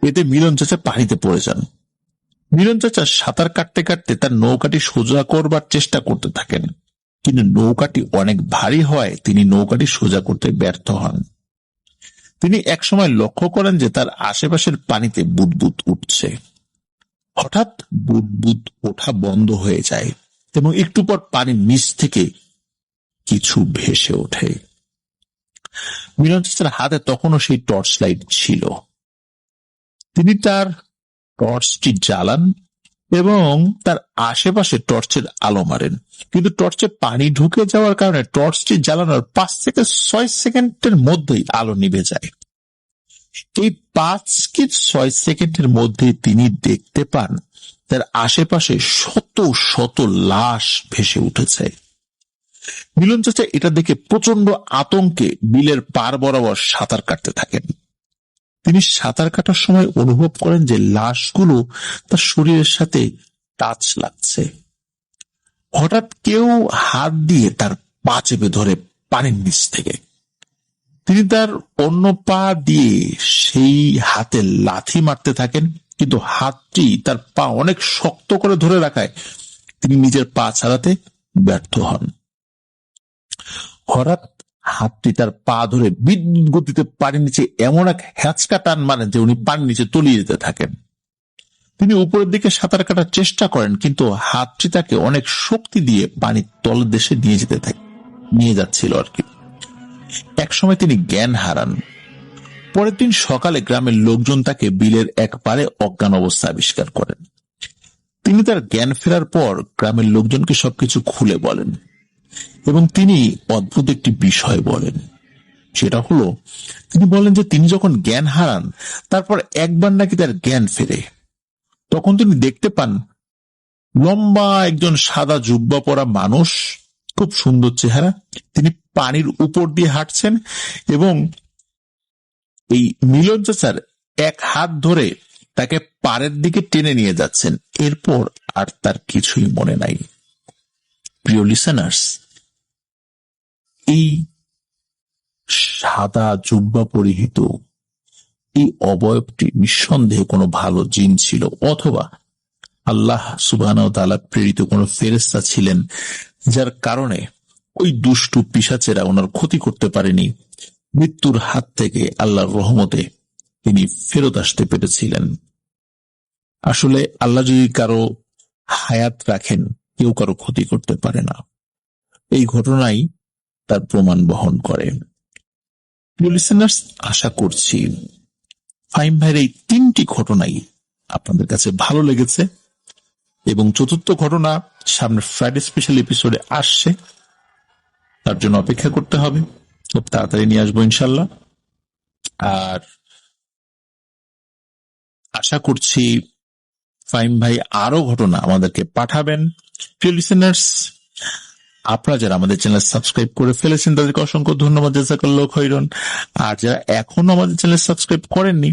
এতে মিলন চাচা পানিতে পড়ে যান। মিলন চাচা সাঁতার কাটতে কাটতে তার নৌকাটি সোজা করবার চেষ্টা করতে থাকেন, কিন্তু নৌকাটি অনেক ভারী হয় তিনি নৌকাটি সোজা করতে ব্যর্থ হন। তিনি একসময় লক্ষ্য করেন যে তার আশেপাশের পানিতে বুদবুদ উঠছে। হঠাৎ বুদবুদ ওঠা বন্ধ হয়ে যায় এবং একটু পর পানির নিচ থেকে কিছু ভেসে ওঠে। মিলন চাচার হাতে তখনও সেই টর্চ লাইট ছিল। তিনি তার টর্চটি জ্বালান এবং তার আশেপাশে টর্চের আলো মারেন, কিন্তু টর্চে পানি ঢুকে যাওয়ার কারণে টর্চটি জ্বালানোর 5 থেকে 6 সেকেন্ডের মধ্যেই আলো নিভে যায়। এই 5 কি 6 সেকেন্ডের মধ্যে তিনি দেখতে পান তার আশেপাশে শত শত লাশ ভেসে উঠেছে। মিলন চাচা এটা দেখে প্রচন্ড আতঙ্কে বিলের পার বরাবর সাঁতার কাটতে থাকেন। তিনি সাঁতার কাটার সময় অনুভব করেন যে লাশগুলো তার শরীরের সাথে টাচ লাগছে। হঠাৎ কেউ হাত দিয়ে তার পা চেপে ধরে পানির নিচ থেকে। তিনি তার অন্য পা দিয়ে সেই হাতে লাথি মারতে থাকেন, কিন্তু হাতটি তার পা অনেক শক্ত করে ধরে রাখায় তিনি নিজের পা ছাড়াতে ব্যর্থ হন। হঠাৎ হাতটি তার পা ধরে বিদ্যুৎ গতিতে পানির নিচে এমন এক হ্যাচকা টান মারেন যে উনি পানির নিচে তলিয়ে যেতে থাকেন। তিনি উপরের দিকে সাঁতার কাটার চেষ্টা করেন, কিন্তু হাতটি তাকে অনেক শক্তি দিয়ে পানির তলদেশে নিয়ে যাচ্ছিল আর কি। একসময় তিনি জ্ঞান হারান। পরের দিন সকালে গ্রামের লোকজন তাকে বিলের এক পারে অজ্ঞান অবস্থা আবিষ্কার করেন। তিনি তার জ্ঞান ফেরার পর গ্রামের লোকজনকে সবকিছু খুলে বলেন এবং তিনি অদ্ভুত একটি বিষয় বলেন। সেটা হলো, তিনি বলেন যে তিনি যখন জ্ঞান হারান তারপর একবার নাকি তার জ্ঞান ফেরে, তখন তিনি দেখতে পান লম্বা একজন সাদা জুব্বা পরা মানুষ, খুব সুন্দর চেহারা, তিনি পানির উপর দিয়ে হাঁটছেন এবং এই মিলন চাচার এক হাত ধরে তাকে পাড়ের দিকে টেনে নিয়ে যাচ্ছেন। এরপর আর তার কিছুই মনে নাই। প্রিয় লিসেনার্স, এই সাদা জুব্বা পরিহিত এই অবয়বটি নিঃসন্দেহে কোনো ভালো জিন ছিল, অথবা আল্লাহ সুবহানাহু ওয়া তাআলা প্রেরিত কোনো ফেরেশতা ছিলেন, যার কারণে ওই দুষ্টু পিশাচেরা ওনার ক্ষতি করতে পারেনি। মৃত্যুর হাত থেকে আল্লাহর রহমতে তিনি ফেরত আসতে পেরেছিলেন। আসলে আল্লাহ যদি কারো হায়াত রাখেন, কেউ কারো ক্ষতি করতে পারে না। এই ঘটনাই তার প্রমাণ বহন করে। লিসেনার্স, আশা করছি ফাহিম ভাইয়ের এই 3টি ঘটনাই আপনাদের কাছে ভালো লেগেছে এবং চতুর্থ ঘটনা সামনের ফ্রাইডে স্পেশাল এপিসোডে আসছে, তার জন্য অপেক্ষা করতে হবে। খুব তাড়াতাড়ি নিয়ে আসবো ইনশাল্লাহ। আর আশা করছি ফাহিম ভাই আরো ঘটনা আমাদেরকে পাঠাবেন। প্রিয় লিসেনার্স, আপনারা যারা আমাদের চ্যানেল সাবস্ক্রাইব করে ফেলেছেন তাদেরকে অসংখ্য ধন্যবাদ, জাযাকাল্লাহু খাইরান। আর যারা এখনো আমাদের চ্যানেল সাবস্ক্রাইব করেননি,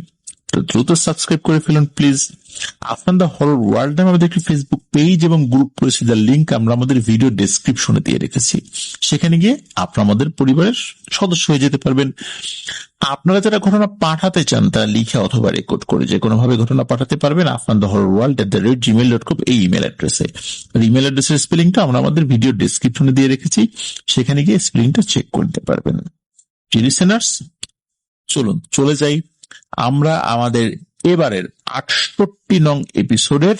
দ্রুত সাবস্ক্রাইব করে ফেলুন please. Afnan the horror world নামে আমাদের একটি ফেসবুক পেজ এবং গ্রুপ রয়েছে, যার লিঙ্ক আমরা আমাদের ভিডিও ডেসক্রিপশনে দিয়ে রেখেছি। সেখানে গিয়ে আপনারা আমাদের পরিবারের সদস্য হয়ে যেতে পারবেন। আপনারা যারা ঘটনা পাঠাতে চান তারা লিখে অথবা রেকর্ড করে যে কোনো ভাবে ঘটনা পাঠাতে পারবেন afnanthehorrorworld@gmail.com এই ইমেল অ্যাড্রেসে। ইমেল অ্যাড্রেসের স্পেলিংটা আমরা আমাদের ভিডিও ডেসক্রিপশনে দিয়ে রেখেছি, সেখানে গিয়ে স্পেলিংটা চেক করতে পারবেন। লিসেনার্স, চলুন চলে যাই আমরা আমাদের এবারের 68 নং এপিসোডের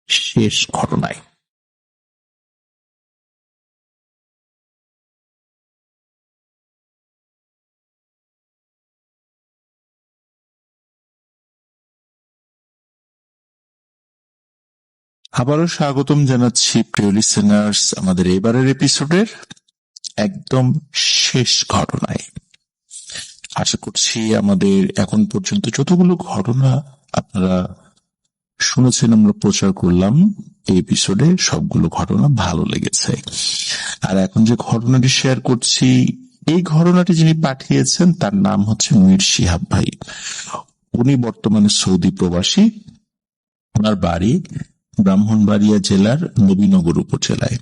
শেষ ঘটনায়। আবারও স্বাগতম জানাচ্ছি প্রিয় লিসেনার্স আমাদের এবারের এপিসোডের একদম শেষ ঘটনায়। আশা করছি আমাদের এখন পর্যন্ত যতগুলো ঘটনা আপনারা শুনেছেন, আমরা প্রচার করলাম এই এপিসোডে, সবগুলো ঘটনা ভালো লেগেছে। আর এখন যে ঘটনাটি শেয়ার করছি, এই ঘটনাটি যিনি পাঠিয়েছেন তার নাম হচ্ছে মীর শিহাব ভাই। উনি বর্তমানে সৌদি প্রবাসী। ওনার বাড়ি ব্রাহ্মণবাড়িয়া জেলার নবীনগর উপজেলায়।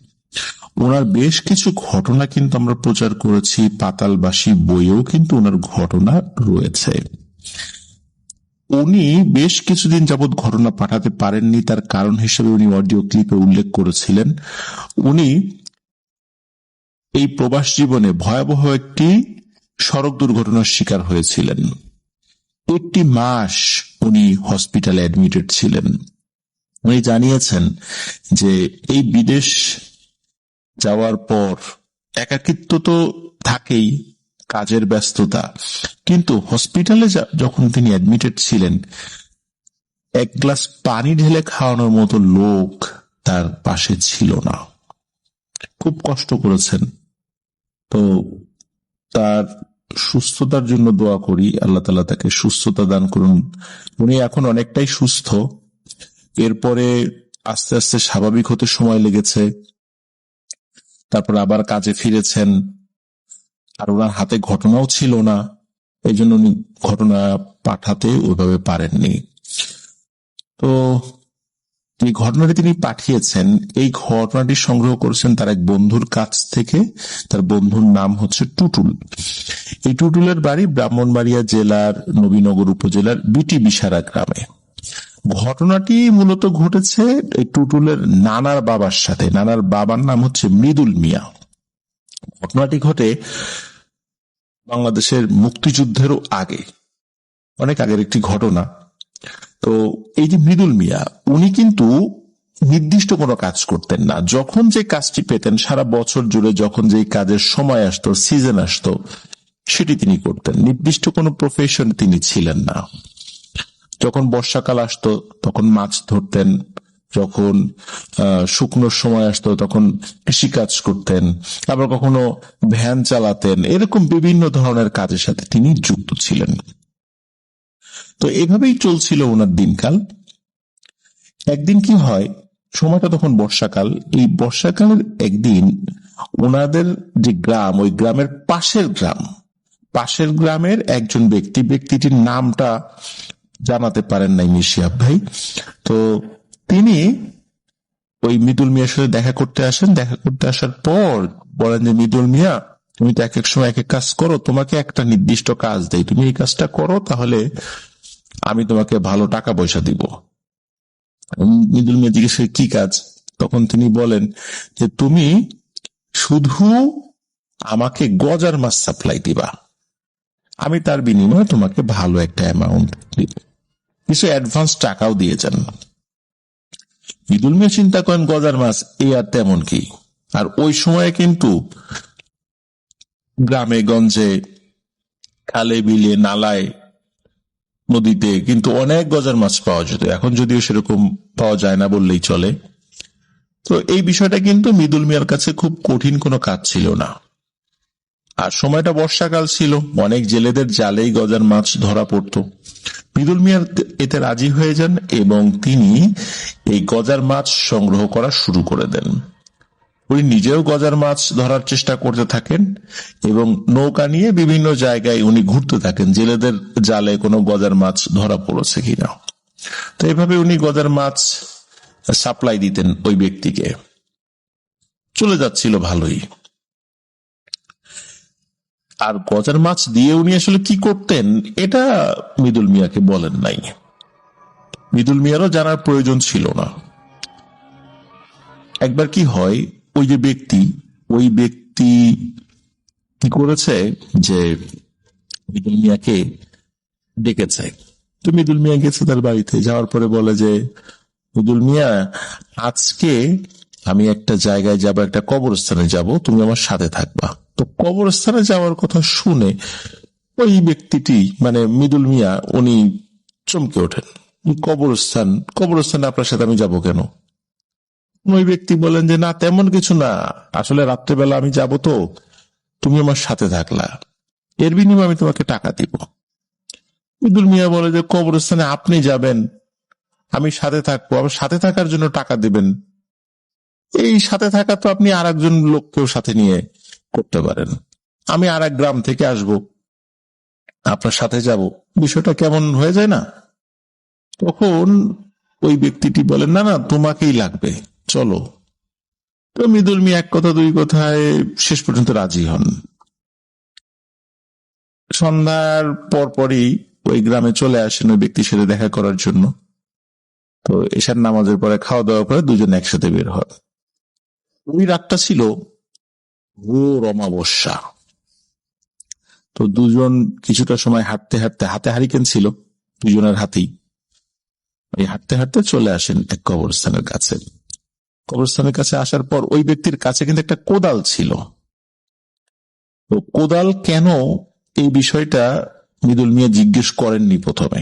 ওনার বেশ কিছু ঘটনা কিন্তু আমরা প্রচার করেছি, পাতালবাসী বইয়েও কিন্তু ওনার ঘটনা রয়েছে। উনি বেশ কিছুদিন যাবৎ ঘটনা পাঠাতে পারেননি, তার কারণ হিসেবে উনি অডিও ক্লিপে উল্লেখ করেছিলেন উনি এই প্রবাস জীবনে ভয়াবহ একটি সড়ক দুর্ঘটনার শিকার হয়েছিলেন। 1 মাস উনি হসপিটালে অ্যাডমিটেড ছিলেন। উনি জানিয়েছেন যে এই বিদেশ যাওয়ার পর একাকিত্ব তো থাকেই, কাজের ব্যস্ততা, কিন্তু হসপিটালে যখন তিনি অ্যাডমিটেড ছিলেন, এক গ্লাস পানি ঢেলে খাওয়ানোর মতো লোক তার পাশে ছিল না। খুব কষ্ট করেছেন। তো তার সুস্থতার জন্য দোয়া করি, আল্লাহ তাআলা তাকে সুস্থতা দান করুন। উনি এখন অনেকটাই সুস্থ। এরপরে আস্তে আস্তে স্বাভাবিক হতে সময় লেগেছে, তারপর আবার কাজে ফিরেছেন। আর ওনার হাতে ঘটনাও ছিল না, এই জন্য উনি ঘটনা পাঠাতে ওইভাবে পারেননি। তো এই ঘটনাটি তিনি পাঠিয়েছেন, এই ঘটনাটি সংগ্রহ করেছেন তার এক বন্ধুর কাছ থেকে। তার বন্ধুর নাম হচ্ছে টুটুল। এই টুটুলের বাড়ি ব্রাহ্মণবাড়িয়া জেলার নবীনগর উপজেলার বিটি বিশারা গ্রামে। ঘটনাটি মূলত ঘটেছে এই টুটুলের নানার বাবার সাথে। নানার বাবার নাম হচ্ছে মৃদুল মিয়া। ঘটনাটি ঘটে বাংলাদেশের মুক্তিযুদ্ধেরও আগে, অনেক আগের একটি ঘটনা। তো এই যে মৃদুল মিয়া, উনি কিন্তু নির্দিষ্ট কোনো কাজ করতেন না। যখন যে কাজটি পেতেন, সারা বছর জুড়ে যখন যে কাজের সময় আসতো, সিজন আসতো, সেটি তিনি করতেন। নির্দিষ্ট কোনো প্রফেশন তিনি ছিলেন না। যখন বর্ষাকাল আসতো তখন মাছ ধরতেন, যখন শুকনোর সময় আসতো তখন কৃষিকাজ করতেন, আবার কখনো ভ্যান চালাতেন। এরকম বিভিন্ন ধরনের কাজের সাথে তিনি যুক্ত ছিলেন। তো এভাবেই চলছিল ওনার দিনকাল। একদিন কি হয়, সময়টা তখন বর্ষাকাল। এই বর্ষাকালের একদিন ওনাদের যে গ্রাম, ওই গ্রামের পাশের গ্রামের একজন ব্যক্তিটির নামটা জানাতে পারেন নাই মিশিয়াব ভাই। তো তিনি ওই মৃদুল মিয়ার সাথে দেখা করতে আসেন। দেখা করতে আসার পর বলেন যে, মৃদুল মিয়া, তুমি তো এক এক সময় এক এক কাজ করো, তোমাকে একটা নির্দিষ্ট কাজ দেই, তুমি এই কাজটা করো, তাহলে আমি তোমাকে ভালো টাকা পয়সা দিব। মৃদুল মিয়া জিজ্ঞেস করে, কি কাজ? তখন তিনি বলেন যে, তুমি শুধু আমাকে গজার মাছ সাপ্লাই দিবা, আমি তার বিনিময়ে তোমাকে ভালো একটা অ্যামাউন্ট দিব, কিছু অ্যাডভান্স টাকাও দিয়ে যান। মৃদুল মিয়া চিন্তা করেন, গজার মাছ, এই আর তেমন কি। আর ওই সময়ে কিন্তু গ্রামে গঞ্জে, খালে বিলে, নালায়, নদীতে কিন্তু অনেক গজার মাছ পাওয়া যেত। এখন যদিও সেরকম পাওয়া যায় না বললেই চলে। তো এই বিষয়টা কিন্তু মৃদুল মিয়ার কাছে খুব কঠিন কোনো কাজ ছিল না। আর সময়টা বর্ষাকাল ছিল, অনেক জেলেদের জালেই গজার মাছ ধরা পড়তো। মৃদুল মিয়ার এতে রাজি হয়ে যান এবং তিনি এই গজার মাছ সংগ্রহ করা শুরু করে দেন। উনি নিজেও গজার মাছ ধরার চেষ্টা করতে থাকেন এবং নৌকা নিয়ে বিভিন্ন জায়গায় উনি ঘুরতে থাকেন, জেলেদের জালে কোনো গজার মাছ ধরা পড়েছে কিনা। তো এইভাবে উনি গজার মাছ সাপ্লাই দিতেন ওই ব্যক্তিকে, চলে যাচ্ছিল ভালোই। আর গজার মাছ দিয়ে উনি আসলে কি করতেন এটা মৃদুল মিয়াকে বলেন নাই, মৃদুল মিয়ারও জানার প্রয়োজন ছিল না। একবার কি হয়, ওই ব্যক্তি কি করেছে যে মৃদুল মিয়াকে ডেকেছে। তো মৃদুল মিয়া গেছে তার বাড়িতে, যাওয়ার পরে বলে যে, মৃদুল মিয়া, আজকে আমি একটা জায়গায় যাব, একটা কবরস্থানে যাব, তুমি আমার সাথে থাকবা। তো কবরস্থানে যাওয়ার কথা শুনে ওই ব্যক্তিটি, মানে মৃদুল মিয়া, উনি চমকে ওঠেন। কবরস্থানে আপনার সাথে আমি যাব কেন? ওই ব্যক্তি বলেন যে, না তেমন কিছু না, আসলে রাত্রেবেলা আমি যাব, তো তুমি আমার সাথে থাকলা, এর বিনিময়ে আমি তোমাকে টাকা দিব। মৃদুল মিয়া বলে যে, কবরস্থানে আপনি যাবেন, আমি সাথে থাকবো, আবার সাথে থাকার জন্য টাকা দিবেন? এই সাথে থাকা তো আপনি আর একজন লোককেও সাথে নিয়ে করতে পারেন। আমি আর এক গ্রাম থেকে আসব, আপনার সাথে যাব, বিষয়টা কেমন হয়ে যায় না? তখন ওই ব্যক্তিটি বলেন, না না, তোমাকেই লাগবে, চলো। তো মৃদুল মিয়া এক কথা দুই কথায় শেষ পর্যন্ত রাজি হন। সন্ধ্যার পরপরই ওই গ্রামে চলে আসেন ওই ব্যক্তির সাথে দেখা করার জন্য। তো এশার নামাজের পরে খাওয়া দাওয়া করে দুজন একসাথে বের হয়। ওই রাতটা ছিল ঘোর অমাবস্যা। তো দুজন কিছুটা সময় হাঁটতে হাঁটতে, হাতে হারিকেন ছিল দুজনের হাতেই, এই হাঁটতে হাঁটতে চলে আসেন এক কবরস্থানের কাছে। কবরস্থানের কাছে আসার পর ওই ব্যক্তির কাছে কিন্তু একটা কোদাল ছিল। তো কোদাল কেন, এই বিষয়টা মৃদুল মিয়া জিজ্ঞেস করেননি প্রথমে।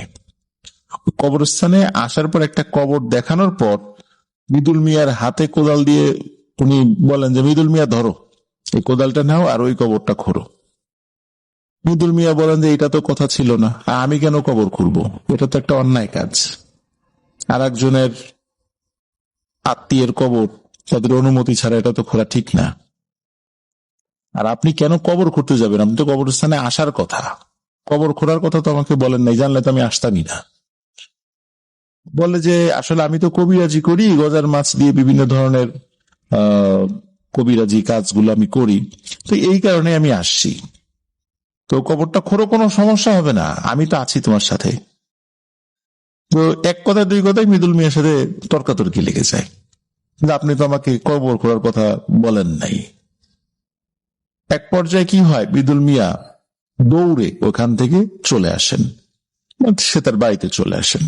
কবরস্থানে আসার পর একটা কবর দেখানোর পর মৃদুল মিয়ার হাতে কোদাল দিয়ে উনি বলেন যে, মৃদুল মিয়া ধরো, এই কোদালটা নাও আর ওই কবরটা খোঁড়ো। মৃদুল মিয়া বলেন যে, এটা তো কথা ছিল না, আমি কেন কবর খুঁড়বো, এটা তো একটা অন্যায় কাজ। আর একজনের আত্মীয়ের কবর তাদের অনুমতি ছাড়া এটা তো খোঁড়া ঠিক না। আর আপনি কেন কবর খুঁড়তে যাবেন? আপনি তো কবরস্থানে আসার কথা, কবর খোঁড়ার কথা তো আমাকে বলেন নাই, জানলে তো আমি আসতামই না। বলে যে, আসলে আমি তো কবিরাজি করি, গজার মাছ দিয়ে বিভিন্ন ধরনের কবিরাজি কাজগুলো আমি করি, তো এই কারণে আমি আসছি। তো কবরটা খোঁড়ো, কোনো সমস্যা হবে না, আমি তো আছি তোমার সাথে। তো এক কথা দুই কথায় মৃদুল মিয়ার সাথে তর্কাতর্কি লেগে যায়, আপনি তো আমাকে কবর খোঁড়ার কথা বলেন নাই। এক পর্যায়ে কি হয়, মৃদুল মিয়া দৌড়ে ওখান থেকে চলে আসেন, সে তার বাড়িতে চলে আসেন।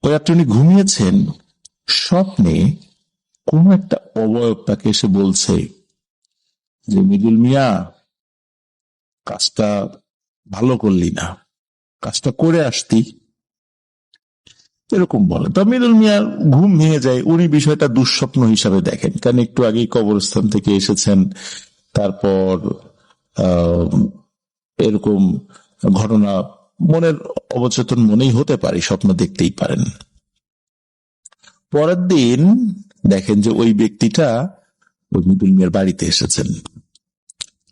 ওই রাত্রে উনি ঘুমিয়েছেন, স্বপ্নে কোন একটা অবয়ব তাকে এসে বলছে যে মৃদুল মিয়া, কাজটা ভালো করলি না, কাজটা করে আসতি, এরকম বলে। তো মৃদুল মিয়ার ঘুম ভেঙে যায়, উনি বিষয়টা দুঃস্বপ্ন হিসাবে দেখেন, কারণ একটু আগেই কবরস্থান থেকে এসেছেন, তারপর এরকম ঘটনা মনের অবচেতন মনেই হতে পারে, স্বপ্ন দেখতেই পারেন। পরের দিন দেখেন যে ওই ব্যক্তিটা ওই মৃদুল মিয়ার বাড়িতে এসেছেন।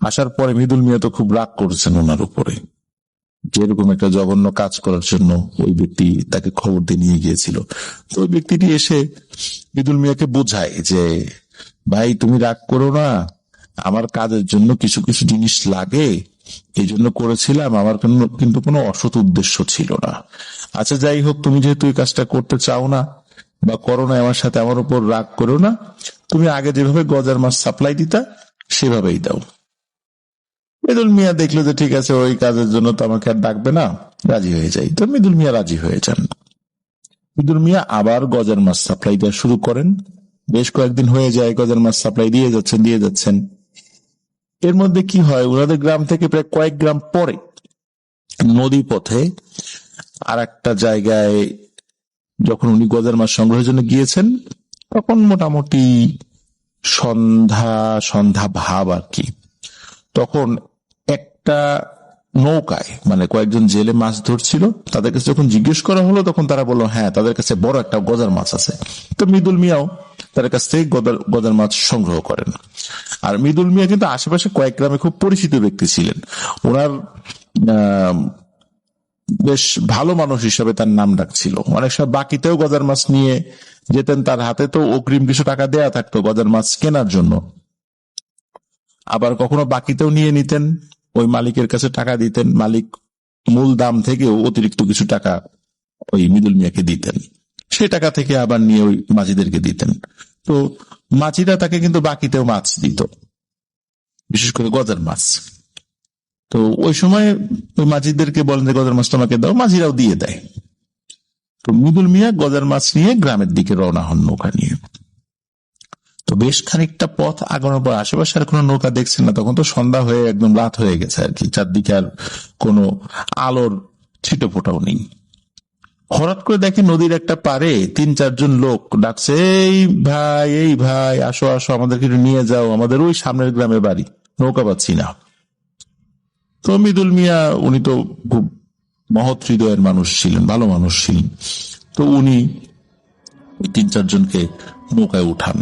আসার পরে মৃদুল মিয়া তো খুব রাগ করেছেন ওনার উপরে, যেরকম একটা জঘন্য কাজ করার জন্য ওই ব্যক্তি তাকে খবর দিয়ে নিয়ে গিয়েছিল। তো ওই ব্যক্তিটি এসে মৃদুল মিয়াকে বোঝায় যে ভাই তুমি রাগ করো না, আমার কাজের জন্য কিছু কিছু জিনিস লাগে, এই জন্য করেছিলাম, আমার কিন্তু কোনো অসৎ উদ্দেশ্য ছিল না। আচ্ছা যাই হোক, তুমি যেহেতু এই কাজটা করতে চাও না বা করো না, আমার সাথে আমার উপর রাগ করো না, তুমি আগে যেভাবে গজার মাছ সাপ্লাই দিতা সেভাবেই দাও। মৃদুল মিয়া দেখলো যে ঠিক আছে, ওই কাজের জন্য তো আমাকে আর ডাকবে না, রাজি হয়ে যায়। তো মৃদুল মিয়া রাজি হয়ে যান। মৃদুল মিয়া আবার গজার মাছ সাপ্লাই দেওয়া শুরু করেন। বেশ কয়েকদিন হয়ে যায়, গজার মাছ সাপ্লাই দিয়ে যাচ্ছেন। এর মধ্যে কি হয়, ওনাদের গ্রাম থেকে প্রায় কয়েক গ্রাম পরে নদী পথে আর একটা জায়গায় যখন উনি গজার মাছ সংগ্রহের জন্য গিয়েছেন, তখন মোটামুটি সন্ধ্যা ভাব আর কি। তখন একটা নৌকায় মানে কয়েকজন জেলে মাছ ধরছিল, তাদের কাছে যখন জিজ্ঞেস করা হলো তখন তারা বললো হ্যাঁ তাদের কাছে বড় একটা গজার মাছ আছে। তো মৃদুল মিয়াও তাদের কাছ থেকে গজার মাছ সংগ্রহ করেন। আর মৃদুল মিয়া কিন্তু আশেপাশে কয়েক গ্রামে খুব পরিচিত ব্যক্তি ছিলেন, ওনার বেশ ভালো মানুষ হিসাবে তার নাম ডাক ছিল। অনেক সময় বাকিতেও গজার মাছ নিয়ে যেতেন, তার হাতে তো অগ্রিম কিছু টাকা দেয়া থাকতো গজার মাছ কেনার জন্য। আবার কখনো বাকিতেও নিয়ে নিতেন, ওই মালিকের কাছে টাকা দিতেন, মালিক মূল দাম থেকেও অতিরিক্ত কিছু টাকা ওই মৃদুল মিয়াকে দিতেন, সেই টাকা থেকে আবার নিয়ে ওই মাঝিদেরকে দিতেন। তো মাঝিরা তাকে কিন্তু বাকিতেও মাছ দিত, বিশেষ করে গজার মাছ। তো ওই সময় ওই মাঝিদেরকে বলেন যে গজার মাছ তোমাকে দাও, মাঝিরাও দিয়ে দেয়। তো মৃদুল মিয়া গজার মাছ নিয়ে গ্রামের দিকে রওনা হন নৌকা নিয়ে। তো বেশ খানিকটা পথ আগানোর পর আশেপাশে আর কোনো নৌকা দেখছেন না, তখন তো সন্ধ্যা হয়ে একদম রাত হয়ে গেছে আর কি, চারদিকে আর কোনো আলোর ছিটো ফোটাও নেই। হঠাৎ করে দেখে নদীর একটা পারে 3-4 জন লোক ডাকছে, এই ভাই আসো আসো, আমাদেরকে একটু নিয়ে যাও, আমাদের ওই সামনের গ্রামে বাড়ি, নৌকা পাচ্ছি না। তো মৃদুল মিয়া উনি তো খুব মহৎ হৃদয়ের মানুষ ছিলেন, ভালো মানুষ ছিলেন, তো উনি 3-4 জনকে নৌকায় উঠান।